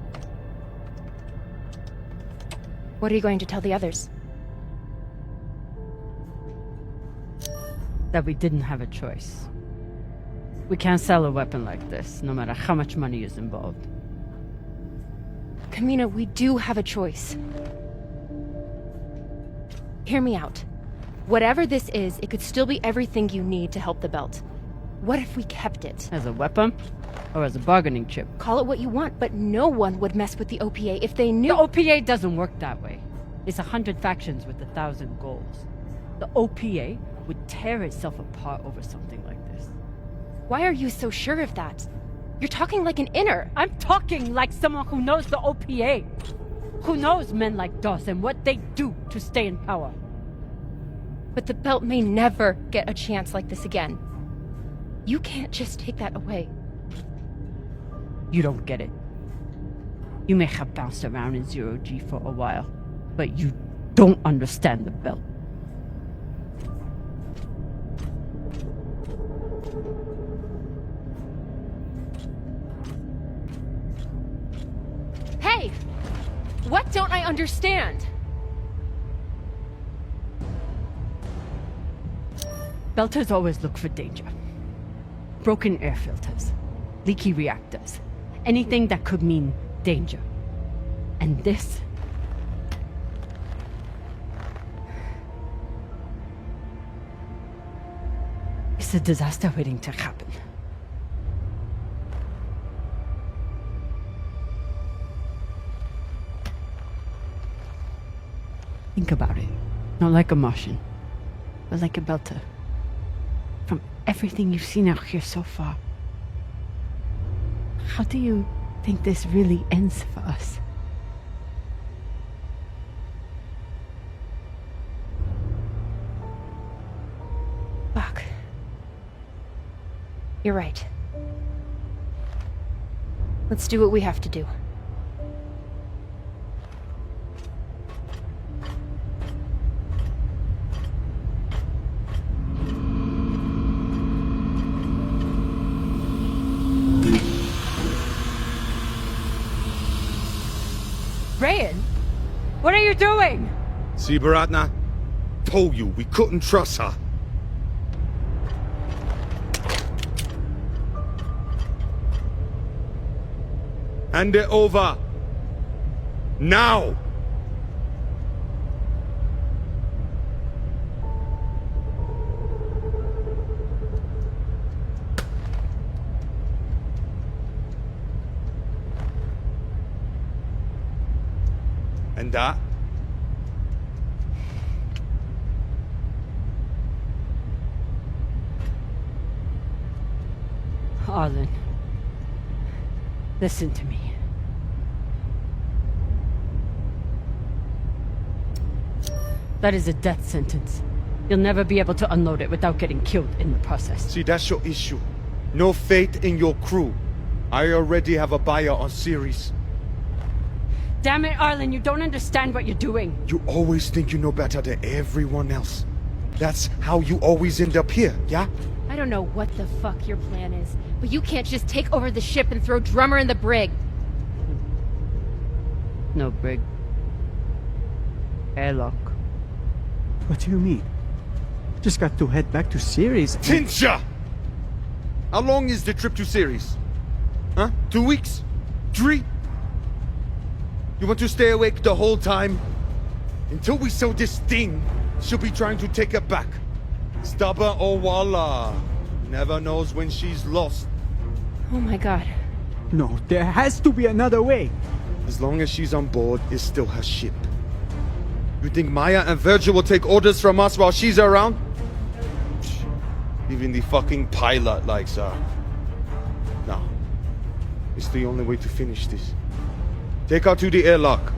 What are you going to tell the others? That we didn't have a choice. We can't sell a weapon like this, no matter how much money is involved. Kamina, we do have a choice. Hear me out. Whatever this is, it could still be everything you need to help the belt. What if we kept it? As a weapon? Or as a bargaining chip? Call it what you want, but no one would mess with the OPA if they knew— The OPA doesn't work that way. It's 100 factions with 1,000 goals. The OPA would tear itself apart over something like this. Why are you so sure of that? You're talking like an inner. I'm talking like someone who knows the OPA. Who knows men like Doss and what they do to stay in power. But the belt may never get a chance like this again. You can't just take that away. You don't get it. You may have bounced around in Zero-G for a while, but you don't understand the belt. Hey! What don't I understand? Belters always look for danger. Broken air filters, leaky reactors, anything that could mean danger. And this... it's a disaster waiting to happen. Think about it. Not like a Martian, but like a Belter. From everything you've seen out here so far, how do you think this really ends for us? Fuck. You're right. Let's do what we have to do. Rayan, what are you doing? See, Baratna? Told you, we couldn't trust her. Hand it over. Now! And that? Arlen, listen to me. That is a death sentence. You'll never be able to unload it without getting killed in the process. See, that's your issue. No faith in your crew. I already have a buyer on Ceres. Damn it, Arlen, you don't understand what you're doing. You always think you know better than everyone else. That's how you always end up here, yeah? I don't know what the fuck your plan is, but you can't just take over the ship and throw Drummer in the brig. No brig. Airlock. What do you mean? Just got to head back to Ceres and... Tincha! How long is the trip to Ceres? Huh? 2 weeks? 3? You want to stay awake the whole time? Until we sell this thing, she'll be trying to take it back. Stubborn or Walla. Never knows when she's lost. Oh my god. No, there has to be another way. As long as she's on board, it's still her ship. You think Maya and Virgil will take orders from us while she's around? Even the fucking pilot likes her. No. It's the only way to finish this. Take her to the airlock.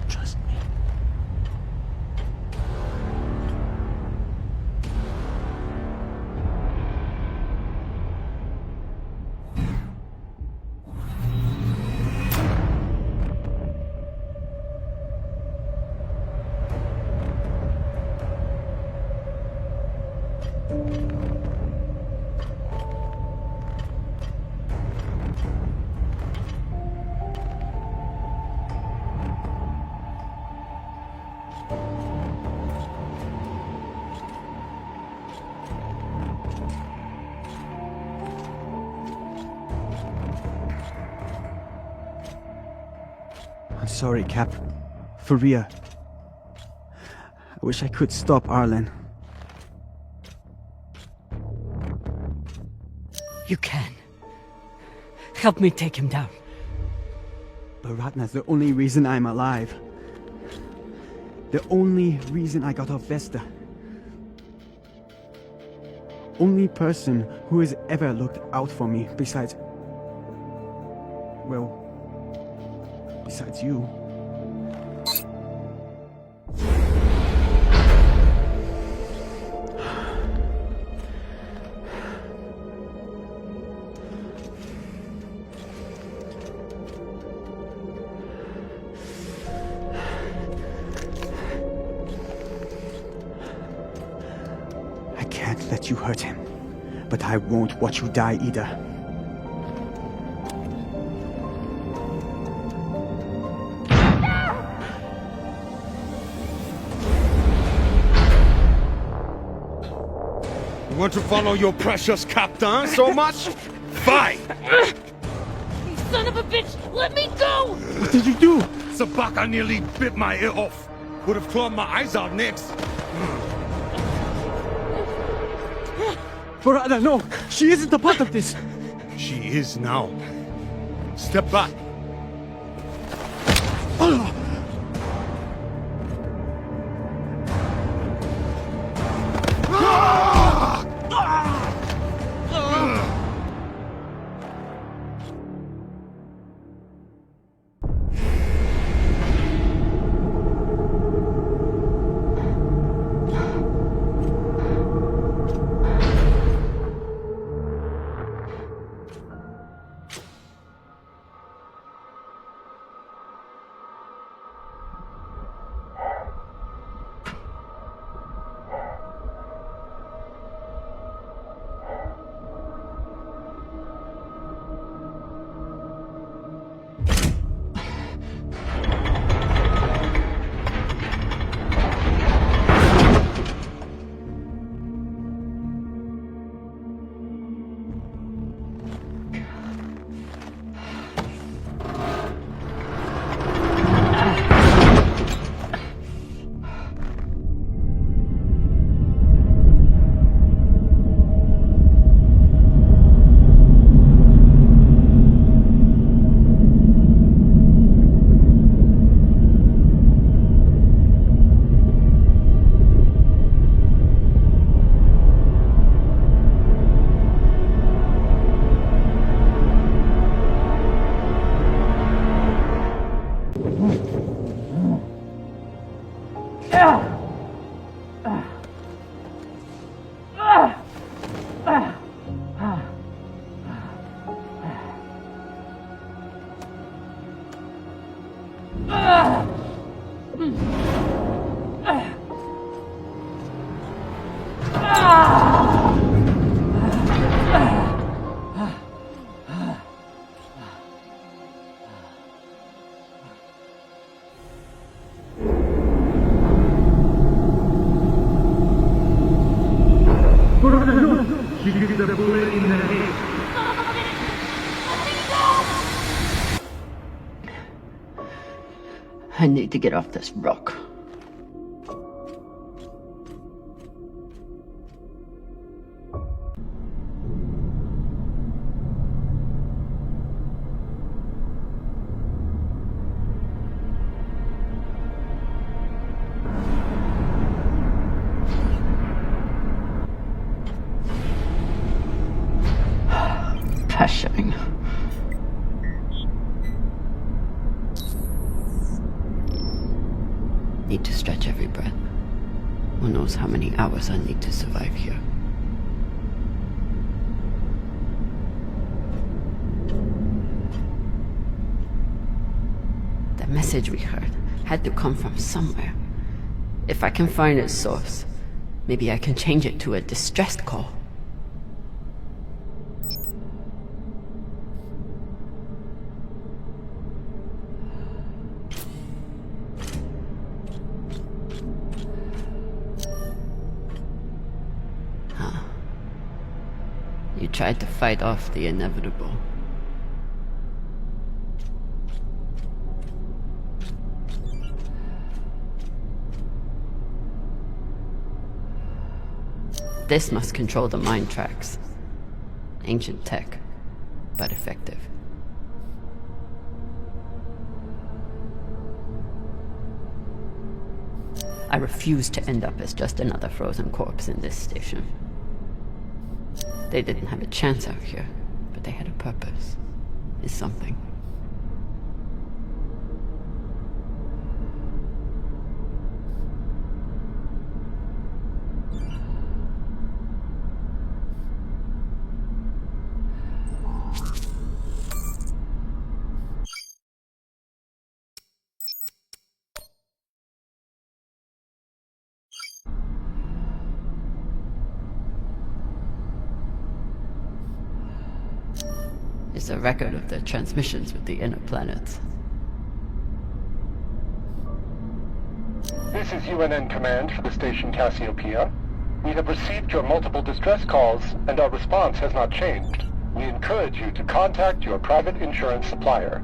Trust me. sorry, Cap. For real. I wish I could stop Arlen. You can. Help me take him down. But Ratna's the only reason I'm alive. The only reason I got off Vesta. Only person who has ever looked out for me besides... well... besides you. I can't let you hurt him, but I won't watch you die either. You want to follow your precious captain so much? Fine! You son of a bitch! Let me go! What did you do? Sabaka nearly bit my ear off. Would have clawed my eyes out next. Barada, no! She isn't a part of this! She is now. Step back. I need to get off this rock. Pressuring. Need to stretch every breath. Who knows how many hours I need to survive here. The message we heard had to come from somewhere. If I can find its source, maybe I can change it to a distressed call. You tried to fight off the inevitable. This must control the mine tracks. Ancient tech, but effective. I refuse to end up as just another frozen corpse in this station. They didn't have a chance out here, but they had a purpose. Is something. Is a record of their transmissions with the inner planets. This is UNN Command for the station Cassiopeia. We have received your multiple distress calls, and our response has not changed. We encourage you to contact your private insurance supplier.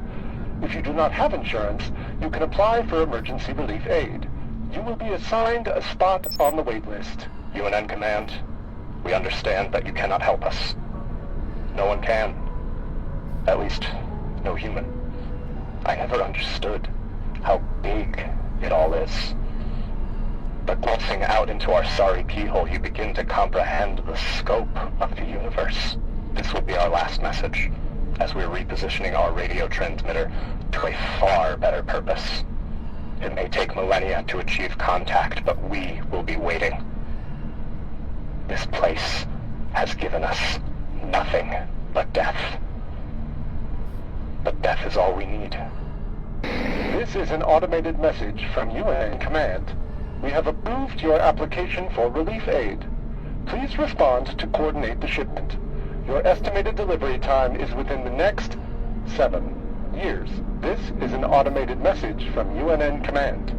If you do not have insurance, you can apply for emergency relief aid. You will be assigned a spot on the wait list. UNN Command, we understand that you cannot help us. No one can. At least, no human. I never understood how big it all is. But glancing out into our sorry keyhole, you begin to comprehend the scope of the universe. This will be our last message, as we're repositioning our radio transmitter to a far better purpose. It may take millennia to achieve contact, but we will be waiting. This place has given us nothing but death. But death is all we need. This is an automated message from UNN Command. We have approved your application for relief aid. Please respond to coordinate the shipment. Your estimated delivery time is within the next 7 years. This is an automated message from UNN Command.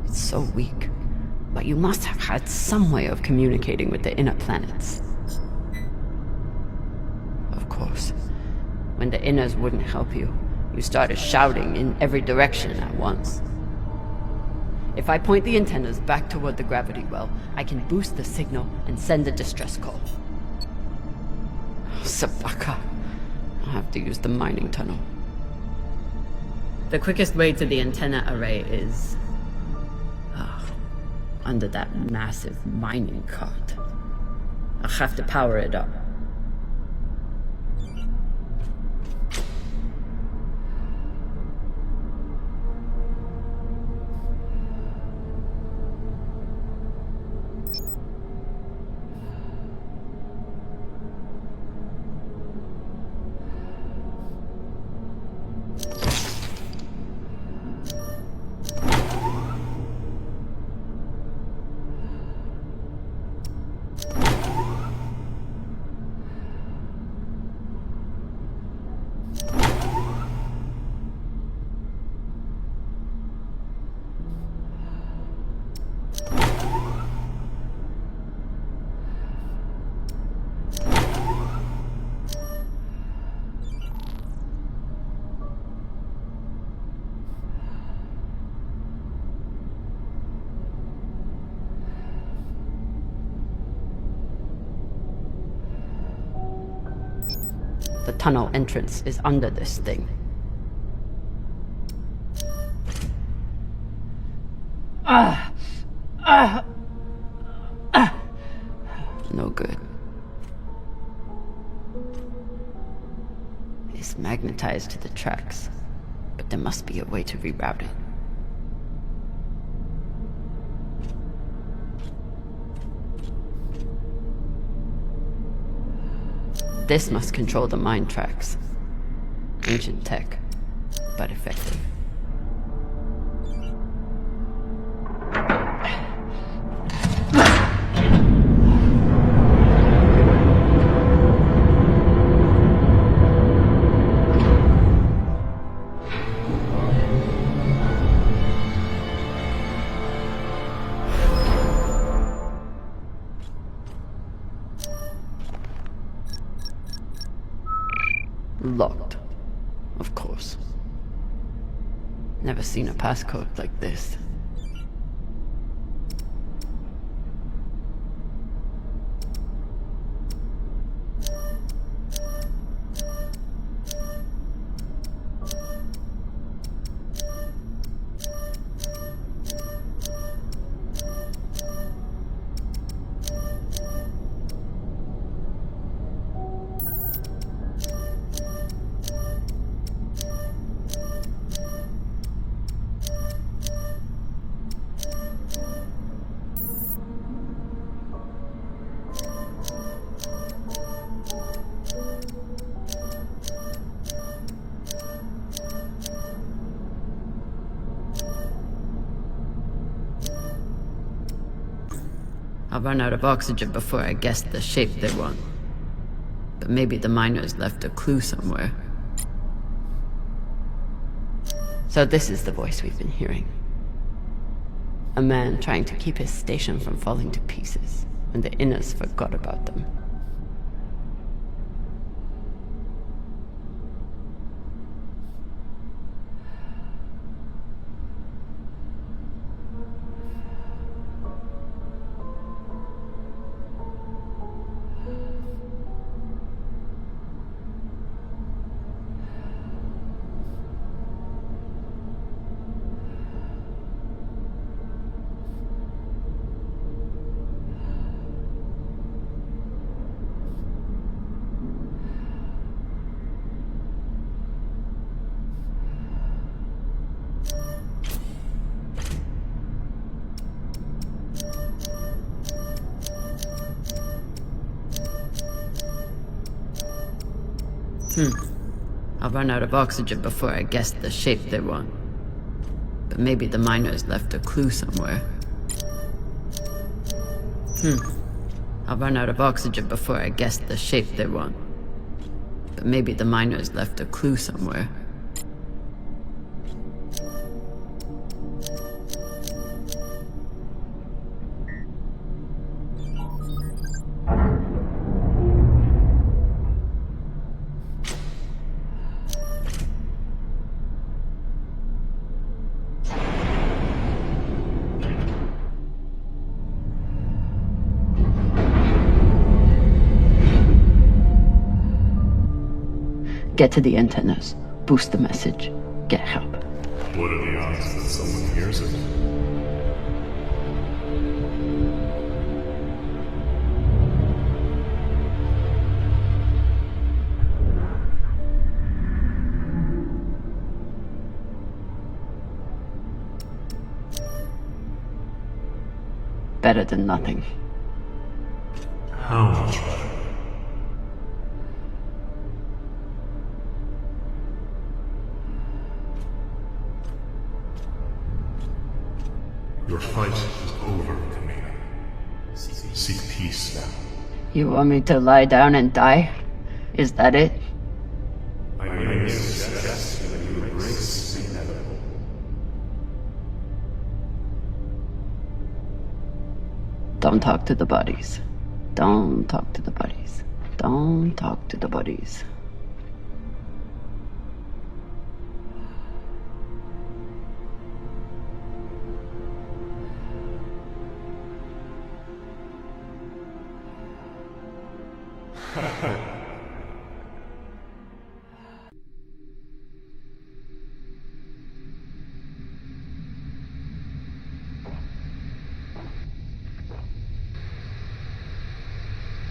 It's so weak. But you must have had some way of communicating with the inner planets. Of course. When the inners wouldn't help you, you started shouting in every direction at once. If I point the antennas back toward the gravity well, I can boost the signal and send a distress call. Sabaka. I'll have to use the mining tunnel. The quickest way to the antenna array is under that massive mining cart. I'll have to power it up. The tunnel entrance is under this thing. No good. It's magnetized to the tracks, but there must be a way to reroute it. This must control the mine tracks. Ancient tech, but effective. Locked, of course. Never seen a passcode like this. I'll run out of oxygen before I guess the shape they want. But maybe the miners left a clue somewhere. So this is the voice we've been hearing. A man trying to keep his station from falling to pieces when the Inners forgot about them. I'll run out of oxygen before I guess the shape they want. But maybe the miners left a clue somewhere. I'll run out of oxygen before I guess the shape they want. But maybe the miners left a clue somewhere. Get to the antennas, boost the message, get help. What are the odds that someone hears it? Better than nothing. How much better? Your fight is over, Camina. Seek peace now. You want me to lie down and die? Is that it? I may suggest that you embrace the inevitable. Don't talk to the bodies. Don't talk to the bodies. Don't talk to the bodies.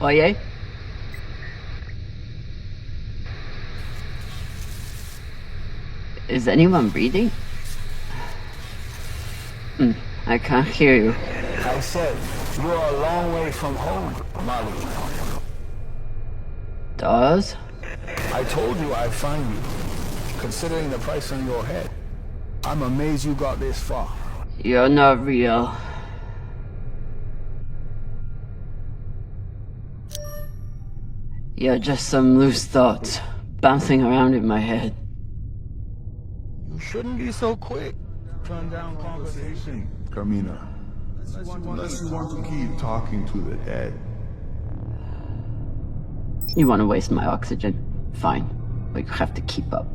Oye? Is anyone breathing? I can't hear you. I said, you are a long way from home, Molly. Dawes? I told you I'd find you. Considering the price on your head, I'm amazed you got this far. You're not real. You're just some loose thoughts bouncing around in my head. You shouldn't be so quick. Turn down conversation, Carmina. Unless you want to keep talking to the dead. You want to waste my oxygen? Fine, but you have to keep up.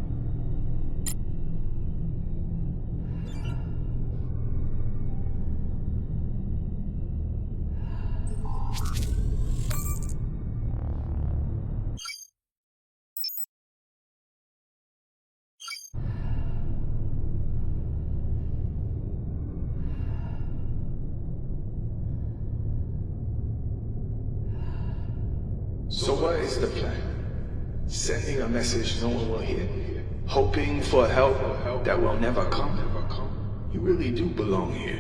So what is the plan? Sending a message no one will hear? Hoping for help that will never come? You really do belong here.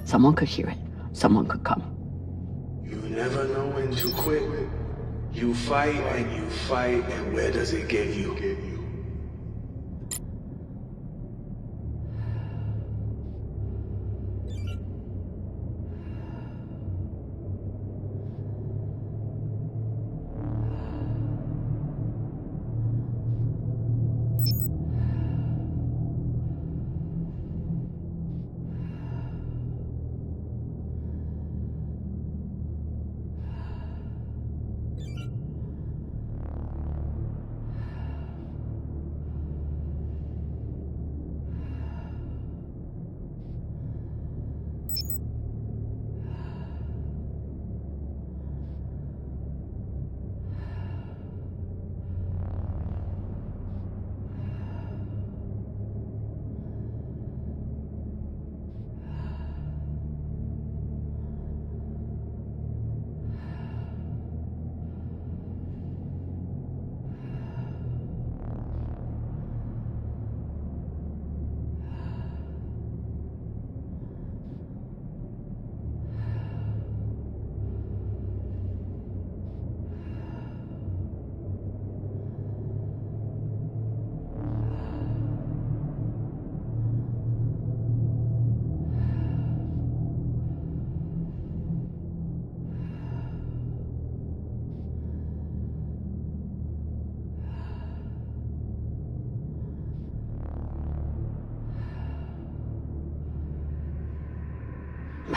Someone could hear it. Someone could come. You never know when to quit. You fight, and where does it get you?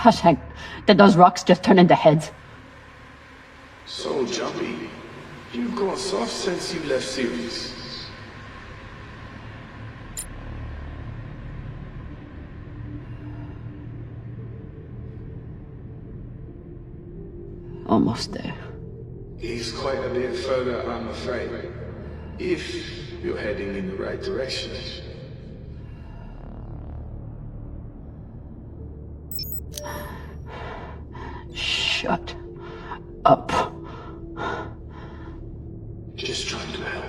Gosh, Hank, did those rocks just turn into heads? So jumpy. You've gone soft since you left Sirius. Almost there. He's quite a bit further, I'm afraid. If you're heading in the right direction. Shut up. Just trying to help.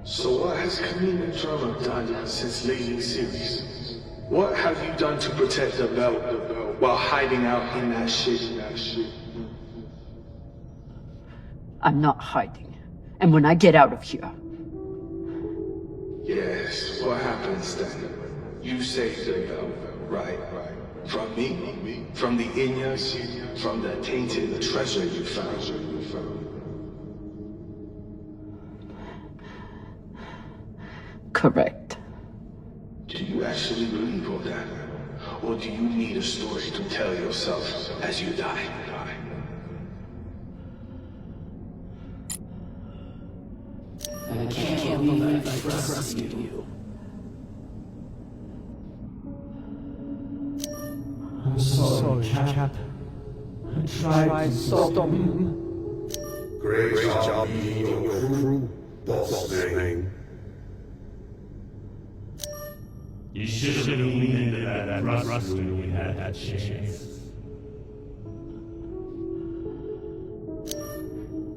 So what has Kamina Drama done since leaving Sirius? What have you done to protect the belt while hiding out in that shit? I'm not hiding. And when I get out of here... Yes, what happens then? You saved the belt, right? From me? From the Inyas? From the tainted treasure you found? Correct. Do you actually believe all that? Or do you need a story to tell yourself as you die? I can't believe I trusted you. I'm sorry, Cap. I tried to stop him. Great job being your crew, boss man. You should have leaned into that thruster when you had that chance.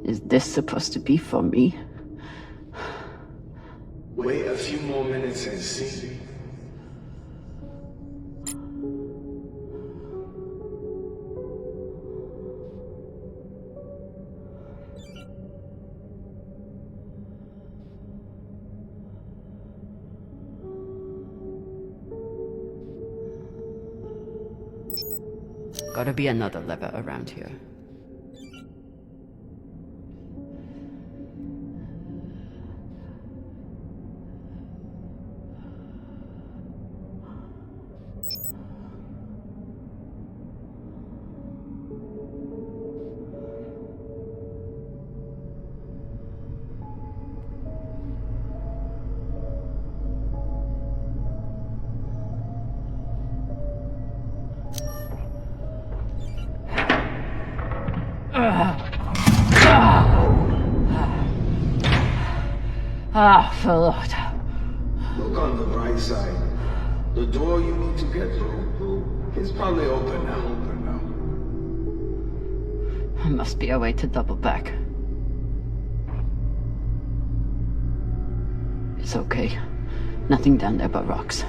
Is this supposed to be for me? Wait a few more minutes and see. Gotta be another lever around here. Ah, Lord. Look on the bright side. The door you need to get through is probably open now. There must be a way to double back. It's okay. Nothing down there but rocks.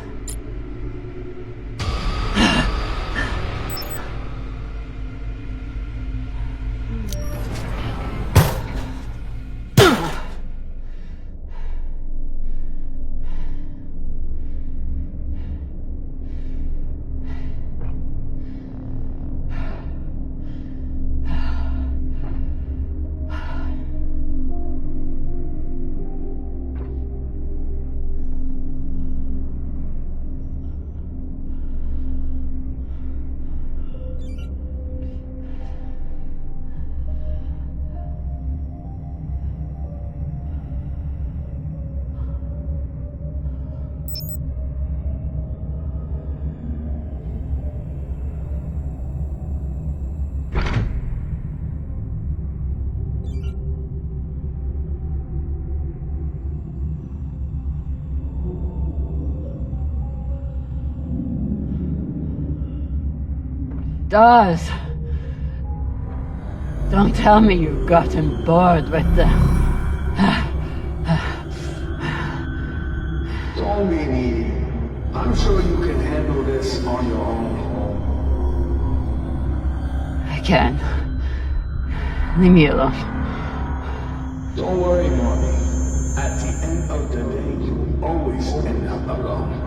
Does. Don't tell me you've gotten bored with them. Don't be needy. I'm sure you can handle this on your own. I can. Leave me alone. Don't worry, Mommy. At the end of the day, you always end up alone.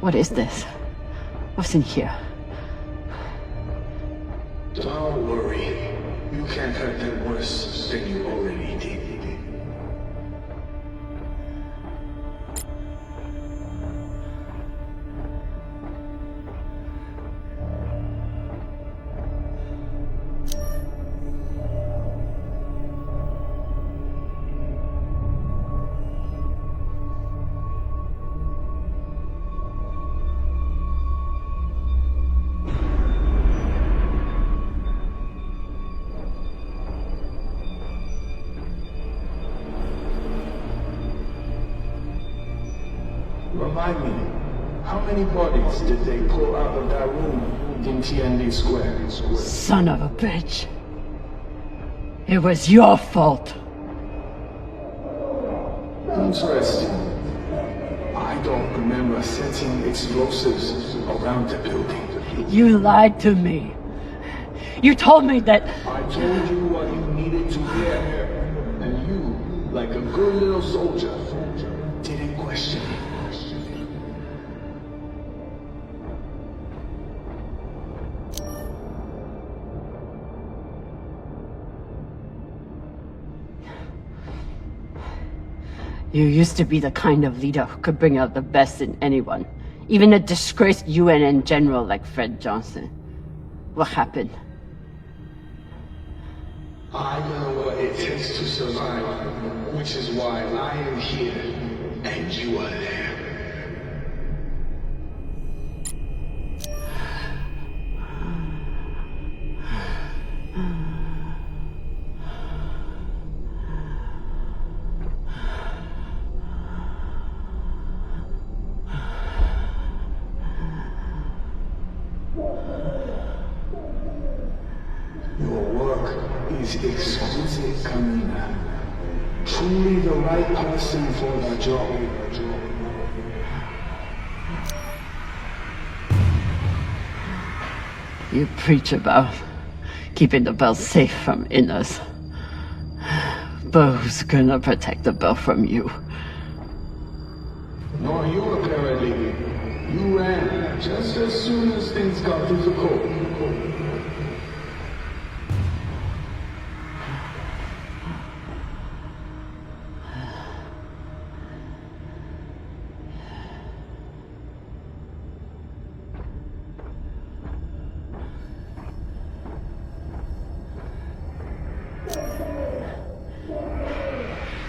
What is this? What's in here? Don't worry. You can't hurt them worse than you already did. Remind me, how many bodies did they pull out of that room in TND Square? Son of a bitch. It was your fault. Interesting. I don't remember setting explosives around the building. You lied to me. You told me that... I told you what you needed to hear. And you, like a good little soldier, didn't question it. You used to be the kind of leader who could bring out the best in anyone. Even a disgraced UNN general like Fred Johnson. What happened? I know what it takes to survive, which is why I am here, and you are there. Your work is exquisite, Kamina. Truly the right person for the job. You preach about keeping the bell safe from inners. But who's gonna protect the bell from you? Nor you, apparently. You ran just as soon as things got difficult.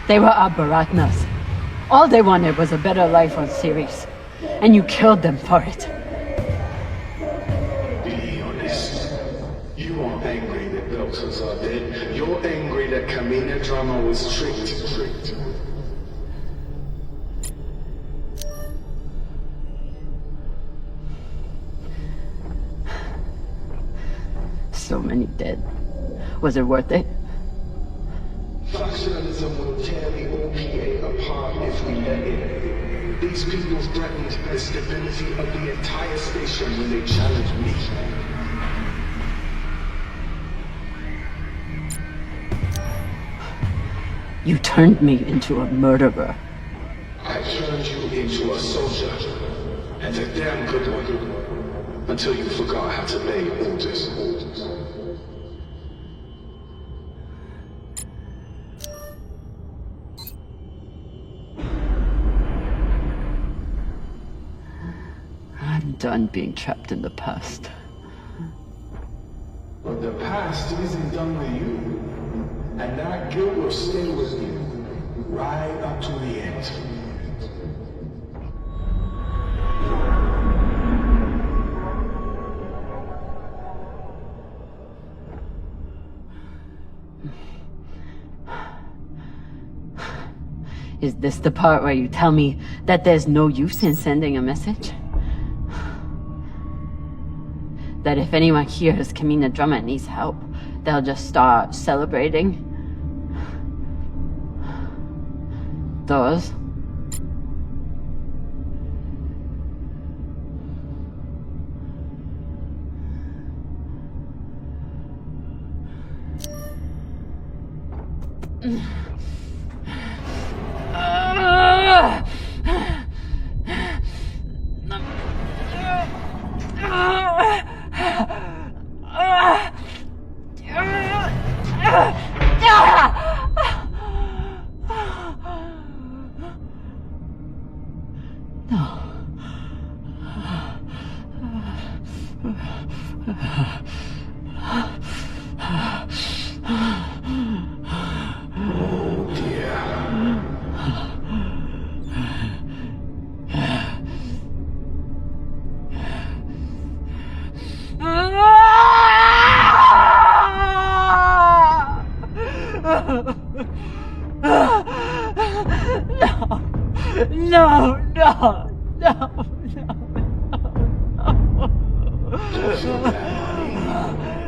They were our Baratnas. All they wanted was a better life on Ceres. And you killed them for it. Be honest. You aren't angry that Belters are dead. You're angry that Kamina Drama was tricked. So many dead. Was it worth it? Factionalism will tear the OPA apart if we let it. These people threatened the stability of the entire station when they challenged me. You turned me into a murderer. I turned you into a soldier, and a damn good one, until you forgot how to lay orders. I'm done being trapped in the past. But the past isn't done with you, and that guilt will stay with you, right up to the end. Is this the part where you tell me that there's no use in sending a message? That if anyone hears Kamina Drama needs help, they'll just start celebrating? Those?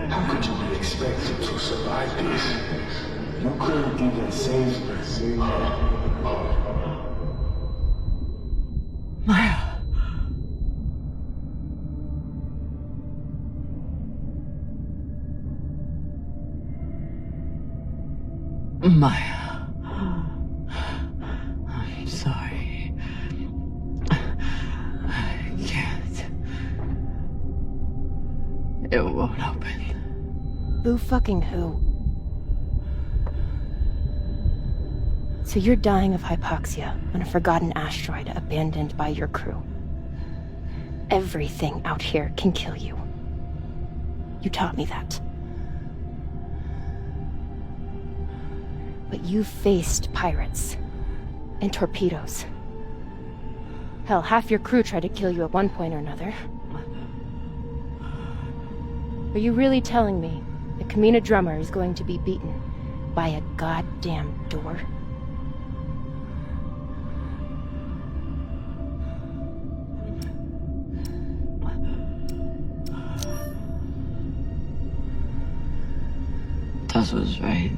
How could you be expected to survive this? You couldn't even save me. Maya. Maya. I'm sorry. I can't. It won't open. Who fucking who? So you're dying of hypoxia on a forgotten asteroid abandoned by your crew. Everything out here can kill you. You taught me that. But you've faced pirates and torpedoes. Hell, half your crew tried to kill you at one point or another. Are you really telling me the Kamina drummer is going to be beaten by a goddamn door? Tuz was right.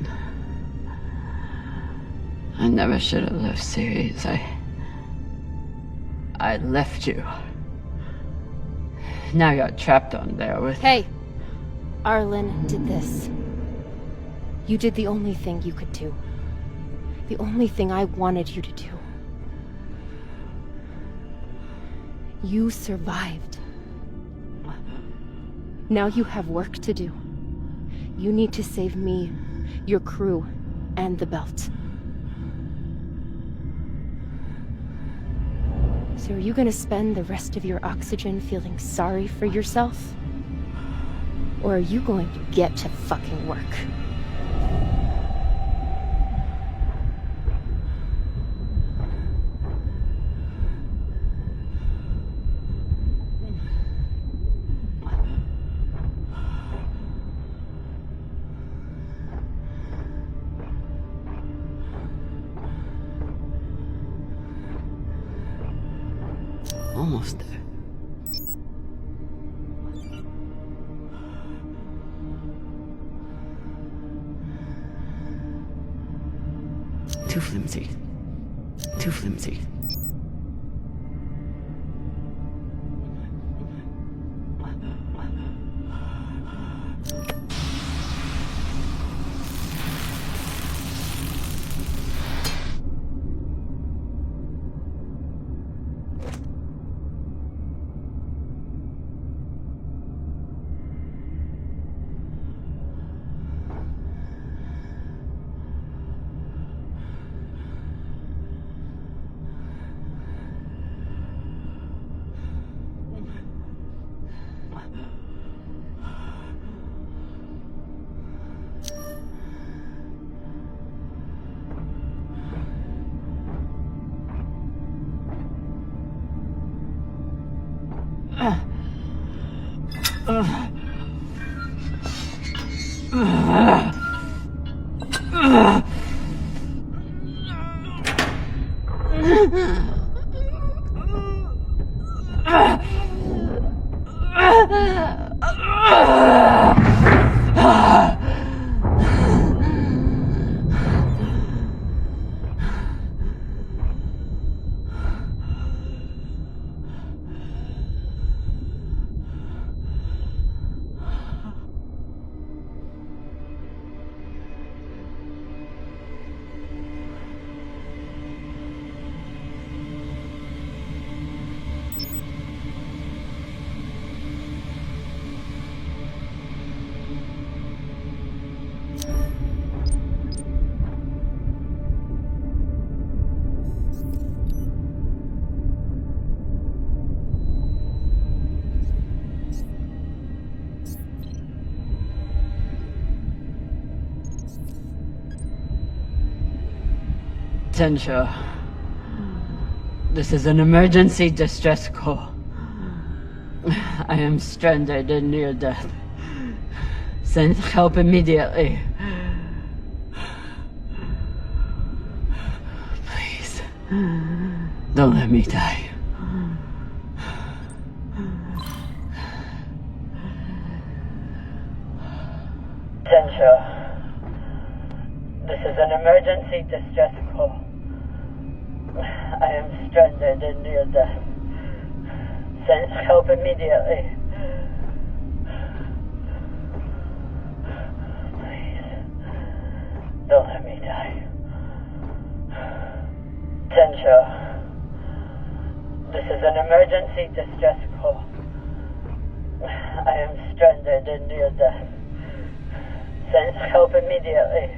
I never should have left Ceres. I left you. Now you're trapped on there with... Hey! Arlen did this. You did the only thing you could do. The only thing I wanted you to do. You survived. Now you have work to do. You need to save me, your crew, and the belt. So are you gonna spend the rest of your oxygen feeling sorry for yourself? Or are you going to get to fucking work? Almost there. Too flimsy. Too flimsy. Tensha, this is an emergency distress call. I am stranded and near death. Send help immediately. Please, don't let me die. Tensha, this is an emergency distress call. I am stranded and near death. Send help immediately. Please, don't let me die. Tensha, this is an emergency distress call. I am stranded and near death. Send help immediately.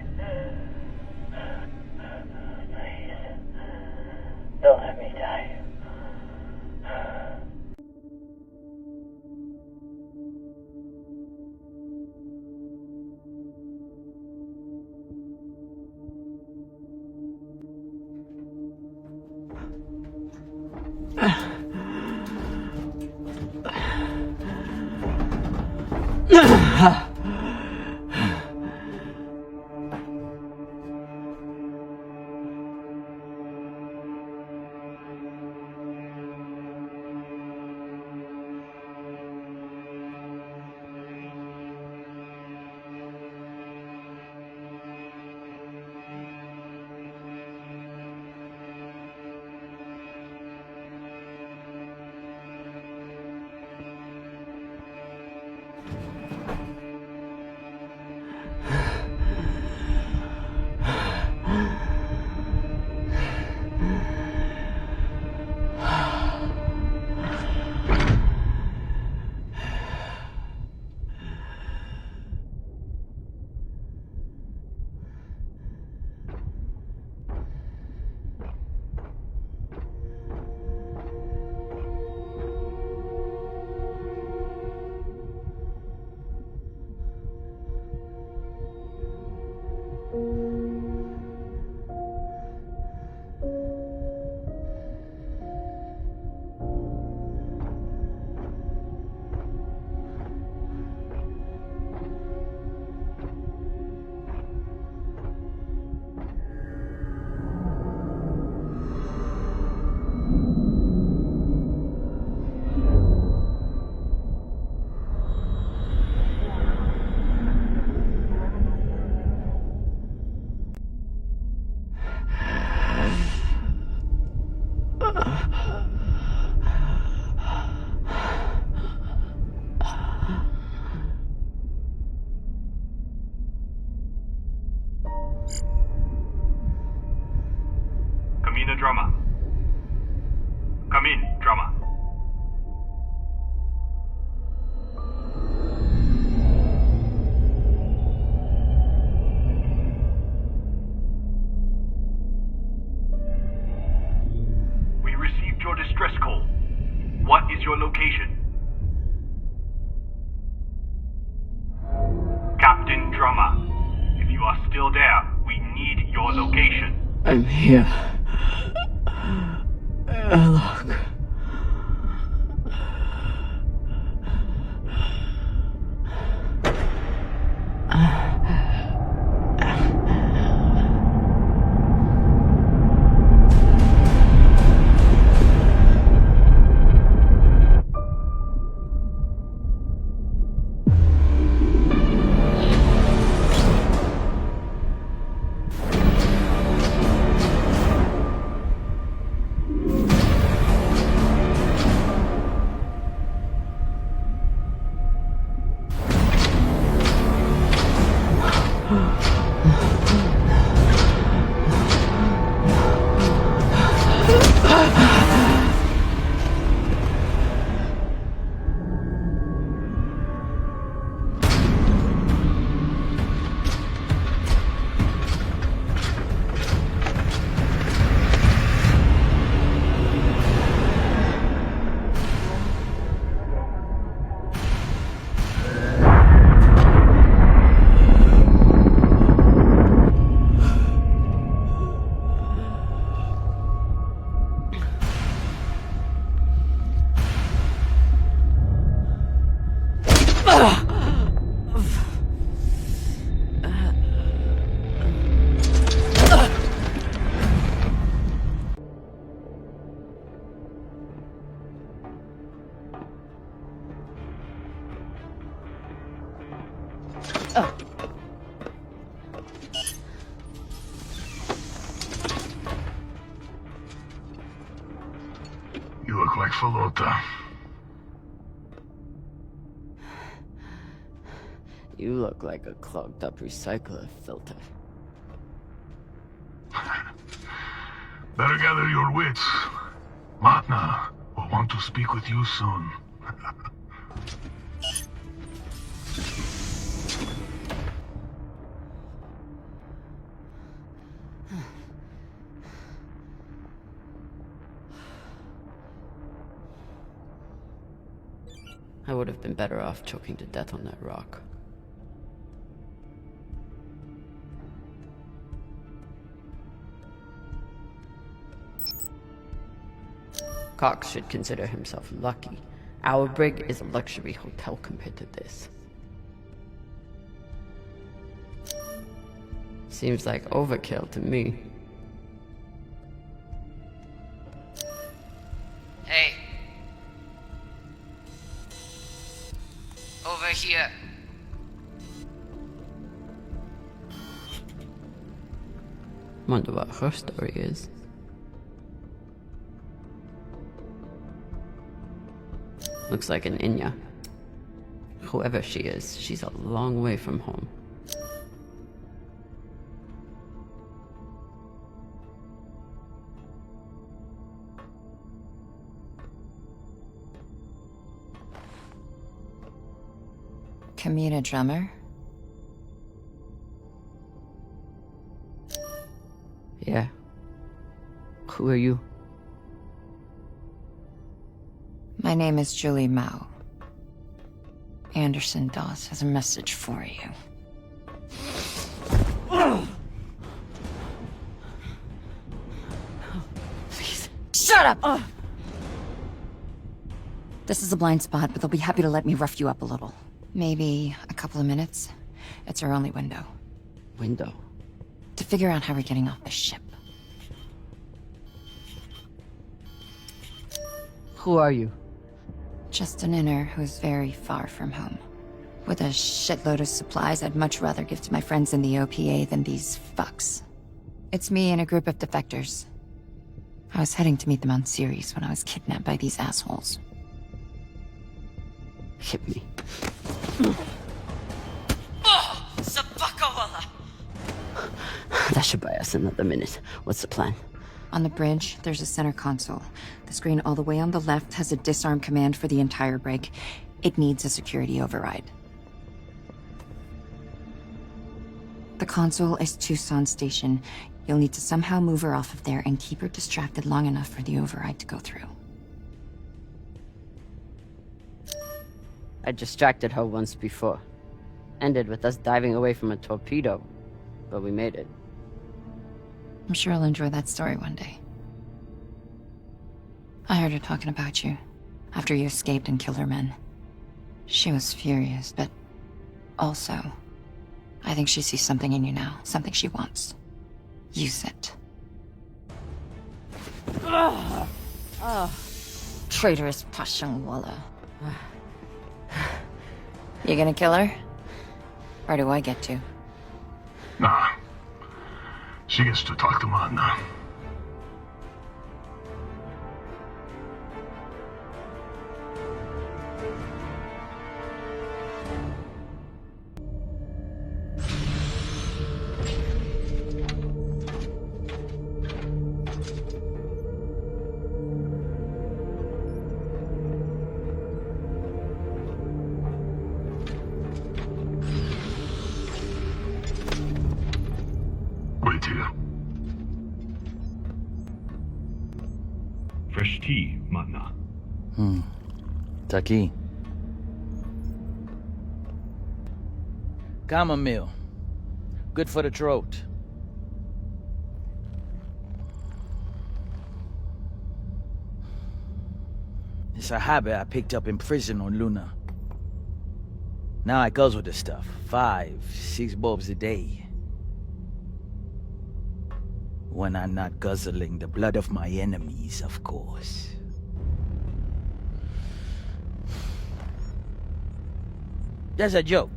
Drama. Come in, Drama. We received your distress call. What is your location? Captain Drama, if you are still there, we need your location. I'm here. Look. You look like Falota. You look like a clogged up recycler filter. Better gather your wits. Matna will want to speak with you soon. I would have been better off choking to death on that rock. Cox should consider himself lucky. Our brig is a luxury hotel compared to this. Seems like overkill to me. Hey. Over here. Wonder what her story is. Looks like an Inya. Whoever she is, she's a long way from home. Kamina drummer? Yeah. Who are you? My name is Julie Mao. Anderson Dawes has a message for you. Please. Shut up! This is a blind spot, but they'll be happy to let me rough you up a little. Maybe a couple of minutes. It's our only window. Window? To figure out how we're getting off the ship. Who are you? Just an inner who's very far from home. With a shitload of supplies I'd much rather give to my friends in the OPA than these fucks. It's me and a group of defectors. I was heading to meet them on Ceres when I was kidnapped by these assholes. Hit me. Oh! Sabakawala! That should buy us another minute. What's the plan? On the bridge, there's a center console. The screen all the way on the left has a disarm command for the entire brig. It needs a security override. The console is Tucson Station. You'll need to somehow move her off of there and keep her distracted long enough for the override to go through. I distracted her once before. Ended with us diving away from a torpedo, but we made it. I'm sure I'll enjoy that story one day. I heard her talking about you, after you escaped and killed her men. She was furious, but also, I think she sees something in you now, something she wants. Use it. Traitorous Pashangwala. You gonna kill her? Or do I get to? Nah. She gets to talk to Mom now. Wait here. Fresh tea, Motmot. Taki. Chamomile. Good for the throat. It's a habit I picked up in prison on Luna. Now I guzzle the stuff. 5, 6 bulbs a day. When I'm not guzzling the blood of my enemies, of course. That's a joke.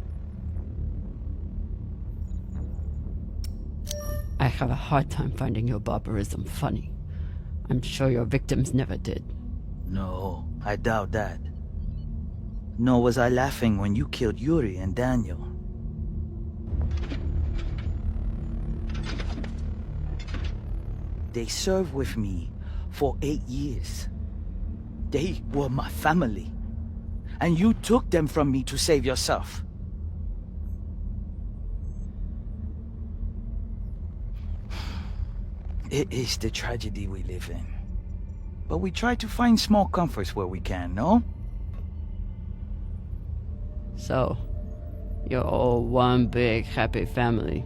I have a hard time finding your barbarism funny. I'm sure your victims never did. No, I doubt that. Nor was I laughing when you killed Yuri and Daniel. They served with me for 8 years. They were my family. And you took them from me to save yourself. It is the tragedy we live in. But we try to find small comforts where we can, no? So, you're all one big happy family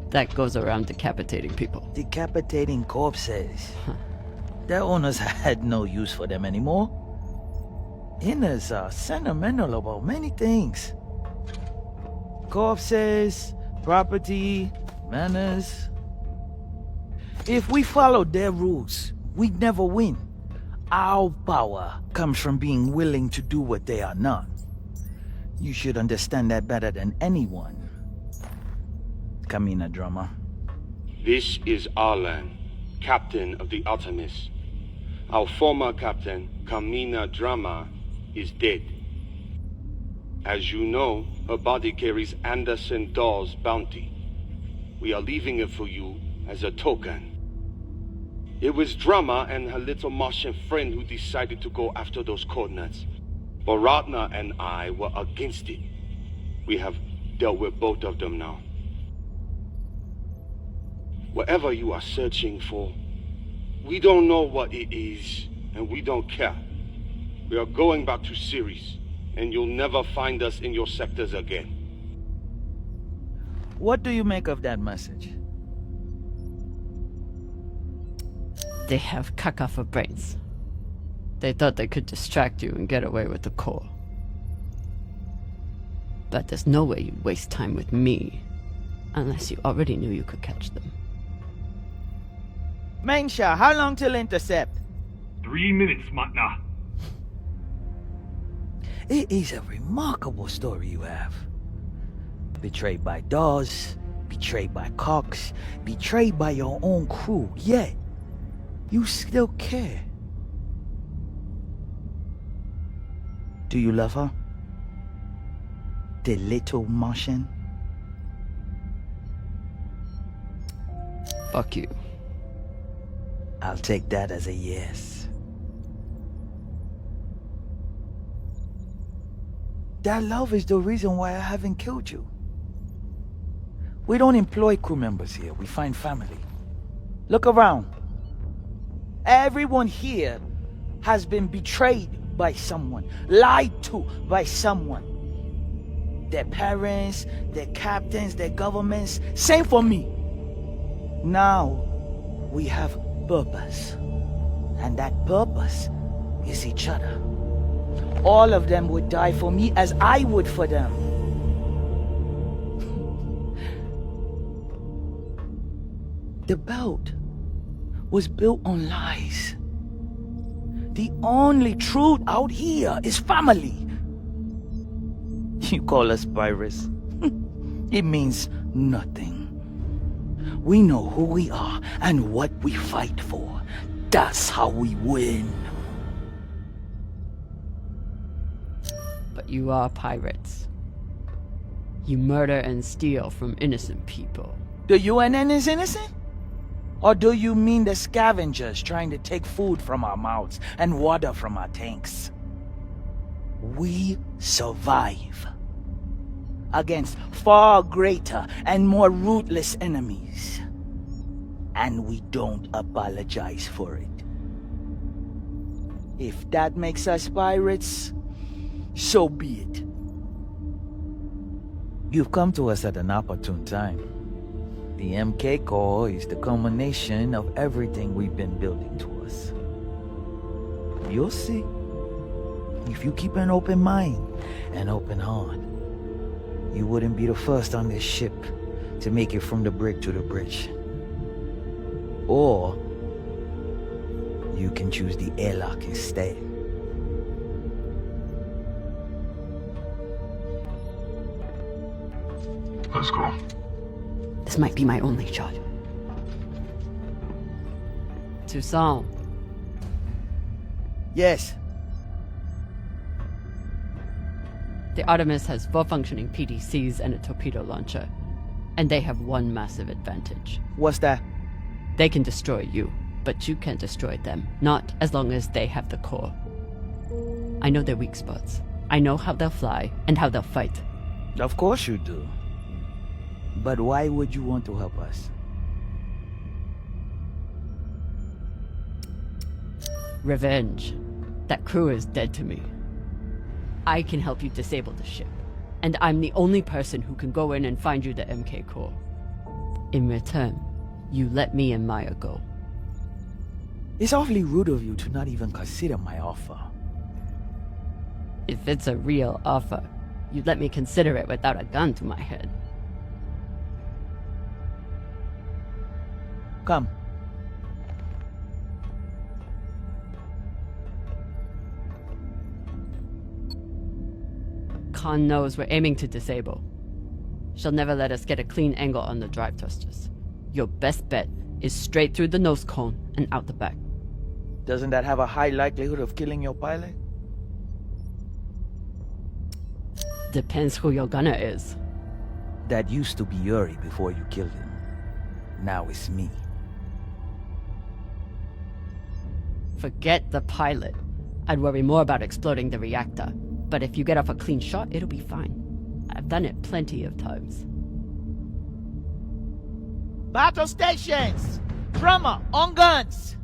that goes around decapitating people. Decapitating corpses. Their owners had no use for them anymore. Inners are sentimental about many things. Corpses, property, Manners. If we followed their rules, we'd never win. Our power comes from being willing to do what they are not. You should understand that better than anyone. Kamina Drama. This is Arlan, captain of the Artemis. Our former captain, Kamina Drama, is dead. As you know, her body carries Anderson Dawes' bounty. We are leaving it for you as a token. It was Drama and her little Martian friend who decided to go after those coordinates. But Ratna and I were against it. We have dealt with both of them now. Whatever you are searching for, we don't know what it is, and we don't care. We are going back to Ceres, and you'll never find us in your sectors again. What do you make of that message? They have caca for brains. They thought they could distract you and get away with the core. But there's no way you'd waste time with me, unless you already knew you could catch them. Mainsha, how long till intercept? 3 minutes, Matna. It is a remarkable story you have. Betrayed by Dawes, betrayed by Cox, betrayed by your own crew, yet you still care. Do you love her? The little Martian? Fuck you. I'll take that as a yes. That love is the reason why I haven't killed you. We don't employ crew members here, we find family. Look around. Everyone here has been betrayed by someone, lied to by someone. Their parents, their captains, their governments, same for me. Now, we have purpose. And that purpose is each other. All of them would die for me as I would for them. The belt was built on lies. The only truth out here is family. You call us pirates. It means nothing. We know who we are and what we fight for. That's how we win. But you are pirates. You murder and steal from innocent people. The UNN is innocent? Or do you mean the scavengers trying to take food from our mouths and water from our tanks? We survive against far greater and more ruthless enemies. And we don't apologize for it. If that makes us pirates, so be it. You've come to us at an opportune time. The MK core is the culmination of everything we've been building towards. You'll see. If you keep an open mind and open heart, you wouldn't be the first on this ship to make it from the brig to the bridge. Or you can choose the airlock instead. Let's go. This might be my only shot. Toussaint. Yes. The Artemis has 4 functioning PDCs and a torpedo launcher. And they have one massive advantage. What's that? They can destroy you, but you can't destroy them. Not as long as they have the core. I know their weak spots. I know how they'll fly and how they'll fight. Of course you do. But why would you want to help us? Revenge. That crew is dead to me. I can help you disable the ship. And I'm the only person who can go in and find you the MK core. In return, you let me and Maya go. It's awfully rude of you to not even consider my offer. If it's a real offer, you'd let me consider it without a gun to my head. Come. Khan knows we're aiming to disable. She'll never let us get a clean angle on the drive thrusters. Your best bet is straight through the nose cone and out the back. Doesn't that have a high likelihood of killing your pilot? Depends who your gunner is. That used to be Yuri before you killed him. Now it's me. Forget the pilot. I'd worry more about exploding the reactor. But if you get off a clean shot, it'll be fine. I've done it plenty of times. Battle stations! Drummer, on guns!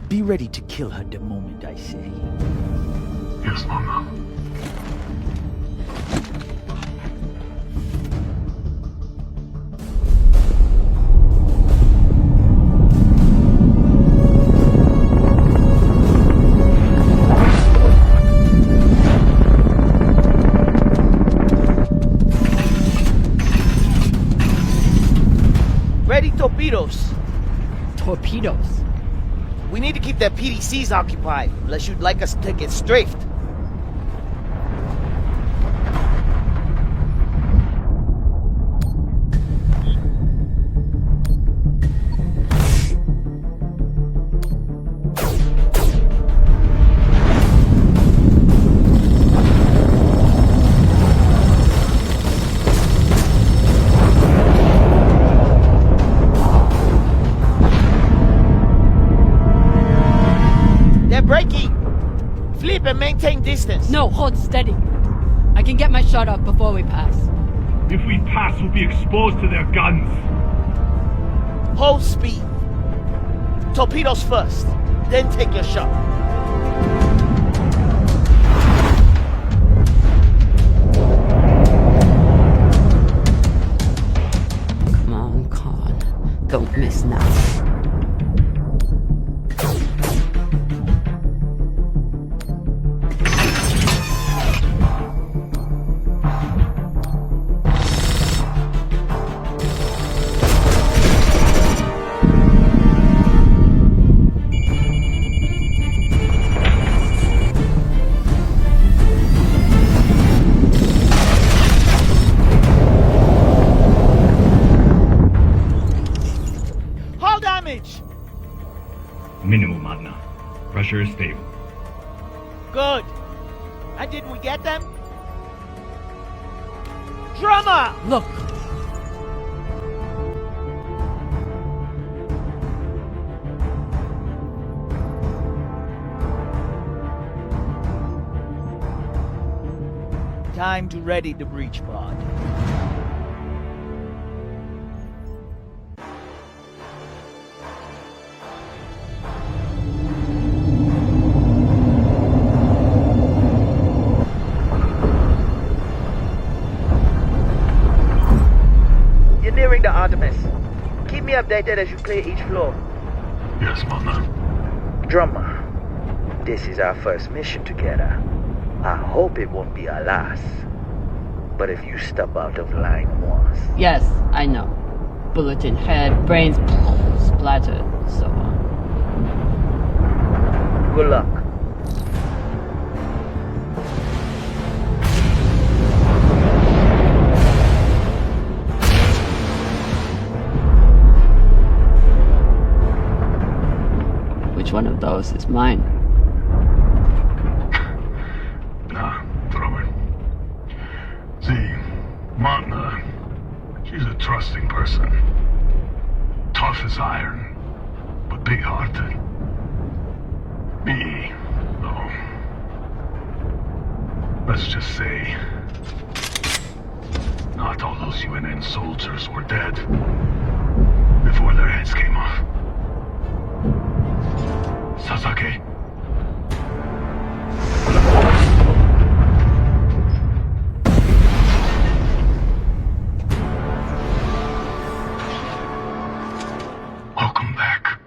Be ready to kill her the moment I say. Yes, Mama. Ready torpedoes. Torpedoes? We need to keep their PDCs occupied, unless you'd like us to get strafed. And maintain distance. No, hold steady. I can get my shot off before we pass. If we pass, we'll be exposed to their guns. Hold speed. Torpedoes first, then take your shot. Come on, Khan. Don't miss now. Minimal, Madna. Pressure is stable. Good. And did we get them? Drummer! Look! Time to ready the breach pod. Nearing the Artemis. Keep me updated as you clear each floor. Yes, Mama. Drummer, this is our first mission together. I hope it won't be our last. But if you step out of line once... Yes, I know. Bullet in head, brains splattered, so on. Good luck. Which one of those is mine? Nah, throw it. See, Motna, she's a trusting person. Tough as iron, but big-hearted. Me, though. Let's just say, not all those UNN soldiers were dead before their heads came off. Sasaki. Welcome back.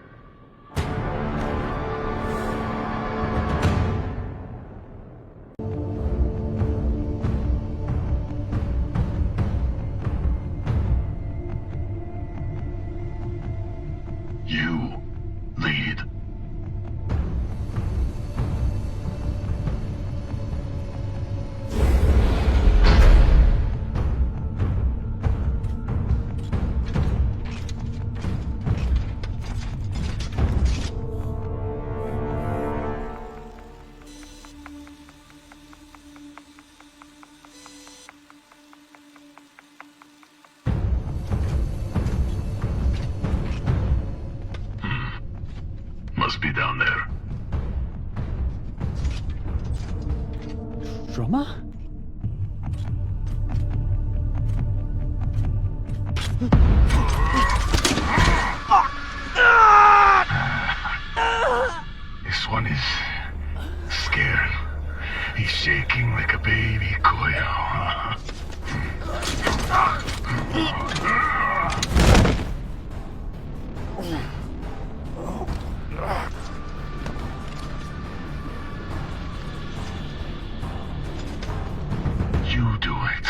be down there. Drama? This one is scared. He's shaking like a baby coil. You do it.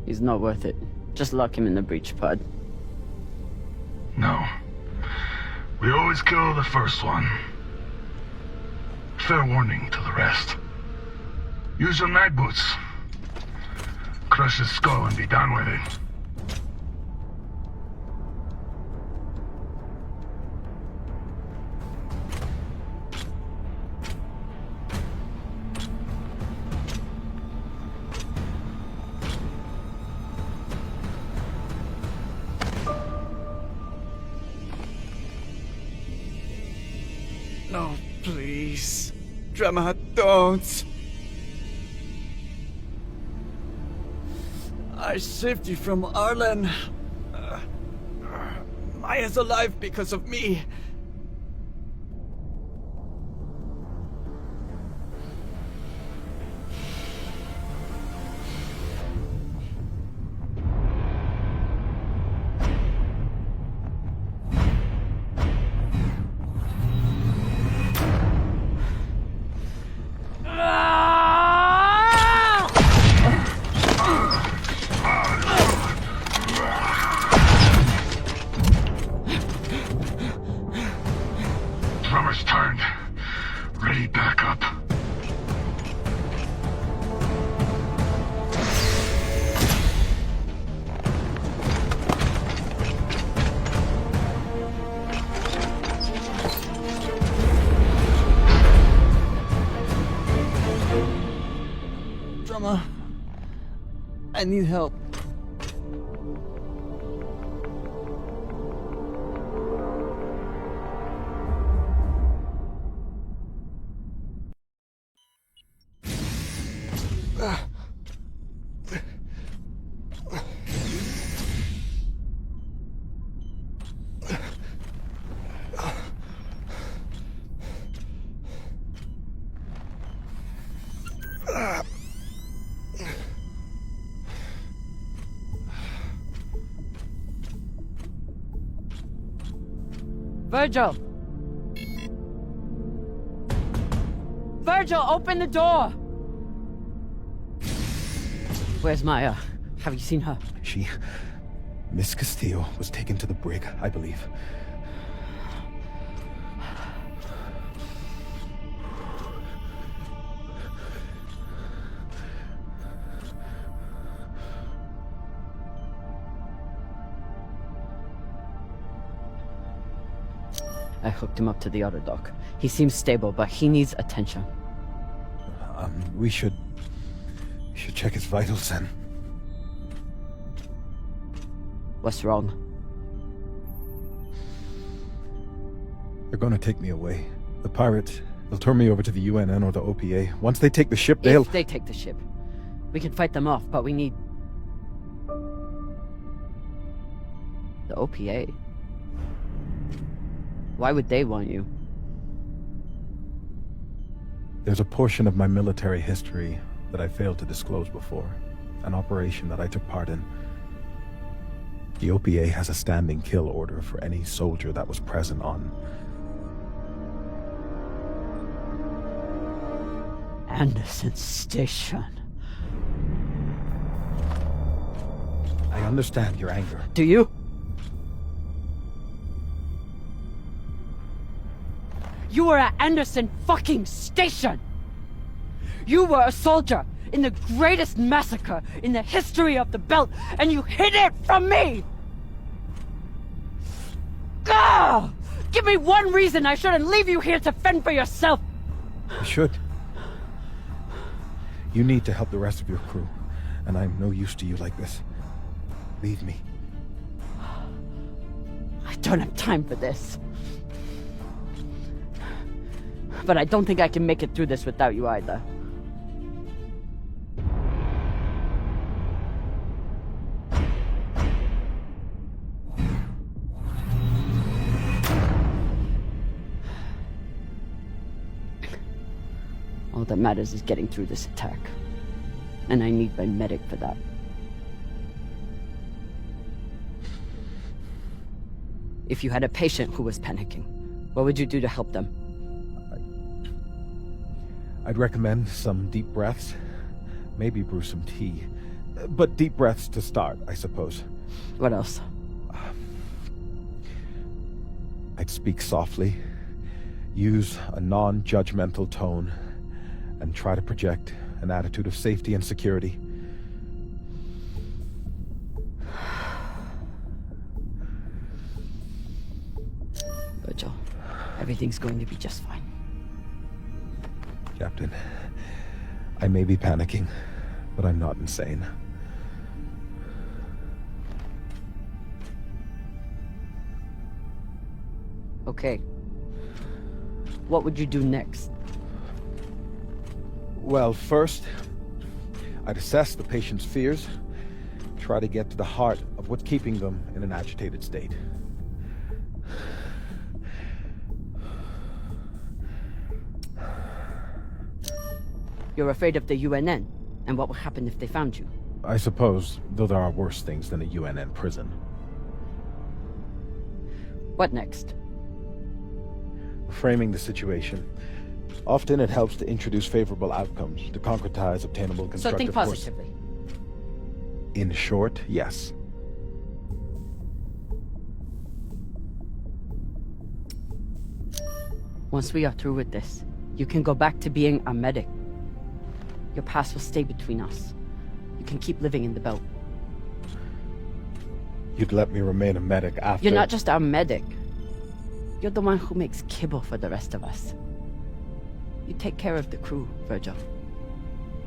He's not worth it. Just lock him in the breach pod. No. We always kill the first one. Fair warning to the rest. Use your night boots. Crush his skull and be done with it. No, please. Drama, don't. I saved you from Arlen. Maya's alive because of me. Drummer's turned. Ready back up. Drama, I need help. Virgil! Virgil, open the door! Where's Maya? Have you seen her? Miss Castillo was taken to the brig, I believe. I hooked him up to the other dock. He seems stable, but he needs attention. We should check his vitals then. What's wrong? They're gonna take me away. The pirates, they'll turn me over to the UNN or the OPA. Once they take the ship, they'll... If they take the ship. We can fight them off, but we need... the OPA. Why would they want you? There's a portion of my military history that I failed to disclose before. An operation that I took part in. The OPA has a standing kill order for any soldier that was present on... Anderson Station. I understand your anger. Do you? You were at Anderson fucking Station! You were a soldier in the greatest massacre in the history of the belt, and you hid it from me! Ah! Give me one reason I shouldn't leave you here to fend for yourself! You should. You need to help the rest of your crew, and I'm no use to you like this. Leave me. don't have time for this. But I don't think I can make it through this without you either. All that matters is getting through this attack. And I need my medic for that. If you had a patient who was panicking, what would you do to help them? I'd recommend some deep breaths. Maybe brew some tea. But deep breaths to start, I suppose. What else? I'd speak softly, use a non-judgmental tone, and try to project an attitude of safety and security. Virgil, everything's going to be just fine. Captain, I may be panicking, but I'm not insane. Okay. What would you do next? Well, first, I'd assess the patient's fears, try to get to the heart of what's keeping them in an agitated state. You're afraid of the UNN, and what will happen if they found you? I suppose, though there are worse things than a UNN prison. What next? Framing the situation. Often it helps to introduce favorable outcomes, to concretize obtainable constructive So think force. positively. In short, yes. Once we are through with this, you can go back to being a medic. Your past will stay between us. You can keep living in the belt. You'd let me remain a medic after... You're not just our medic. You're the one who makes kibble for the rest of us. You take care of the crew, Virgil.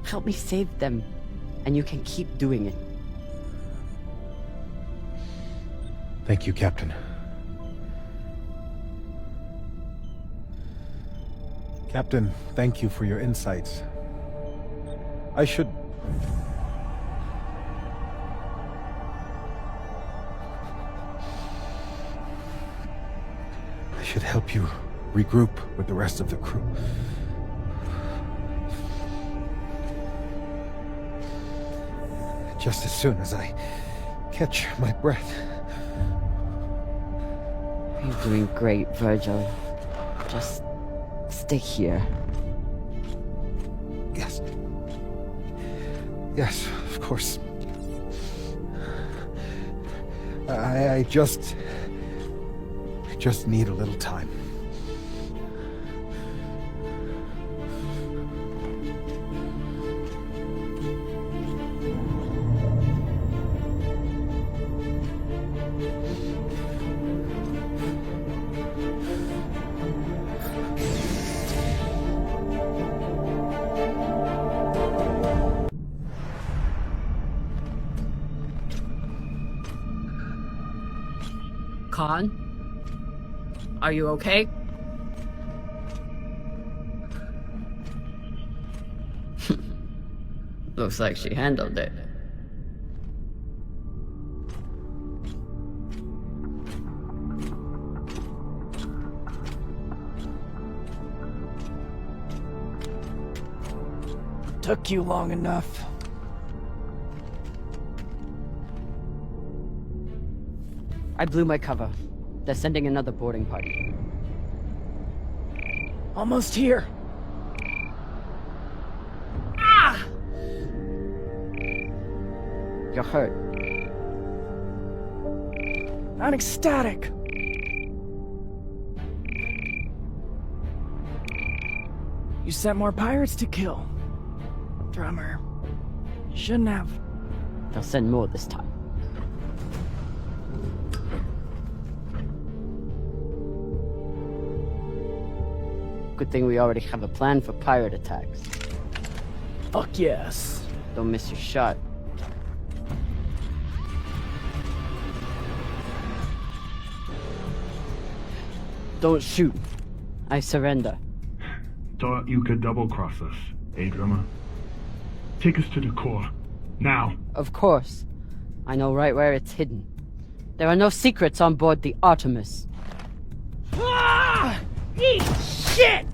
Help me save them, and you can keep doing it. Thank you, Captain. Captain, thank you for your insights. I should help you regroup with the rest of the crew. Just as soon as I catch my breath. You're doing great, Virgil. Just stay here. Yes. Yes, of course. I just need a little time. Khan? Are you okay? Looks like she handled it. Took you long enough. I blew my cover. They're sending another boarding party. Almost here. Ah! You're hurt. Not ecstatic. You sent more pirates to kill. Drummer. You shouldn't have. They'll send more this time. Good thing we already have a plan for pirate attacks. Fuck yes. Don't miss your shot. Don't shoot. I surrender. Thought you could double-cross us, eh, Drummer? Take us to the core. Now. Of course. I know right where it's hidden. There are no secrets on board the Artemis. Ah! Eat shit!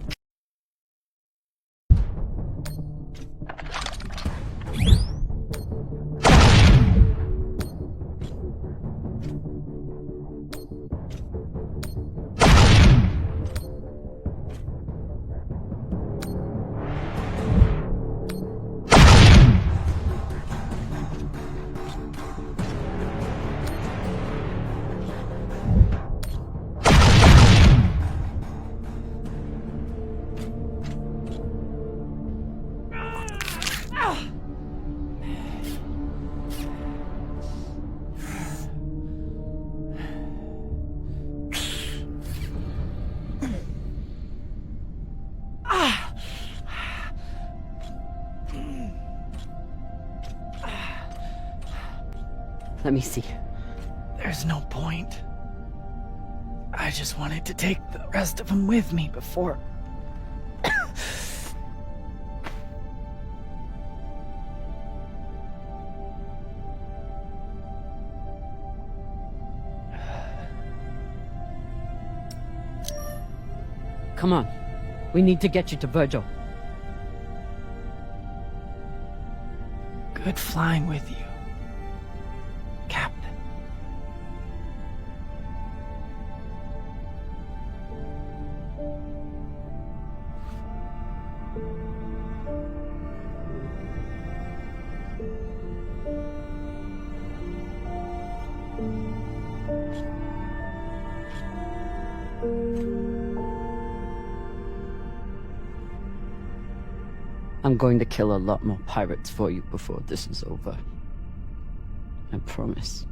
Let me see. There's no point. I just wanted to take the rest of them with me before... Come on. We need to get you to Virgil. Good flying with you, Captain. I'm going to kill a lot more pirates for you before this is over. I promise.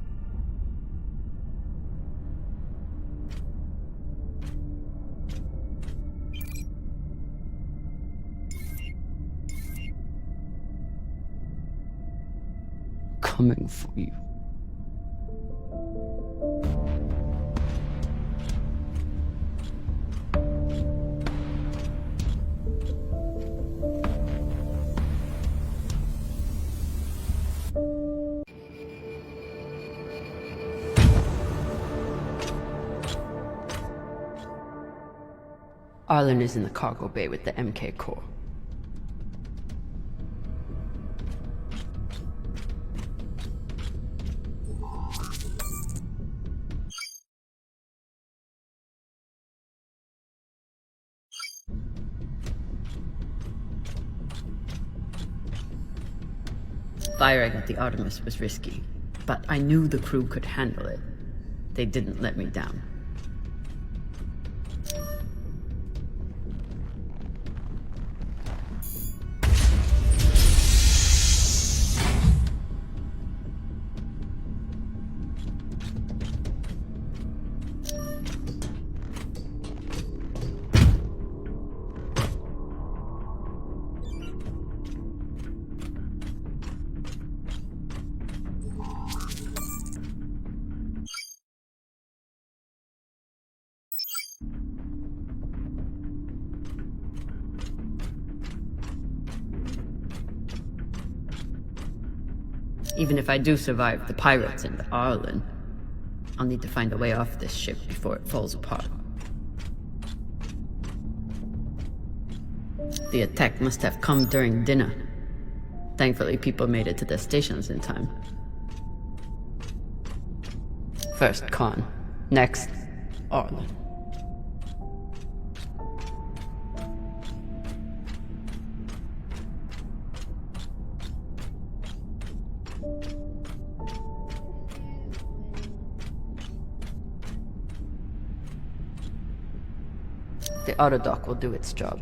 Coming for you. Arlen is in the cargo bay with the MK core. Firing at the Artemis was risky, but I knew the crew could handle it. They didn't let me down. Even if I do survive the pirates and Arlen, I'll need to find a way off this ship before it falls apart. The attack must have come during dinner. Thankfully, people made it to their stations in time. First Khan, next Arlen. The autodock will do its job,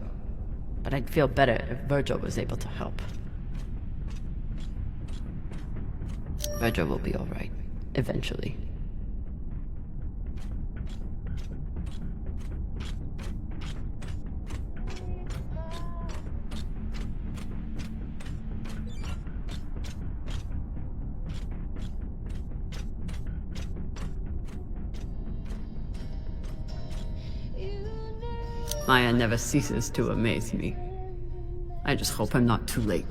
but I'd feel better if Virgil was able to help. Virgil will be alright, eventually. Maya never ceases to amaze me. I just hope I'm not too late.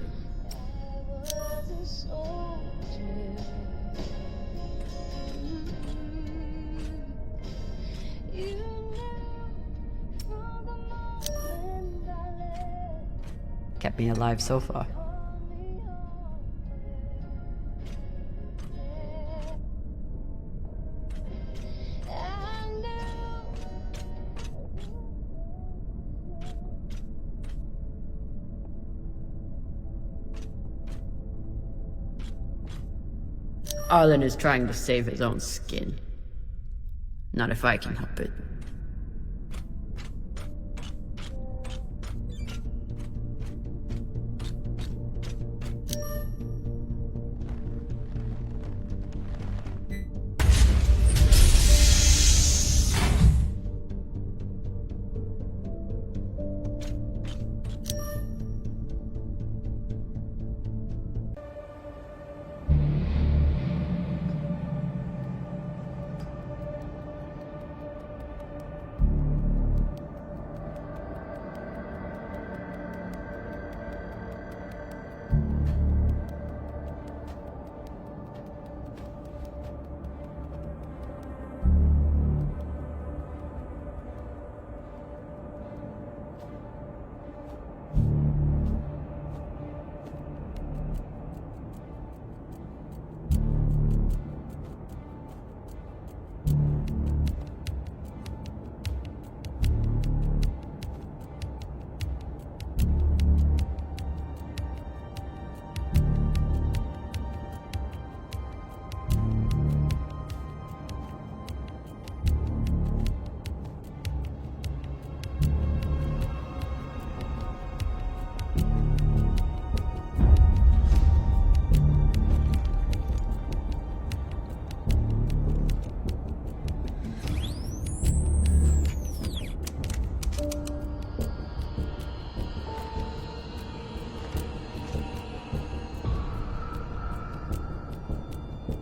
Kept me alive so far. Arlen is trying to save his own skin. Not if I can help it.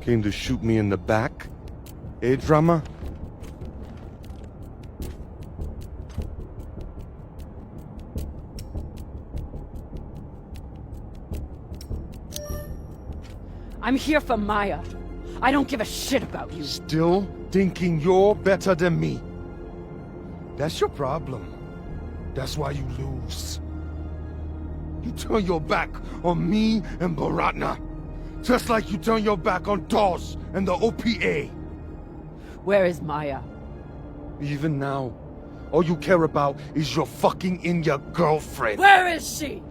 Came to shoot me in the back? Eh, drama? I'm here for Maya. I don't give a shit about you. Still thinking you're better than me. That's your problem. That's why you lose. You turn your back on me and Baratna. Just like you turn your back on DOS and the OPA. Where is Maya? Even now, all you care about is your fucking Inya girlfriend. Where is she?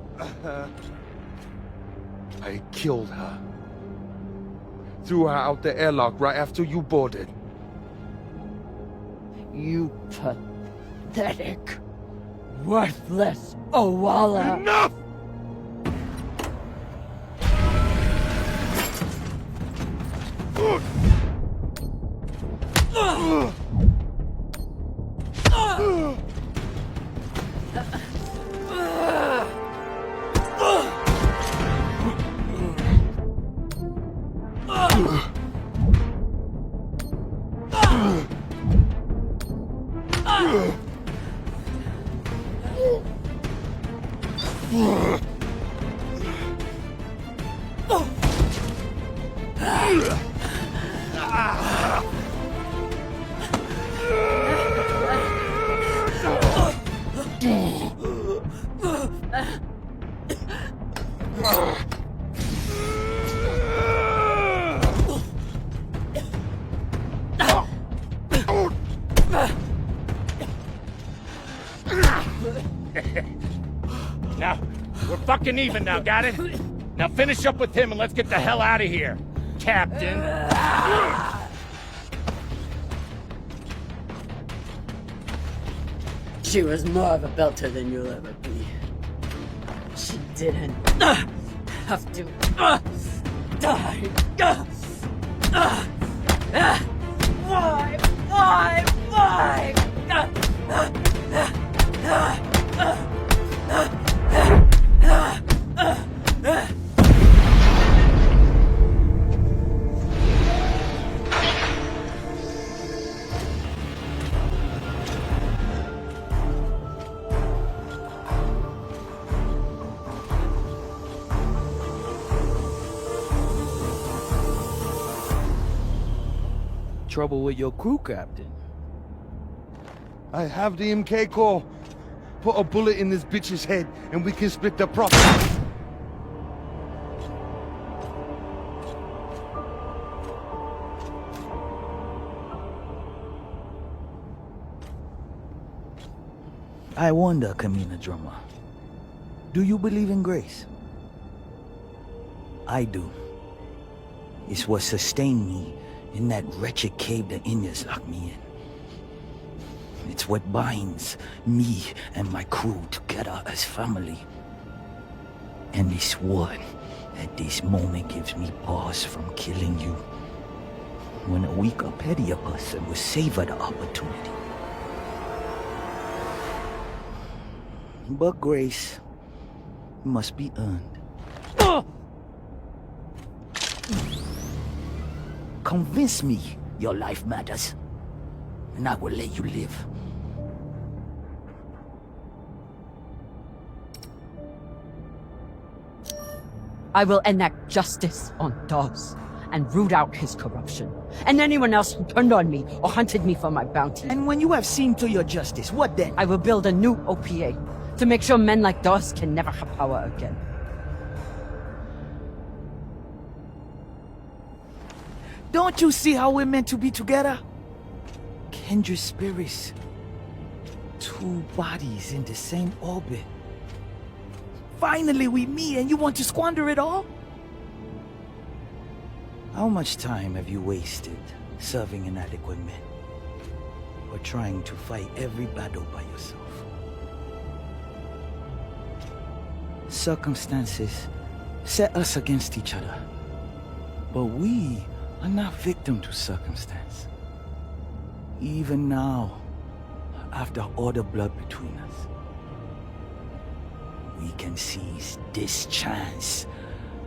I killed her. Threw her out the airlock right after you boarded. You pathetic, worthless Owala. Enough! Now, we're fucking even now, got it? Now finish up with him and let's get the hell out of here, Captain. She was more of a belter than you'll ever be. She didn't have to die. Why? trouble with your crew, Captain. I have the MK core. Put a bullet in this bitch's head and we can split the profit. I wonder, Kamina Drummer, do you believe in grace? I do. It's what sustained me in that wretched cave the Indians locked me in. It's what binds me and my crew together as family. And it's what, at this moment, gives me pause from killing you. When a weaker, pettier person will savor the opportunity. But grace must be earned. Convince me your life matters, and I will let you live. I will enact justice on Dawes and root out his corruption, and anyone else who turned on me or hunted me for my bounty. And when you have seen to your justice, what then? I will build a new OPA to make sure men like Dawes can never have power again. Don't you see how we're meant to be together? Kindred spirits. Two bodies in the same orbit. Finally we meet and you want to squander it all? How much time have you wasted serving inadequate men? Or trying to fight every battle by yourself? Circumstances set us against each other. But we are not victim to circumstance. Even now, after all the blood between us, we can seize this chance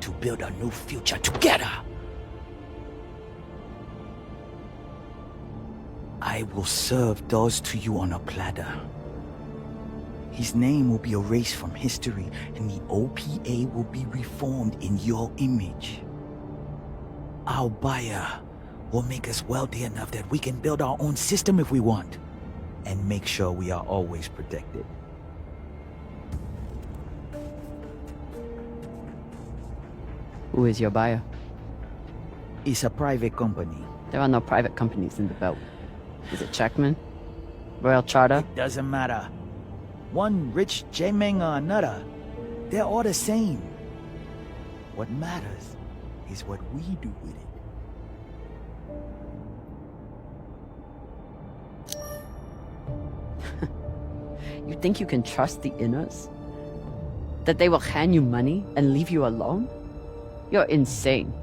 to build a new future together. I will serve those to you on a platter. His name will be erased from history, and the OPA will be reformed in your image. Our buyer will make us wealthy enough that we can build our own system if we want, and make sure we are always protected. Who is your buyer? It's a private company. There are no private companies in the belt. Is it Checkman? Royal Charter? It doesn't matter. One rich J-Meng or another, they're all the same. What matters is what we do with it. You think you can trust the Inners? That they will hand you money and leave you alone? You're insane.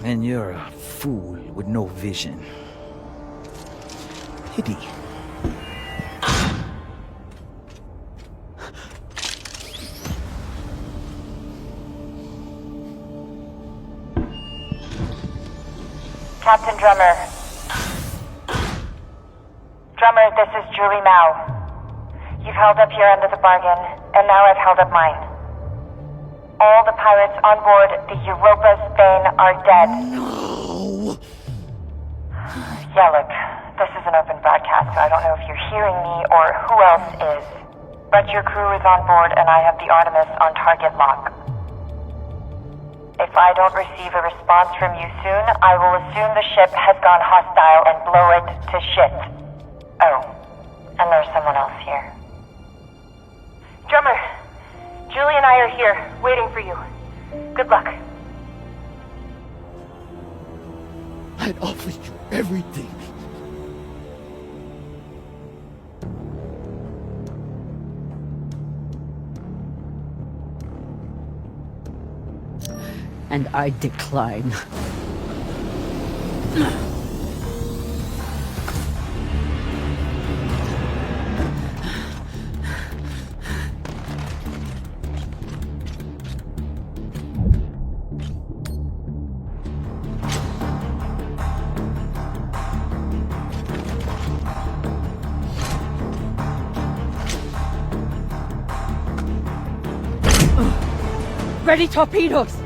And you're a fool with no vision. Pity. Captain Drummer. Drummer, this is Julie Mao. You've held up your end of the bargain, and now I've held up mine. All the pirates on board the Europa Spain are dead. No! Yeah, look, this is an open broadcast, so I don't know if you're hearing me or who else is. But your crew is on board, and I have the Artemis on target lock. If I don't receive a response from you soon, I will assume the ship has gone hostile and blow it to shit. Oh, and there's someone else here. Drummer, Julie and I are here, waiting for you. Good luck. I'd offered you everything. And I decline. Ready torpedoes!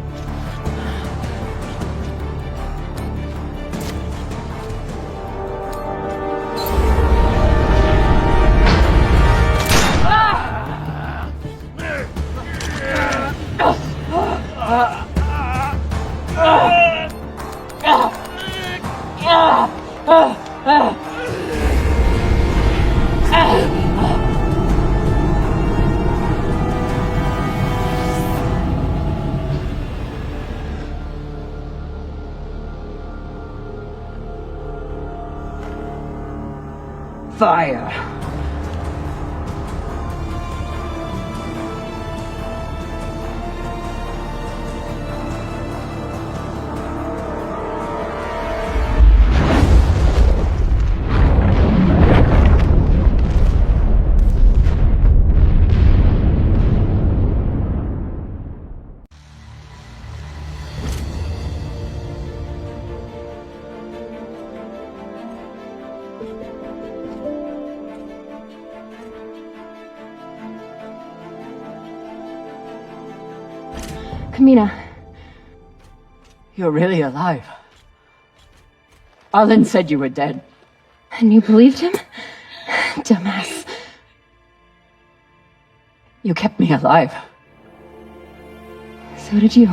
Fire. Kamina. You're really alive. Arlen said you were dead. And you believed him? Dumbass. You kept me alive. So did you.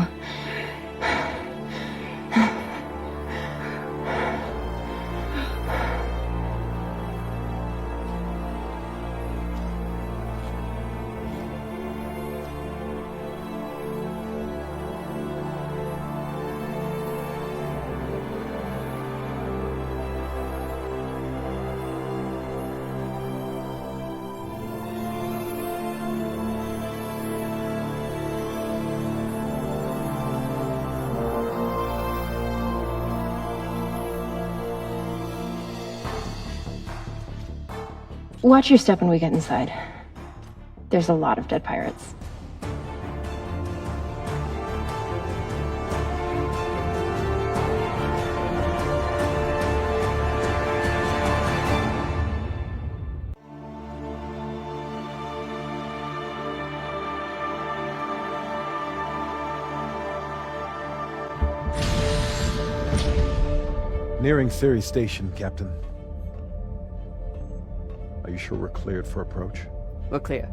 Watch your step when we get inside. There's a lot of dead pirates. Nearing Ceres Station, Captain. Are you sure we're cleared for approach? We're clear.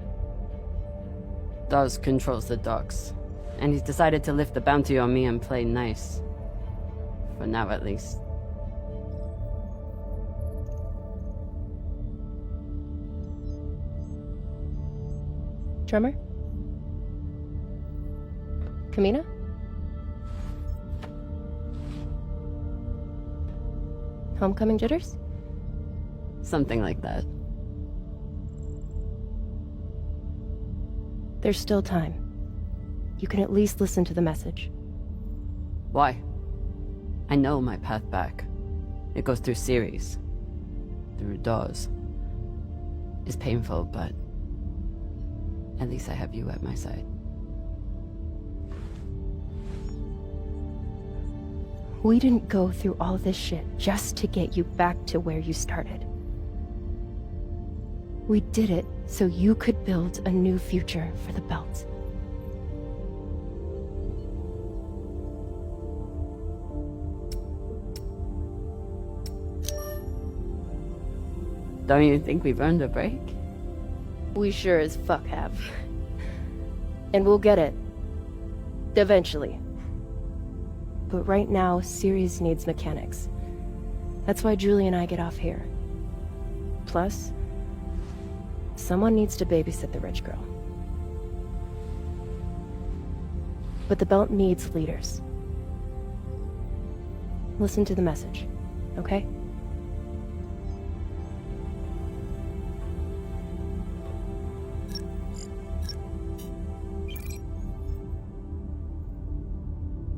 Dawes controls the docks, and he's decided to lift the bounty on me and play nice. For now, at least. Drummer? Kamina? Homecoming jitters? Something like that. There's still time. You can at least listen to the message. Why? I know my path back. It goes through Ceres. Through Dawes. It's painful, but at least I have you at my side. We didn't go through all this shit just to get you back to where you started. We did it so you could build a new future for the Belt. Don't you think we've earned a break? We sure as fuck have. And we'll get it. Eventually. But right now, Ceres needs mechanics. That's why Julie and I get off here. Plus, someone needs to babysit the rich girl. But the Belt needs leaders. Listen to the message, okay?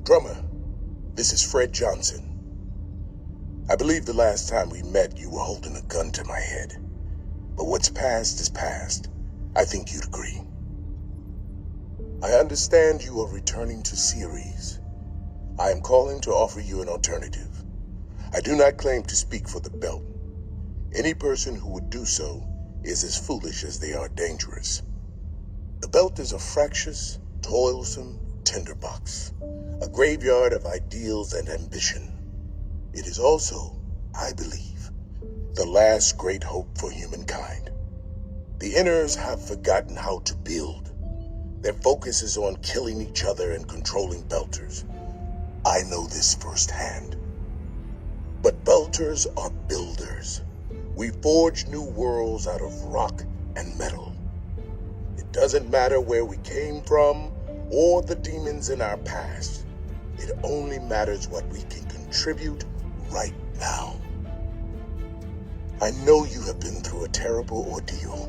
Drummer, this is Fred Johnson. I believe the last time we met, you were holding a gun to my head. But what's past is past. I think you'd agree. I understand you are returning to Ceres. I am calling to offer you an alternative. I do not claim to speak for the Belt. Any person who would do so is as foolish as they are dangerous. The Belt is a fractious, toilsome tinderbox, a graveyard of ideals and ambition. It is also, I believe, the last great hope for humankind. The Inners have forgotten how to build. Their focus is on killing each other and controlling Belters. I know this firsthand. But Belters are builders. We forge new worlds out of rock and metal. It doesn't matter where we came from or the demons in our past. It only matters what we can contribute right now. I know you have been through a terrible ordeal,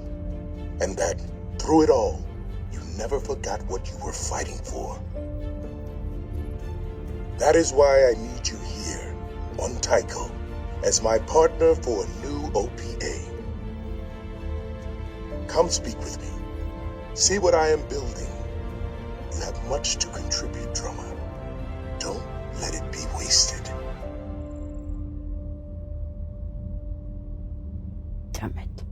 and that through it all, you never forgot what you were fighting for. That is why I need you here on Tycho as my partner for a new OPA. Come speak with me. See what I am building. You have much to contribute, Drummer. Don't let it be wasted. Damn it.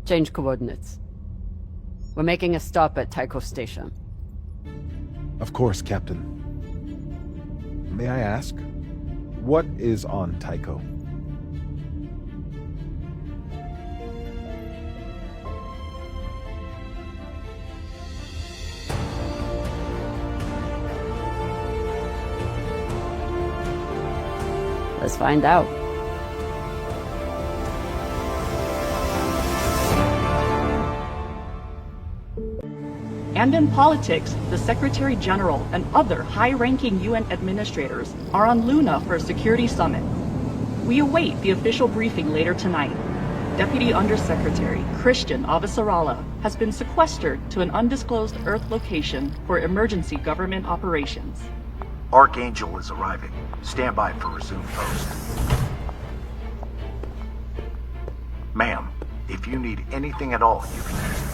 Change coordinates. We're making a stop at Tycho Station. Of course, Captain. May I ask, what is on Tycho? Let's find out. And in politics, the Secretary General and other high-ranking UN administrators are on Luna for a security summit. We await the official briefing later tonight. Deputy Undersecretary Christian Avasarala has been sequestered to an undisclosed Earth location for emergency government operations. Archangel is arriving. Stand by for resume post. Ma'am, if you need anything at all, you can use it.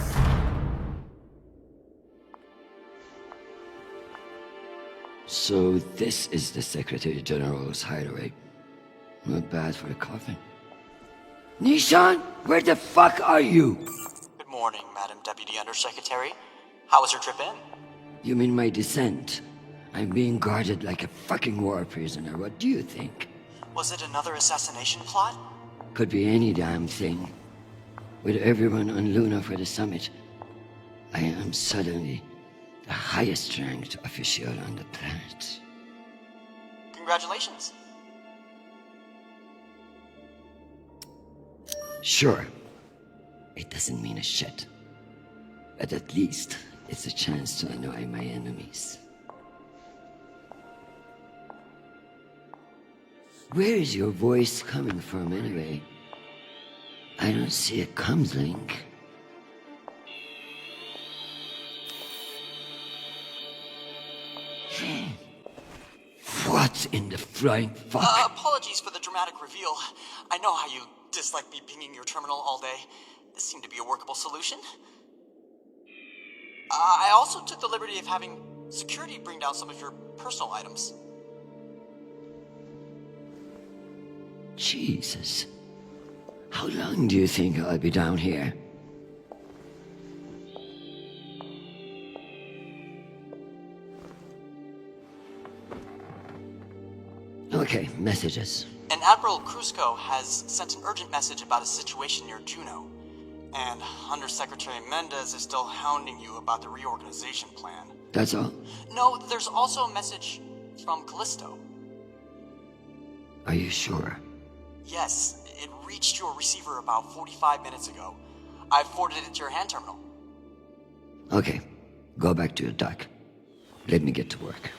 So this is the Secretary General's hideaway. Not bad for a coffin. Nishan, where the fuck are you? Good morning, Madam Deputy Undersecretary. How was your trip in? You mean my descent? I'm being guarded like a fucking war prisoner. What do you think? Was it another assassination plot? Could be any damn thing. With everyone on Luna for the summit, I am suddenly the highest ranked official on the planet. Congratulations. Sure. It doesn't mean a shit. But at least it's a chance to annoy my enemies. Where is your voice coming from anyway? I don't see a comms link. What in the flying fuck? Apologies for the dramatic reveal. I know how you dislike me pinging your terminal all day. This seemed to be a workable solution. I also took the liberty of having security bring down some of your personal items. Jesus. How long do you think I'll be down here? Okay, messages. And Admiral Kruzko has sent an urgent message about a situation near Juno. And Undersecretary Mendez is still hounding you about the reorganization plan. That's all? No, there's also a message from Callisto. Are you sure? Yes, it reached your receiver about 45 minutes ago. I forwarded it to your hand terminal. Okay, go back to your dock. Let me get to work.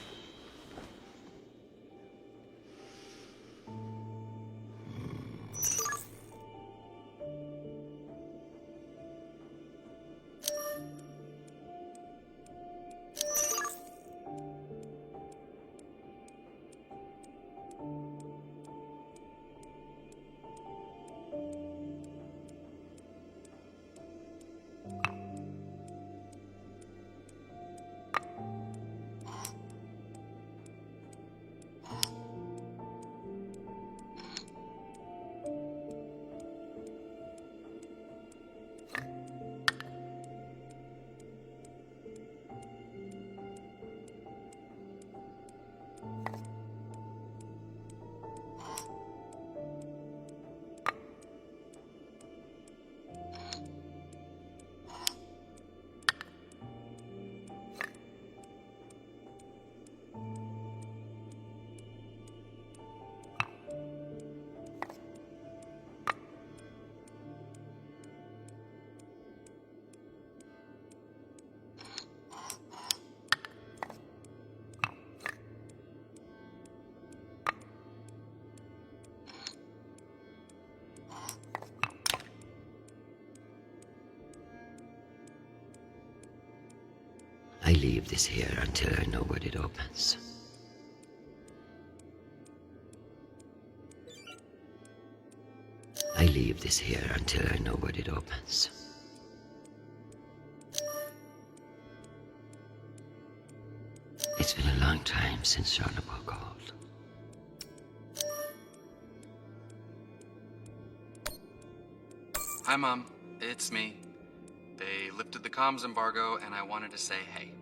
I leave this here until I know what it opens. I leave this here until I know what it opens. It's been a long time since Jonathan called. Hi, Mom. It's me. They lifted the comms embargo, and I wanted to say hey.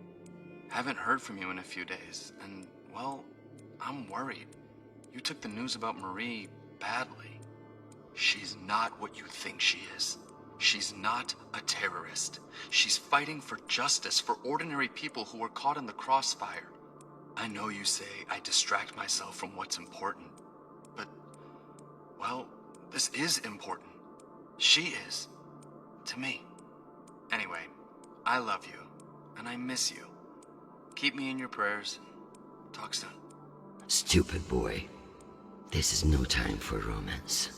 Haven't heard from you in a few days, and, well, I'm worried. You took the news about Marie badly. She's not what you think she is. She's not a terrorist. She's fighting for justice for ordinary people who were caught in the crossfire. I know you say I distract myself from what's important, but, well, this is important. She is. To me. Anyway, I love you, and I miss you. Keep me in your prayers. Talk soon. Stupid boy. This is no time for romance.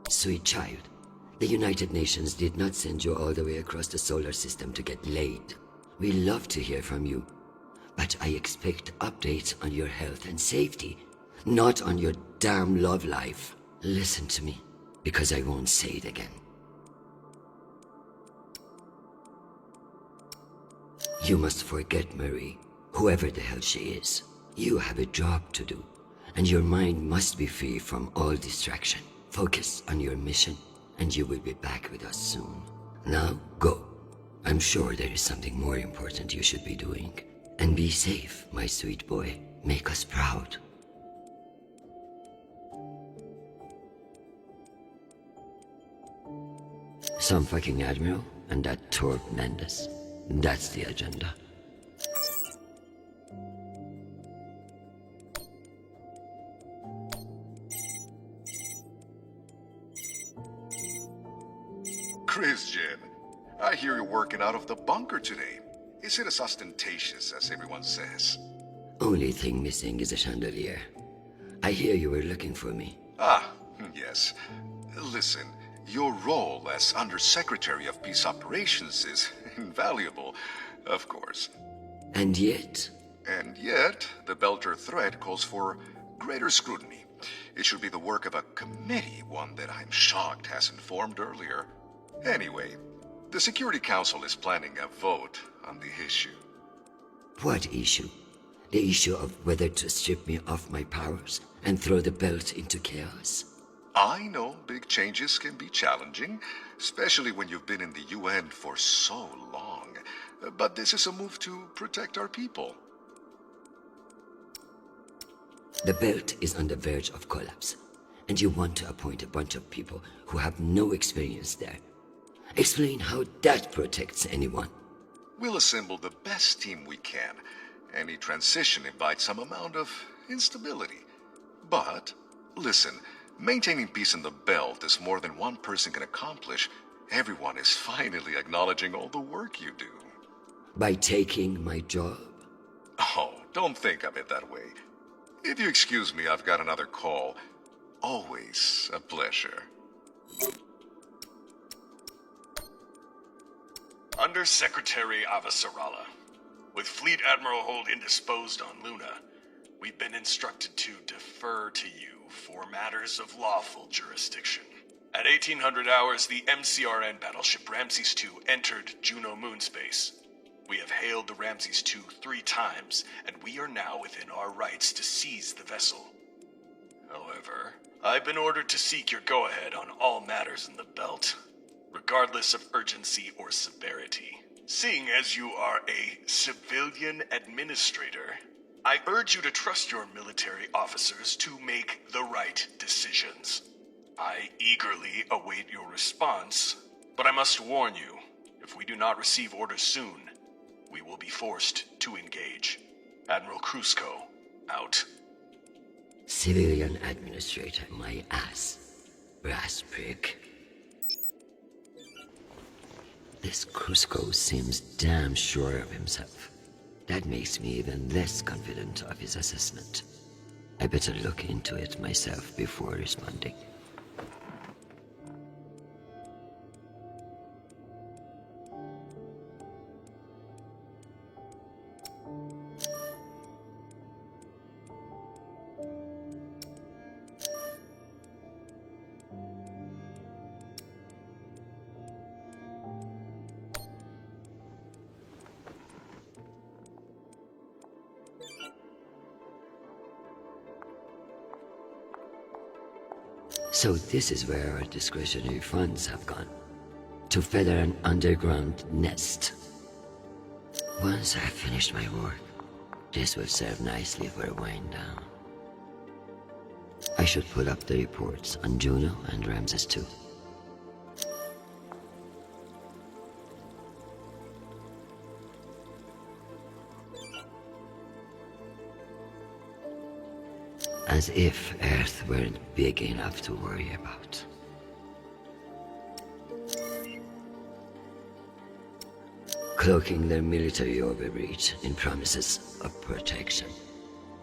Sweet child, the United Nations did not send you all the way across the solar system to get laid. We love to hear from you, but I expect updates on your health and safety, not on your damn love life. Listen to me, because I won't say it again. You must forget Marie, whoever the hell she is. You have a job to do, and your mind must be free from all distraction. Focus on your mission, and you will be back with us soon. Now, go. I'm sure there is something more important you should be doing. And be safe, my sweet boy. Make us proud. Some fucking admiral and that Torb Mendes. That's the agenda. Christian, I hear you're working out of the bunker today. Is it as ostentatious as everyone says? Only thing missing is a chandelier. I hear you were looking for me. Ah, yes. Listen, your role as Undersecretary of Peace Operations is invaluable, of course. And yet? And yet, the Belter threat calls for greater scrutiny. It should be the work of a committee, one that I'm shocked hasn't formed earlier. Anyway, the Security Council is planning a vote on the issue. What issue? The issue of whether to strip me of my powers and throw the belt into chaos? I know big changes can be challenging, especially when you've been in the UN for so long. But this is a move to protect our people. The belt is on the verge of collapse, and you want to appoint a bunch of people who have no experience there. Explain how that protects anyone. We'll assemble the best team we can. Any transition invites some amount of instability. But, listen, maintaining peace in the belt is more than one person can accomplish. Everyone is finally acknowledging all the work you do. By taking my job? Oh, don't think of it that way. If you excuse me, I've got another call. Always a pleasure. Undersecretary Avasarala. With Fleet Admiral Hold indisposed on Luna, we've been instructed to defer to you for matters of lawful jurisdiction. At 1800 hours, the MCRN battleship Ramses II entered Juno moonspace. We have hailed the Ramses II 3 times, and we are now within our rights to seize the vessel. However, I've been ordered to seek your go-ahead on all matters in the belt, regardless of urgency or severity. Seeing as you are a civilian administrator, I urge you to trust your military officers to make the right decisions. I eagerly await your response, but I must warn you, if we do not receive orders soon, we will be forced to engage. Admiral Krusko, out. Civilian administrator, my ass. Brass prick. This Krusko seems damn sure of himself. That makes me even less confident of his assessment. I better look into it myself before responding. So this is where our discretionary funds have gone. To feather an underground nest. Once I've finished my work, this will serve nicely for a wind down. I should put up the reports on Juno and Ramses too. As if Earth weren't big enough to worry about. Cloaking their military overreach in promises of protection.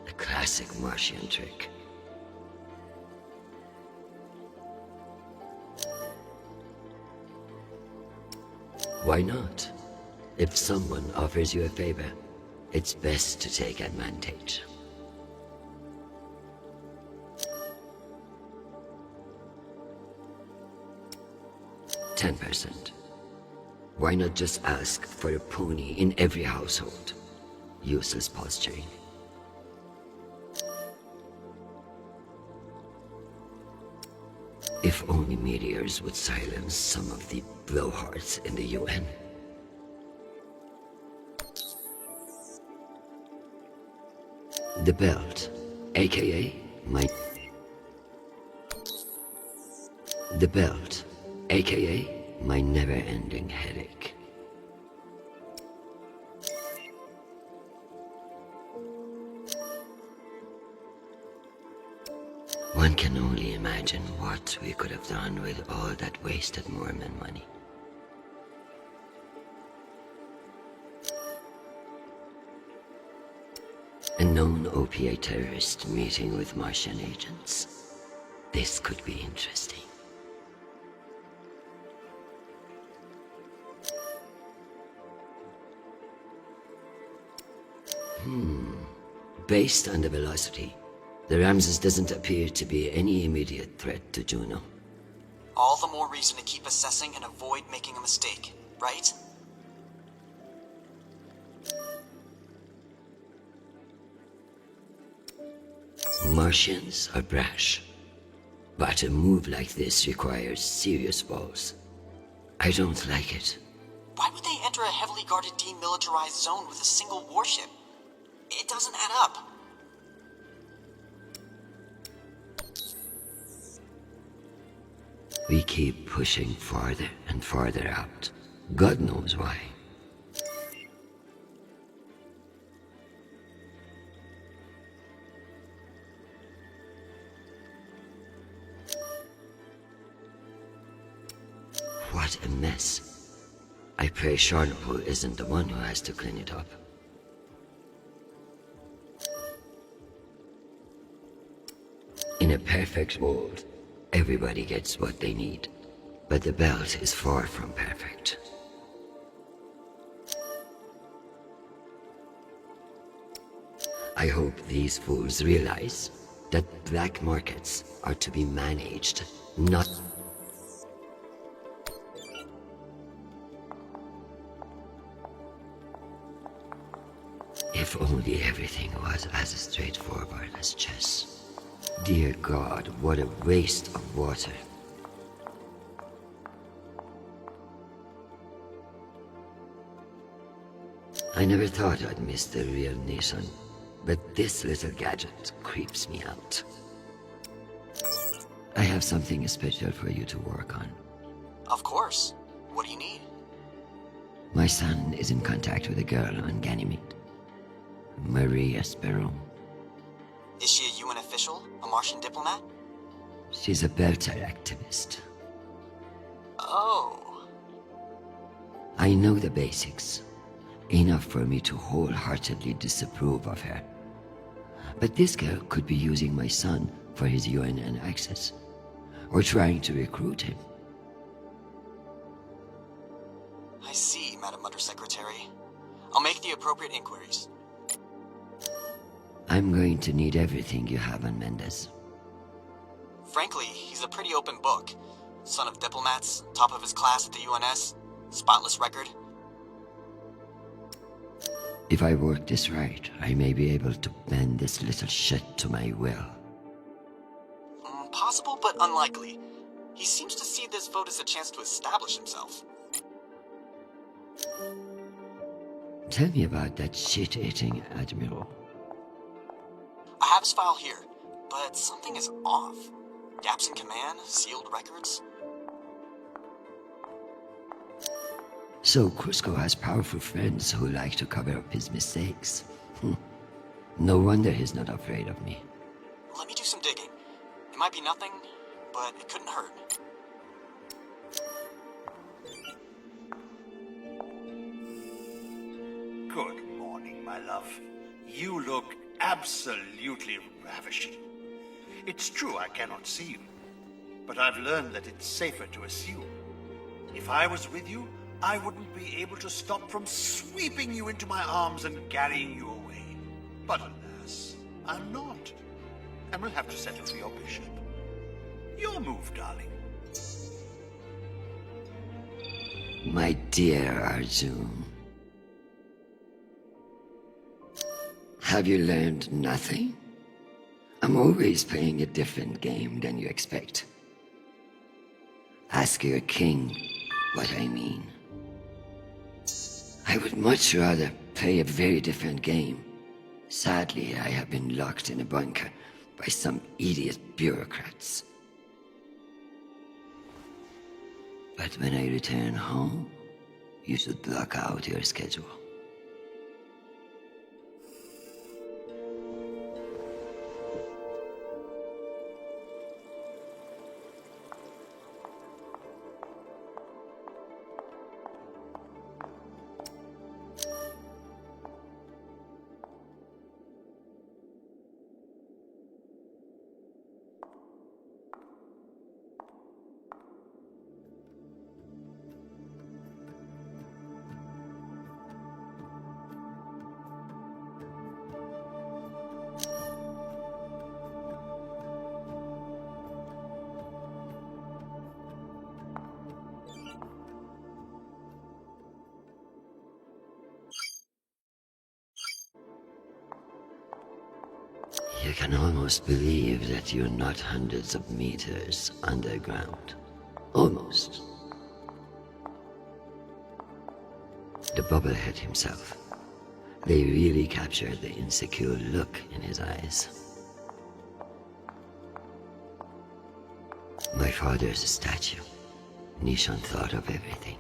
A classic Martian trick. Why not? If someone offers you a favor, it's best to take advantage. $10%. Why not just ask for a pony in every household? Useless posturing. If only meteors would silence some of the blowhards in the UN. The belt, aka my... The belt, aka my never-ending headache. One can only imagine what we could have done with all that wasted Mormon money. A known opiate terrorist meeting with Martian agents. This could be interesting. Based on the velocity, the Ramses doesn't appear to be any immediate threat to Juno. All the more reason to keep assessing and avoid making a mistake, right? Martians are brash, but a move like this requires serious balls. I don't like it. Why would they enter a heavily guarded demilitarized zone with a single warship? It doesn't add up. We keep pushing farther and farther out. God knows why. What a mess. I pray Chernobyl isn't the one who has to clean it up. In a perfect world, everybody gets what they need. But the belt is far from perfect. I hope these fools realize that black markets are to be managed, not... If only everything was as straightforward as chess. Dear God, what a waste of water. I never thought I'd miss the real Nissan, but this little gadget creeps me out. I have something special for you to work on. Of course. What do you need? My son is in contact with a girl on Ganymede. Marie Esperon. Is she a UN official? A Martian diplomat? She's a Belter activist. Oh. I know the basics. Enough for me to wholeheartedly disapprove of her. But this girl could be using my son for his UNN access. Or trying to recruit him. I see, Madam Undersecretary. I'll make the appropriate inquiries. I'm going to need everything you have on Mendez. Frankly, he's a pretty open book. Son of diplomats, top of his class at the UNS, spotless record. If I work this right, I may be able to bend this little shit to my will. possible, but unlikely. He seems to see this vote as a chance to establish himself. Tell me about that shit-eating Admiral. I have his file here, but something is off. Gaps in command, sealed records. So Cusco has powerful friends who like to cover up his mistakes. No wonder he's not afraid of me. Let me do some digging. It might be nothing, but it couldn't hurt. Good morning, my love. You look absolutely ravishing. It's true I cannot see you, but I've learned that it's safer to assume. If I was with you, I wouldn't be able to stop from sweeping you into my arms and carrying you away. But alas, I'm not, and will have to settle for your bishop. Your move, darling. My dear Arjun. Have you learned nothing? I'm always playing a different game than you expect. Ask your king what I mean. I would much rather play a very different game. Sadly, I have been locked in a bunker by some idiot bureaucrats. But when I return home, you should block out your schedule. You can almost believe that you're not hundreds of meters underground. Almost. The bubblehead himself. They really captured the insecure look in his eyes. My father's a statue. Nishan thought of everything.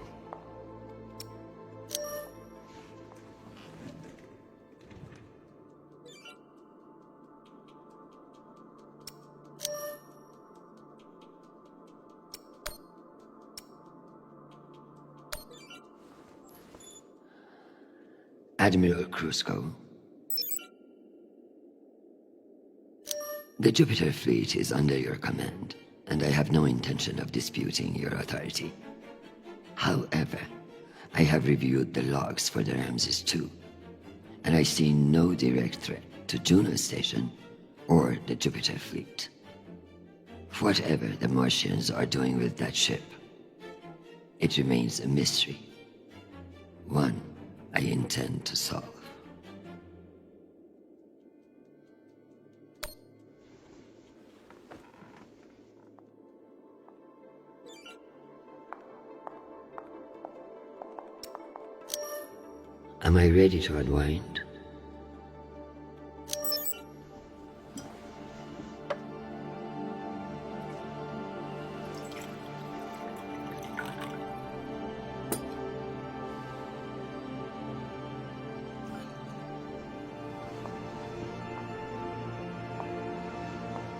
Admiral Cusco. The Jupiter fleet is under your command, and I have no intention of disputing your authority. However, I have reviewed the logs for the Ramses II, and I see no direct threat to Juno Station or the Jupiter fleet. Whatever the Martians are doing with that ship, it remains a mystery. One I intend to solve. Am I ready to unwind?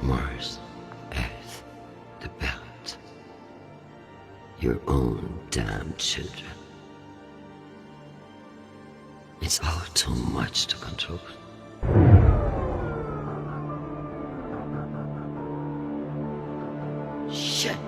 Mars, Earth, the belt. Your own damn children. It's all too much to control. Shit.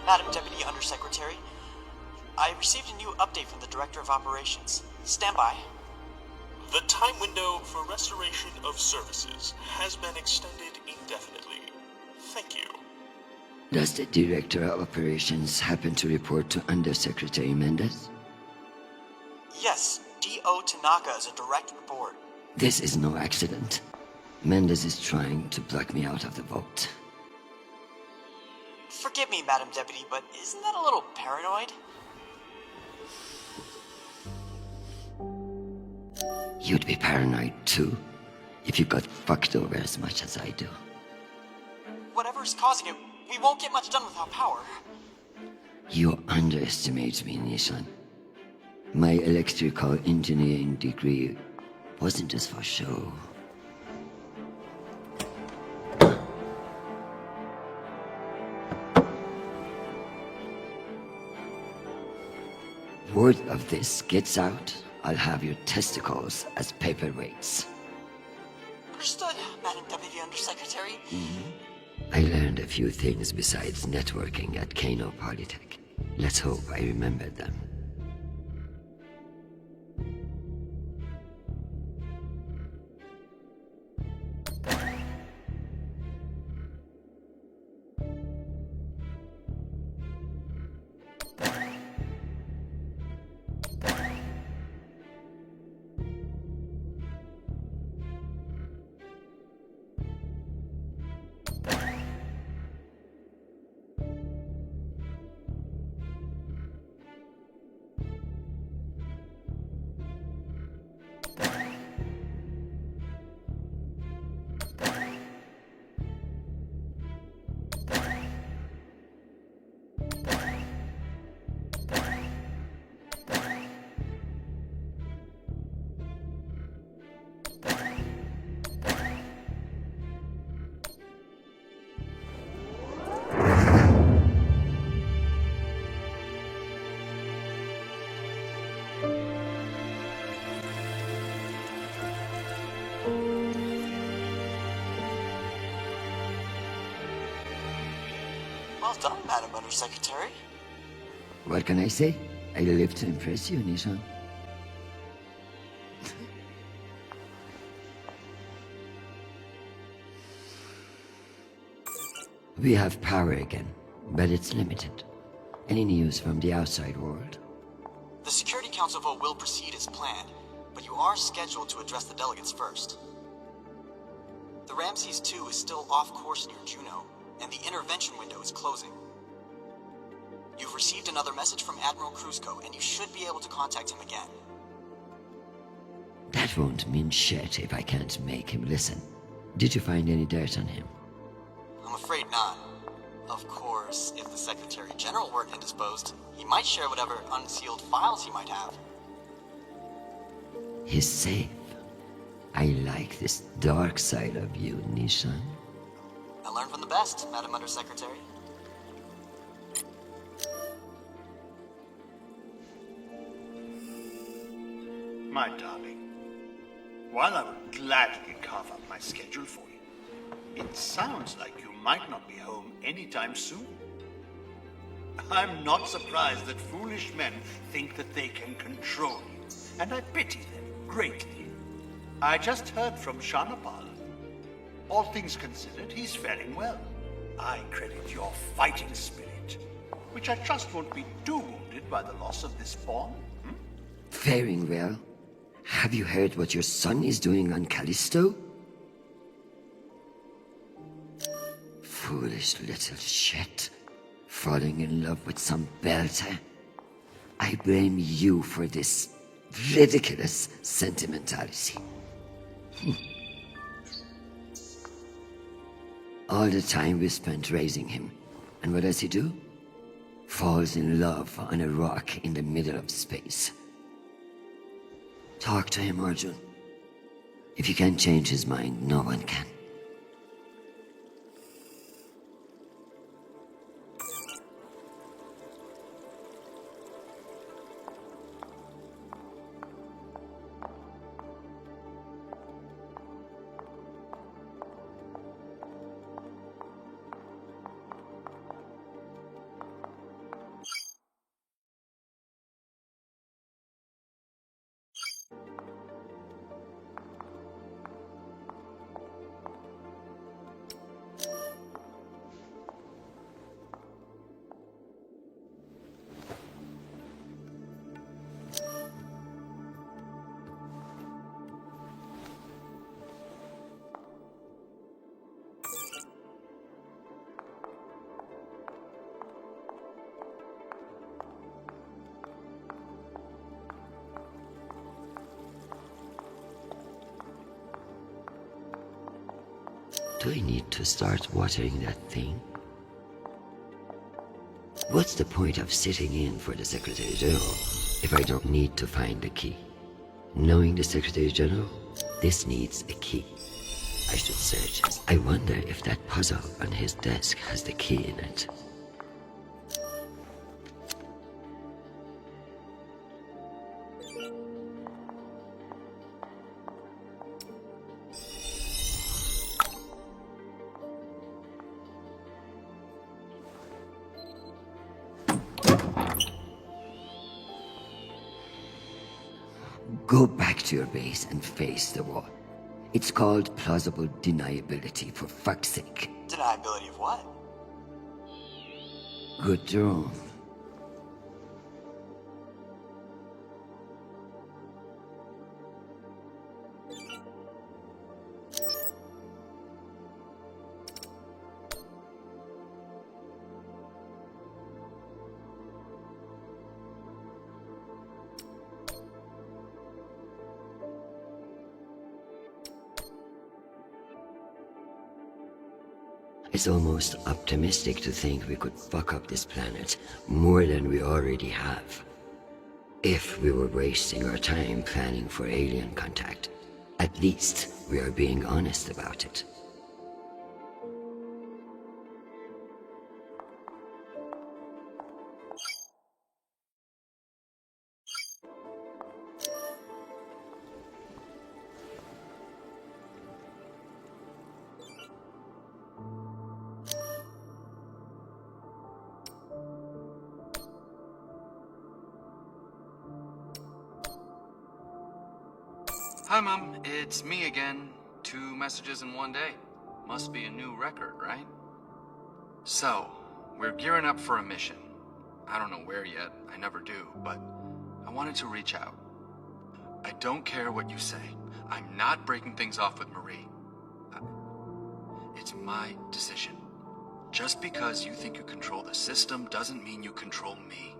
Madam Deputy Undersecretary. I received a new update from the Director of Operations. Stand by. The time window for restoration of services has been extended indefinitely. Thank you. Does the Director of Operations happen to report to Undersecretary Mendez? Yes, D.O. Tanaka is a direct report. This is no accident. Mendez is trying to block me out of the vote. Forgive me, Madam Deputy, but isn't that a little paranoid? You'd be paranoid too, if you got fucked over as much as I do. Whatever's causing it, we won't get much done without power. You underestimate me, Nishan. My electrical engineering degree wasn't just for show. Word of this gets out, I'll have your testicles as paperweights. Understood, Madam Deputy Undersecretary. I learned a few things besides networking at Kano Polytech. Let's hope I remember them. Well done, Madam Undersecretary. What can I say? I live to impress you, Nishan. We have power again, but it's limited. Any news from the outside world? The Security Council vote will proceed as planned, but you are scheduled to address the delegates first. The Ramses 2 is still off course near Juno, and the intervention window is closing. You've received another message from Admiral Kruzko, and you should be able to contact him again. That won't mean shit if I can't make him listen. Did you find any dirt on him? I'm afraid not. Of course, if the Secretary General weren't indisposed, he might share whatever unsealed files he might have. He's safe. I like this dark side of you, Nishan. I learned from the best, Madam Undersecretary. My darling, while I would gladly carve up my schedule for you, it sounds like you might not be home anytime soon. I'm not surprised that foolish men think that they can control you, and I pity them greatly. I just heard from Shanapal. All things considered, he's faring well. I credit your fighting spirit, which I trust won't be too wounded by the loss of this pawn. Faring well? Have you heard what your son is doing on Callisto? Foolish little shit. Falling in love with some belter. I blame you for this ridiculous sentimentality. All the time we spent raising him. And what does he do? Falls in love on a rock in the middle of space. Talk to him, Arjun. If you can't change his mind, no one can. Do I need to start watering that thing? What's the point of sitting in for the Secretary General if I don't need to find the key? Knowing the Secretary General, this needs a key. I should search it. I wonder if that puzzle on his desk has the key in it. Go back to your base and face the wall. It's called plausible deniability, for fuck's sake. Deniability of what? Good drone. It's almost optimistic to think we could fuck up this planet more than we already have. If we were wasting our time planning for alien contact, at least we are being honest about it. Hi, Mom. It's me again. 2 messages in one day. Must be a new record, right? So, we're gearing up for a mission. I don't know where yet. I never do, but I wanted to reach out. I don't care what you say. I'm not breaking things off with Marie. It's my decision. Just because you think you control the system doesn't mean you control me.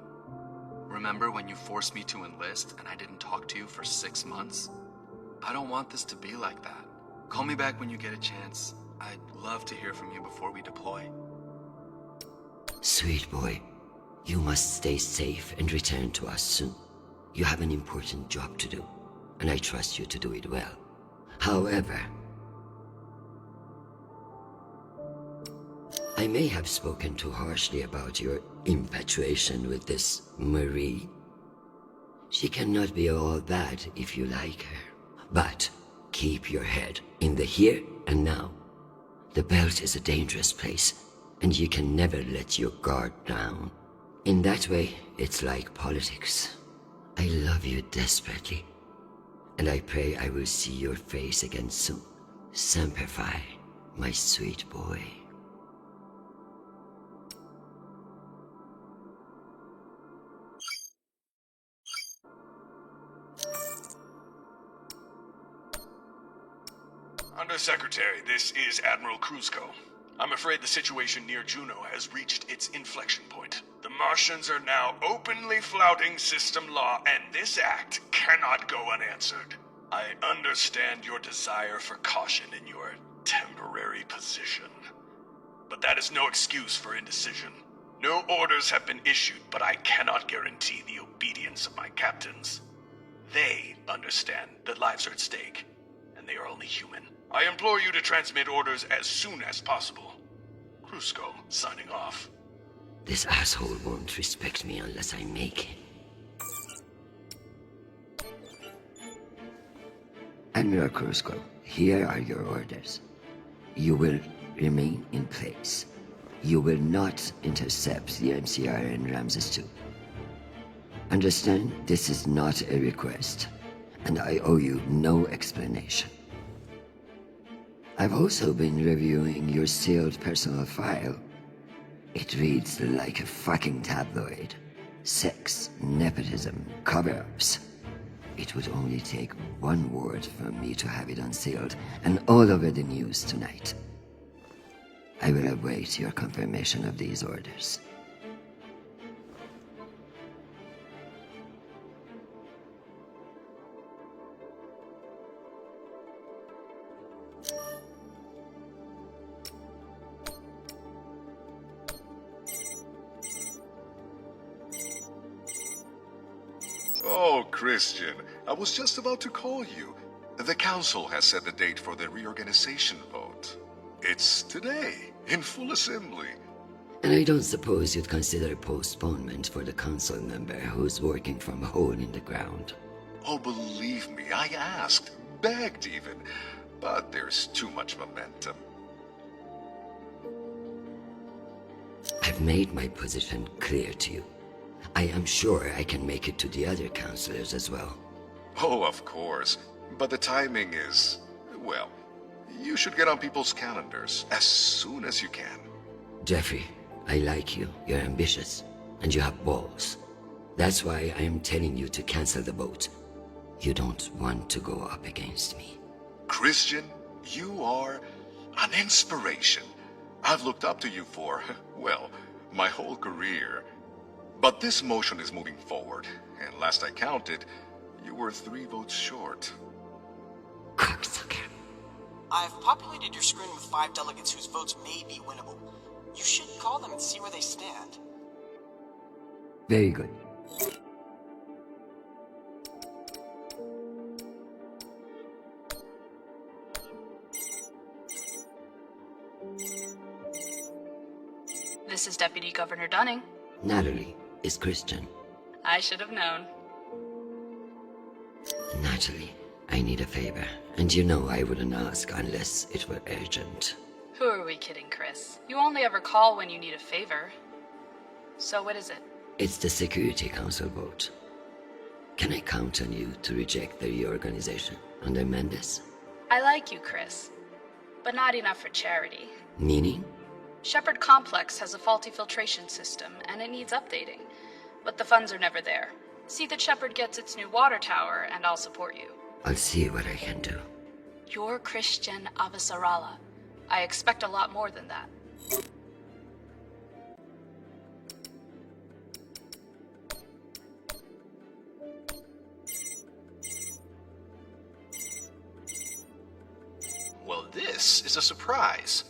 Remember when you forced me to enlist and I didn't talk to you for 6 months? I don't want this to be like that. Call me back when you get a chance. I'd love to hear from you before we deploy. Sweet boy, you must stay safe and return to us soon. You have an important job to do, and I trust you to do it well. However, I may have spoken too harshly about your infatuation with this Marie. She cannot be all bad if you like her. But keep your head in the here and now. The belt is a dangerous place, and you can never let your guard down. In that way, it's like politics. I love you desperately, and I pray I will see your face again soon. Semper Fi, my sweet boy. Undersecretary, this is Admiral Kruzko. I'm afraid the situation near Juno has reached its inflection point. The Martians are now openly flouting system law, and this act cannot go unanswered. I understand your desire for caution in your temporary position. But that is no excuse for indecision. No orders have been issued, but I cannot guarantee the obedience of my captains. They understand that lives are at stake, and they are only human. I implore you to transmit orders as soon as possible. Kruzko, signing off. This asshole won't respect me unless I make him. Admiral Kruzko, here are your orders. You will remain in place. You will not intercept the MCR in Ramses 2. Understand, this is not a request, and I owe you no explanation. I've also been reviewing your sealed personal file. It reads like a fucking tabloid. Sex, nepotism, cover-ups. It would only take one word from me to have it unsealed and all over the news tonight. I will await your confirmation of these orders. Christian, I was just about to call you. The council has set the date for the reorganization vote. It's today, in full assembly. And I don't suppose you'd consider postponement for the council member who's working from a hole in the ground. Oh, believe me, I asked, begged even, but there's too much momentum. I've made my position clear to you. I am sure I can make it to the other councillors as well. Oh, of course. But the timing is, well, you should get on people's calendars as soon as you can. Jeffrey, I like you. You're ambitious. And you have balls. That's why I am telling you to cancel the vote. You don't want to go up against me. Christian, you are an inspiration. I've looked up to you for, well, my whole career. But this motion is moving forward, and last I counted, you were 3 votes short. Cocksucker. I've populated your screen with 5 delegates whose votes may be winnable. You should call them and see where they stand. Very good. This is Deputy Governor Dunning. Natalie is Christian. I should have known. Natalie, I need a favor, and you know I wouldn't ask unless it were urgent. Who are we kidding, Chris? You only ever call when you need a favor. So what is it? It's the Security Council vote. Can I count on you to reject the reorganization under Mendes? I like you, Chris. But not enough for charity. Meaning? Shepherd Complex has a faulty filtration system, and it needs updating. But the funds are never there. See that Shepherd gets its new water tower, and I'll support you. I'll see what I can do. You're Christian Avasarala. I expect a lot more than that. Well, this is a surprise.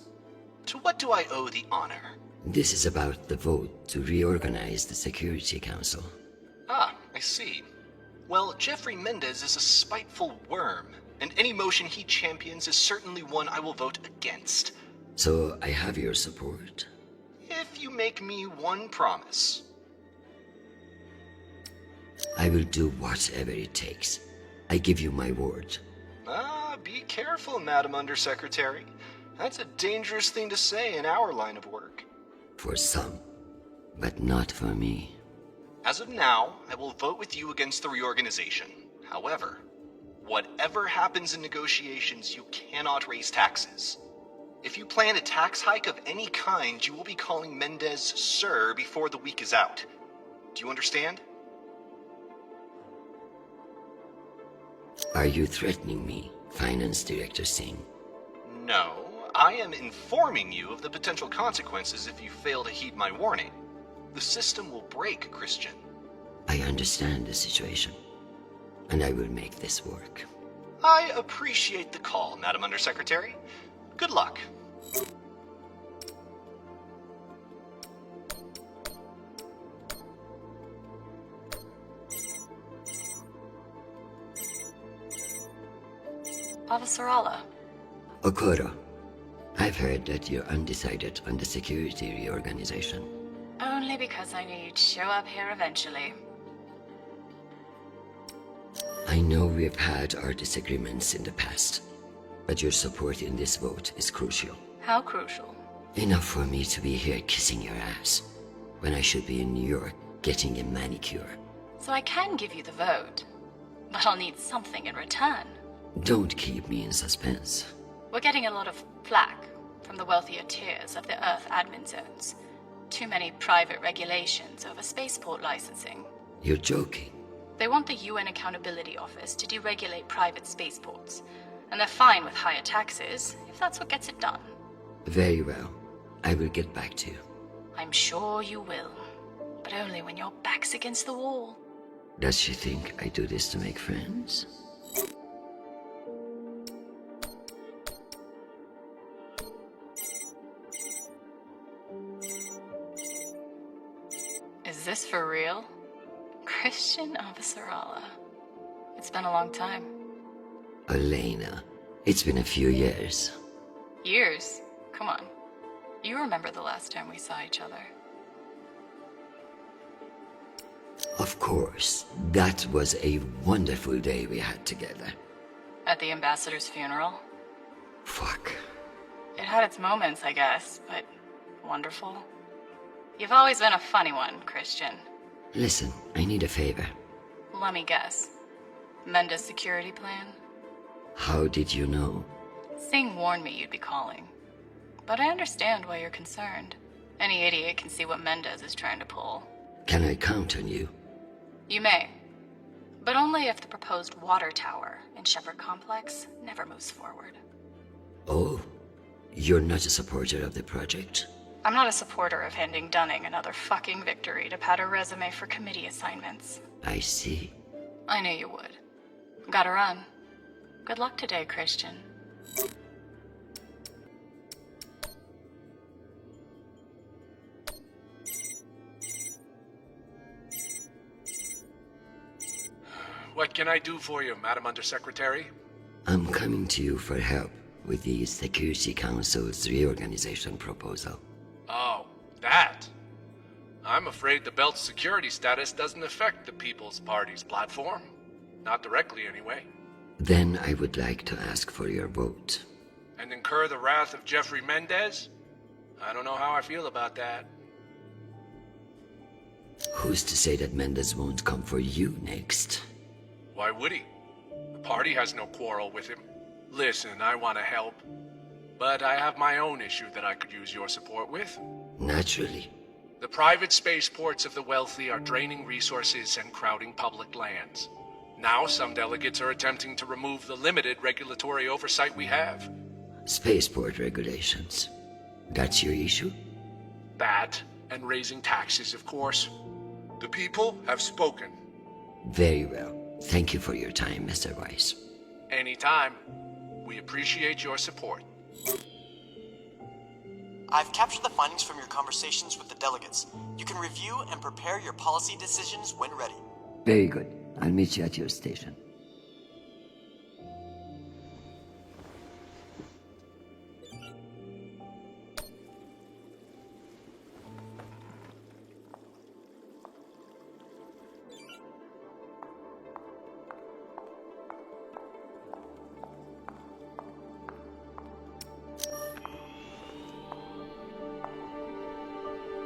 To what do I owe the honor? This is about the vote to reorganize the Security Council. Ah, I see. Well, Jeffrey Mendez is a spiteful worm, and any motion he champions is certainly one I will vote against. So I have your support. If you make me one promise. I will do whatever it takes. I give you my word. Ah, be careful, Madam Undersecretary. That's a dangerous thing to say in our line of work. For some, but not for me. As of now, I will vote with you against the reorganization. However, whatever happens in negotiations, you cannot raise taxes. If you plan a tax hike of any kind, you will be calling Mendez Sir before the week is out. Do you understand? Are you threatening me, Finance Director Singh? No, I am informing you of the potential consequences if you fail to heed my warning. The system will break, Christian. I understand the situation, and I will make this work. I appreciate the call, Madam Undersecretary. Good luck. Avasarala. Okoro, I've heard that you're undecided on the security reorganization. Only because I knew you'd show up here eventually. I know we've had our disagreements in the past, but your support in this vote is crucial. How crucial? Enough for me to be here kissing your ass, when I should be in New York getting a manicure. So I can give you the vote, but I'll need something in return. Don't keep me in suspense. We're getting a lot of flack from the wealthier tiers of the Earth admin zones. Too many private regulations over spaceport licensing. You're joking. They want the UN Accountability Office to deregulate private spaceports, and they're fine with higher taxes if that's what gets it done. Very well. I will get back to you. I'm sure you will, but only when your back's against the wall. Does she think I do this to make friends? Is this for real? Christian Avasarala. It's been a long time. Elena, it's been a few years. Years? Come on. You remember the last time we saw each other. Of course, that was a wonderful day we had together. At the ambassador's funeral? Fuck. It had its moments, I guess, but wonderful. You've always been a funny one, Christian. Listen, I need a favor. Let me guess. Menda's security plan? How did you know? Singh warned me you'd be calling. But I understand why you're concerned. Any idiot can see what Mendez is trying to pull. Can I count on you? You may. But only if the proposed water tower in Shepherd Complex never moves forward. Oh, you're not a supporter of the project? I'm not a supporter of handing Dunning another fucking victory to pad her resume for committee assignments. I see. I knew you would. Gotta run. Good luck today, Christian. What can I do for you, Madam Undersecretary? I'm coming to you for help with the Security Council's reorganization proposal. Oh, that. I'm afraid the Belt's security status doesn't affect the People's Party's platform. Not directly, anyway. Then I would like to ask for your vote. And incur the wrath of Jeffrey Mendez? I don't know how I feel about that. Who's to say that Mendez won't come for you next? Why would he? The party has no quarrel with him. Listen, I want to help. But I have my own issue that I could use your support with. Naturally. The private spaceports of the wealthy are draining resources and crowding public lands. Now some delegates are attempting to remove the limited regulatory oversight we have. Spaceport regulations. That's your issue? That, and raising taxes, of course. The people have spoken. Very well. Thank you for your time, Mr. Weiss. Anytime. We appreciate your support. I've captured the findings from your conversations with the delegates. You can review and prepare your policy decisions when ready. Very good. I'll meet you at your station.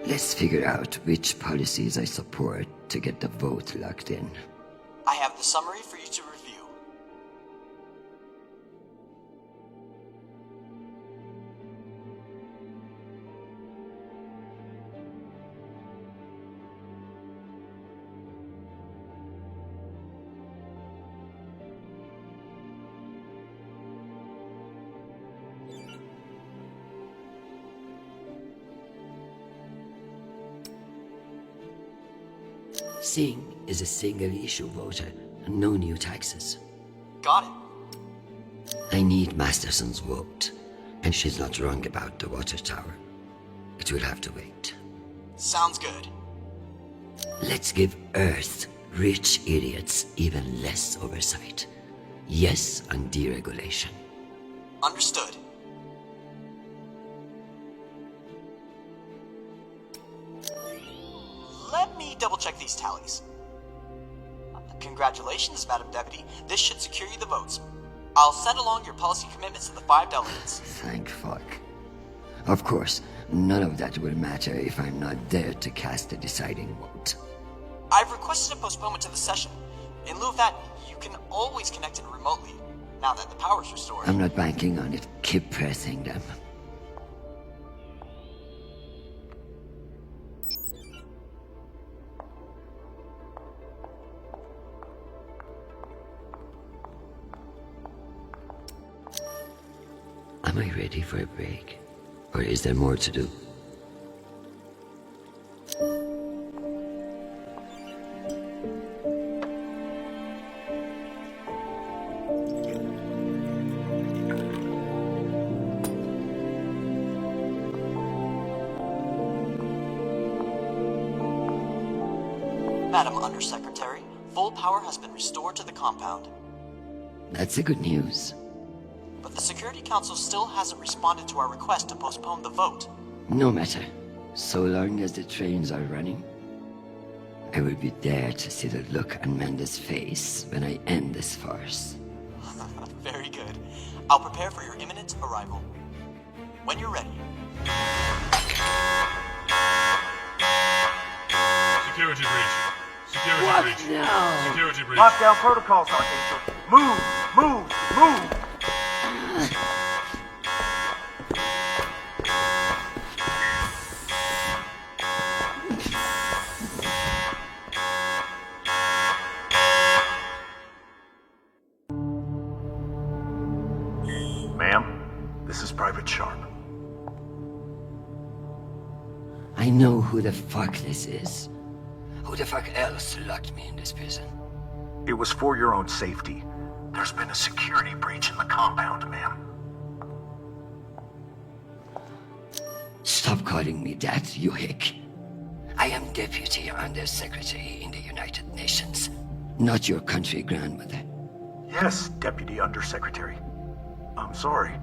Let's figure out which policies I support to get the vote locked in. I have the summary for you to review. Singh is a single-issue voter, no new taxes. Got it. I need Masterson's vote, and she's not wrong about the water tower. It will have to wait. Sounds good. Let's give Earth rich idiots even less oversight. Yes on deregulation. Understood. Let me double-check these tallies. Congratulations, Madam Deputy. This should secure you the votes. I'll send along your policy commitments to the 5 delegates. Thank fuck. Of course, none of that will matter if I'm not there to cast a deciding vote. I've requested a postponement to the session. In lieu of that, you can always connect in remotely, now that the power's restored. I'm not banking on it. Keep pressing them. Am I ready for a break? Or is there more to do? Madam Undersecretary, Full power has been restored to the compound. That's the good news. But the Security Council still hasn't responded to our request to postpone the vote. No matter. So long as the trains are running, I will be there to see the look on Amanda's face when I end this farce. Very good. I'll prepare for your imminent arrival. When you're ready. Security breach. Security What breach. now? Security breach. Lockdown protocols, Archangel. Move! Move! Move! Ma'am, this is Private Sharp. I know who the fuck this is. Who the fuck else locked me in this prison? It was for your own safety. There's been a security breach in the compound, ma'am. Stop calling me that, you hick. I am Deputy Under Secretary in the United Nations, not your country grandmother. Yes, Deputy Undersecretary. I'm sorry.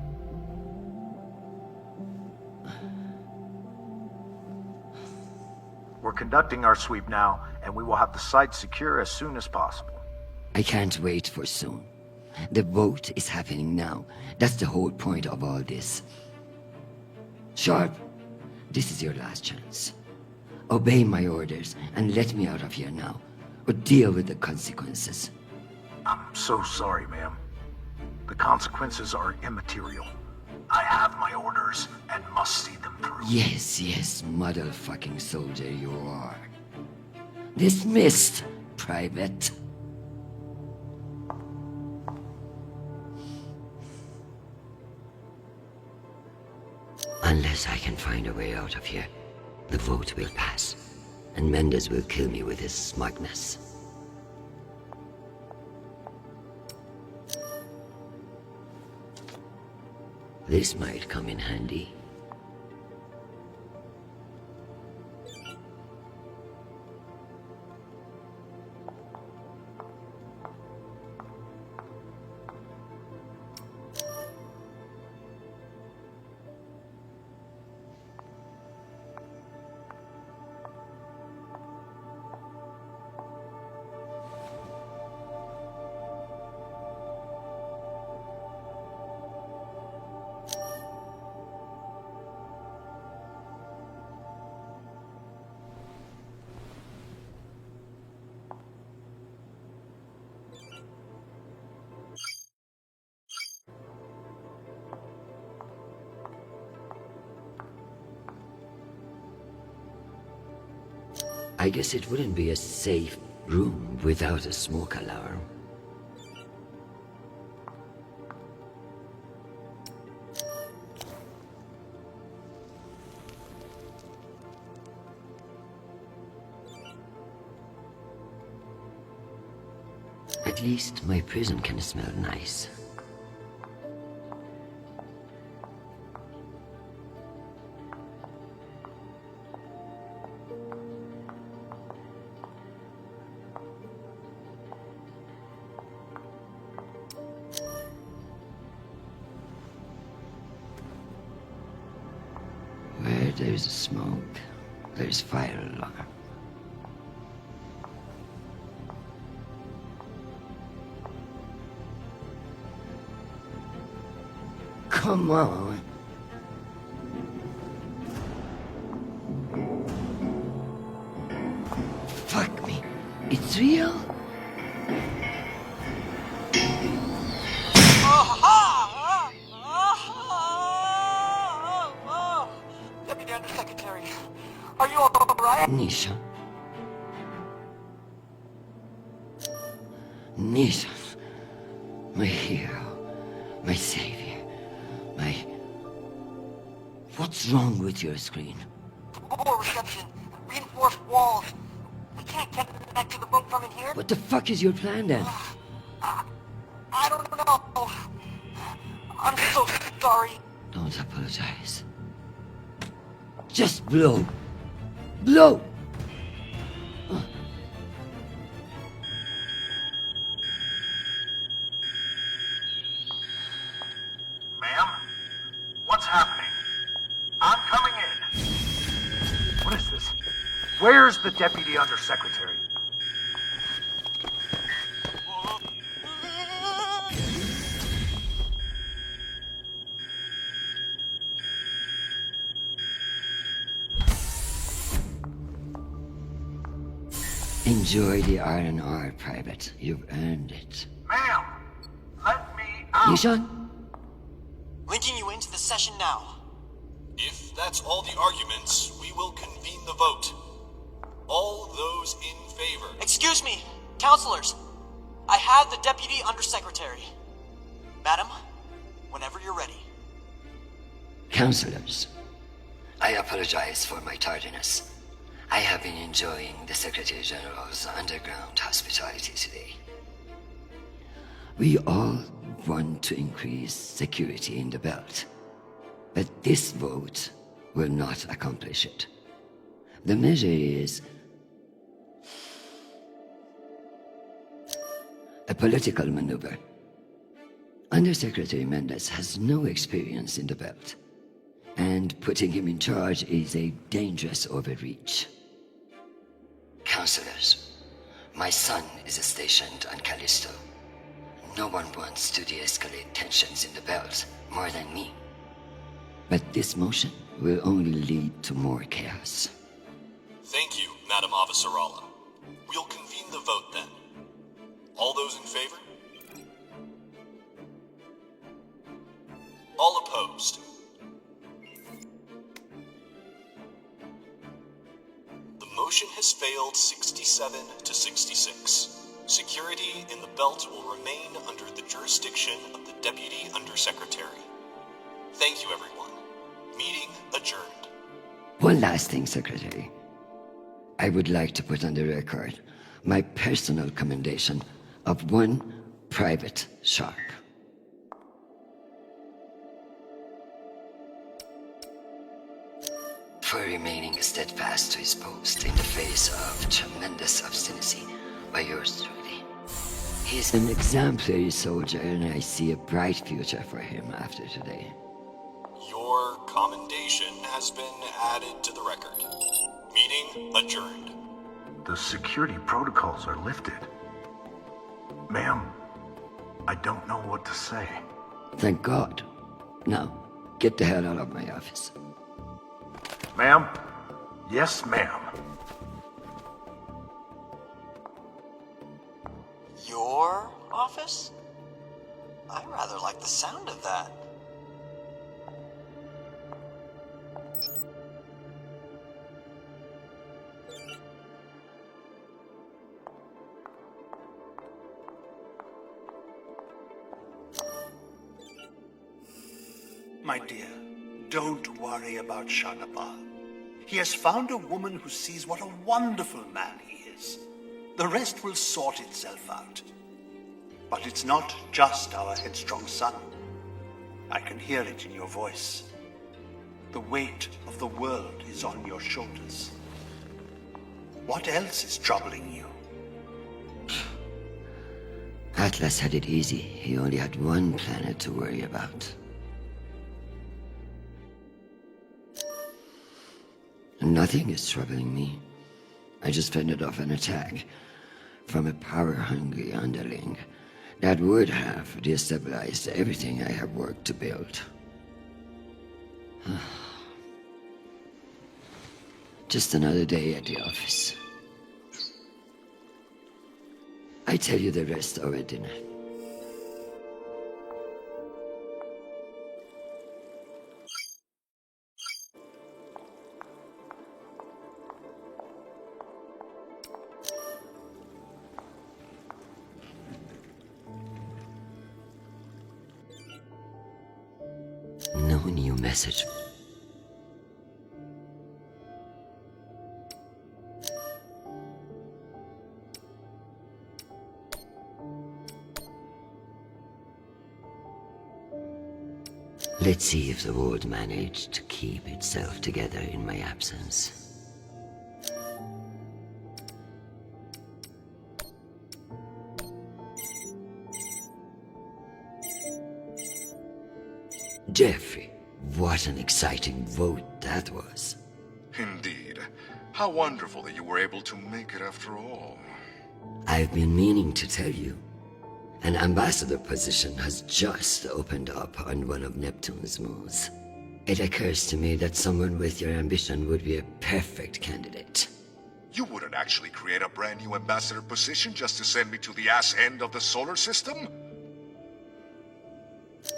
We're conducting our sweep now, and we will have the site secure as soon as possible. I can't wait for soon. The vote is happening now. That's the whole point of all this. Sharp, this is your last chance. Obey my orders and let me out of here now, or deal with the consequences. I'm so sorry, ma'am. The consequences are immaterial. I have my orders and must see them through. Yes, motherfucking soldier you are. Dismissed, Private. Unless I can find a way out of here, the vote will pass, and Mendes will kill me with his smugness. This might come in handy. I guess it wouldn't be a safe room without a smoke alarm. At least my prison can smell nice. Where there's smoke, there's fire alarm. Come on. Fuck me. It's real? Deputy Undersecretary, are you alright? Nisha. Nisha. My hero. My savior. My... What's wrong with your screen? Poor reception. Reinforced walls. We can't get back to the boat from in here. What the fuck is your plan then? I don't know. I'm so sorry. Don't apologize. Just blow. Blow! Where's the Deputy Undersecretary? Enjoy the R&R, Private. You've earned it. Ma'am, let me out. Nishan? Linking you into the session now. If that's all the arguments, we will convene the vote. All those in favor. Excuse me, counselors. I have the Deputy Undersecretary. Madam, whenever you're ready. Counselors, I apologize for my tardiness. I have been enjoying the Secretary General's underground hospitality today. We all want to increase security in the belt, but this vote will not accomplish it. The measure is a political maneuver. Undersecretary Mendes has no experience in the belt, and putting him in charge is a dangerous overreach. Counselors, my son is stationed on Callisto. No one wants to de-escalate tensions in the belt more than me. But this motion will only lead to more chaos. Thank you, Madam Avasarala. We'll convene the vote then. All those in favor? All opposed? The motion has failed 67 to 66. Security in the belt will remain under the jurisdiction of the Deputy Undersecretary. Thank you, everyone. Meeting adjourned. One last thing, Secretary. I would like to put on the record my personal commendation of one Private Sharp. For remaining steadfast to his post in the face of tremendous obstinacy by yours truly. He's an exemplary soldier, and I see a bright future for him after today. Your commendation has been added to the record. Meeting adjourned. The security protocols are lifted. Ma'am, I don't know what to say. Thank God. Now, get the hell out of my office. Ma'am? Yes, ma'am. Your office? I rather like the sound of that. My dear, don't worry about Shanapal. He has found a woman who sees what a wonderful man he is. The rest will sort itself out. But it's not just our headstrong son. I can hear it in your voice. The weight of the world is on your shoulders. What else is troubling you? Atlas had it easy. He only had one planet to worry about. Nothing is troubling me. I just fended off an attack from a power-hungry underling that would have destabilized everything I have worked to build. Just another day at the office. I tell you the rest over dinner. No new message. Let's see if the world managed to keep itself together in my absence. Jeffrey, what an exciting vote that was. Indeed. How wonderful that you were able to make it after all. I've been meaning to tell you. An ambassador position has just opened up on one of Neptune's moons. It occurs to me that someone with your ambition would be a perfect candidate. You wouldn't actually create a brand new ambassador position just to send me to the ass end of the solar system?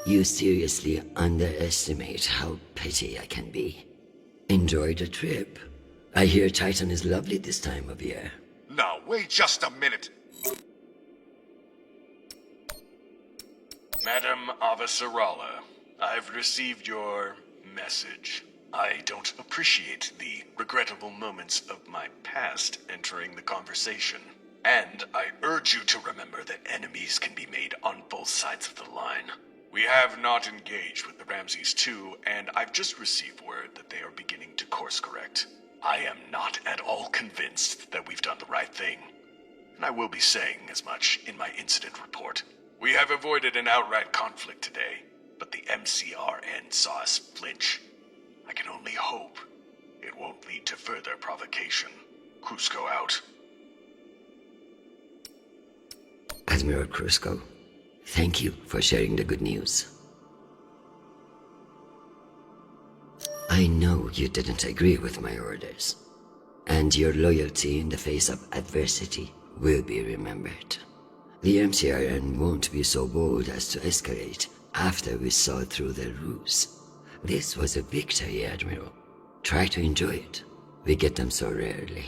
You seriously underestimate how petty I can be. Enjoy the trip. I hear Titan is lovely this time of year. Now, wait just a minute. Madam Avasarala, I've received your message. I don't appreciate the regrettable moments of my past entering the conversation. And I urge you to remember that enemies can be made on both sides of the line. We have not engaged with the Ramses II, and I've just received word that they are beginning to course correct. I am not at all convinced that we've done the right thing, and I will be saying as much in my incident report. We have avoided an outright conflict today, but the MCRN saw us flinch. I can only hope it won't lead to further provocation. Cusco out. Admiral Cusco, thank you for sharing the good news. I know you didn't agree with my orders, and your loyalty in the face of adversity will be remembered. The MCRN won't be so bold as to escalate after we saw through their ruse. This was a victory, Admiral. Try to enjoy it. We get them so rarely.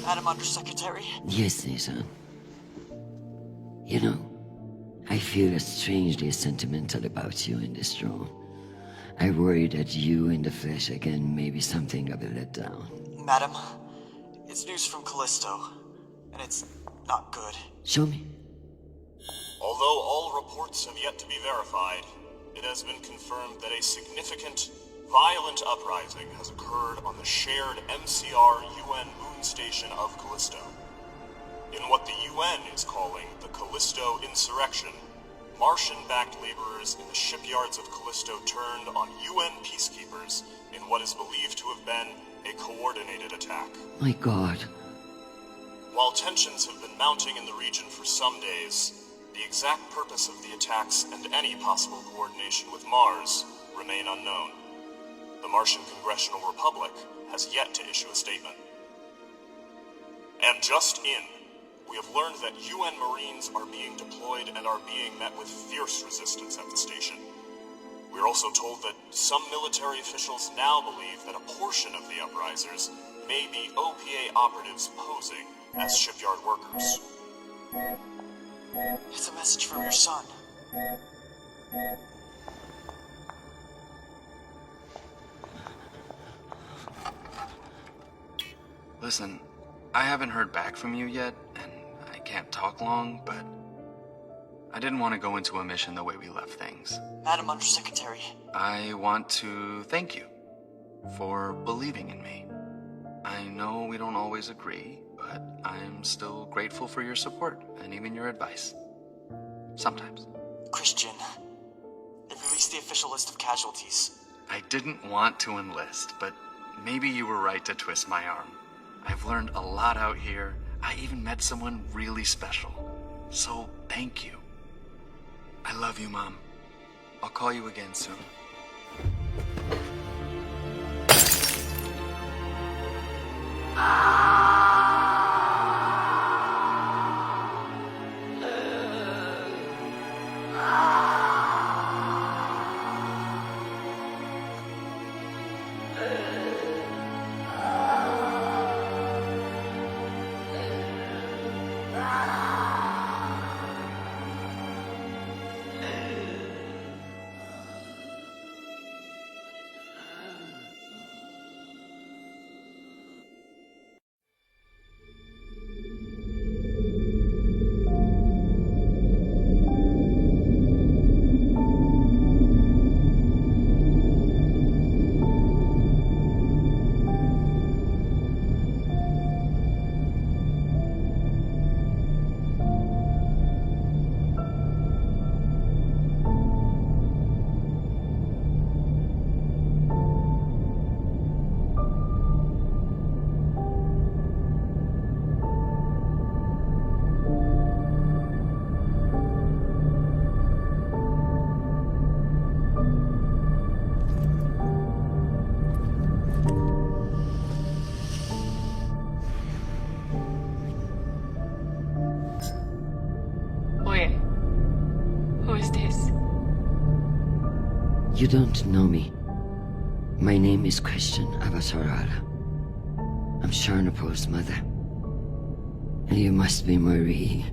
Madam Undersecretary? Yes, Nathan. You know, I feel strangely sentimental about you in this room. I worry that you in the flesh again may be something of a letdown. Madam, it's news from Callisto, and it's not good. Show me. Although all reports have yet to be verified, it has been confirmed that a significant, violent uprising has occurred on the shared MCR-UN moon station of Callisto. In what the UN is calling the Callisto Insurrection, Martian-backed laborers in the shipyards of Callisto turned on UN peacekeepers in what is believed to have been a coordinated attack. My God. While tensions have been mounting in the region for some days, the exact purpose of the attacks and any possible coordination with Mars remain unknown. The Martian Congressional Republic has yet to issue a statement. And just in, we have learned that UN Marines are being deployed and are being met with fierce resistance at the station. We are also told that some military officials now believe that a portion of the uprisers may be OPA operatives posing as shipyard workers. It's a message from your son. Listen, I haven't heard back from you yet, and I can't talk long, but I didn't want to go into a mission the way we left things. Madam Undersecretary. I want to thank you for believing in me. I know we don't always agree, but I'm still grateful for your support and even your advice. Sometimes. Christian, they've released the official list of casualties. I didn't want to enlist, but maybe you were right to twist my arm. I've learned a lot out here. I even met someone really special. So, thank you. I love you, Mom. I'll call you again soon. You don't know me. My name is Christian Avasarala. I'm Sharnapur's mother. And you must be Marie.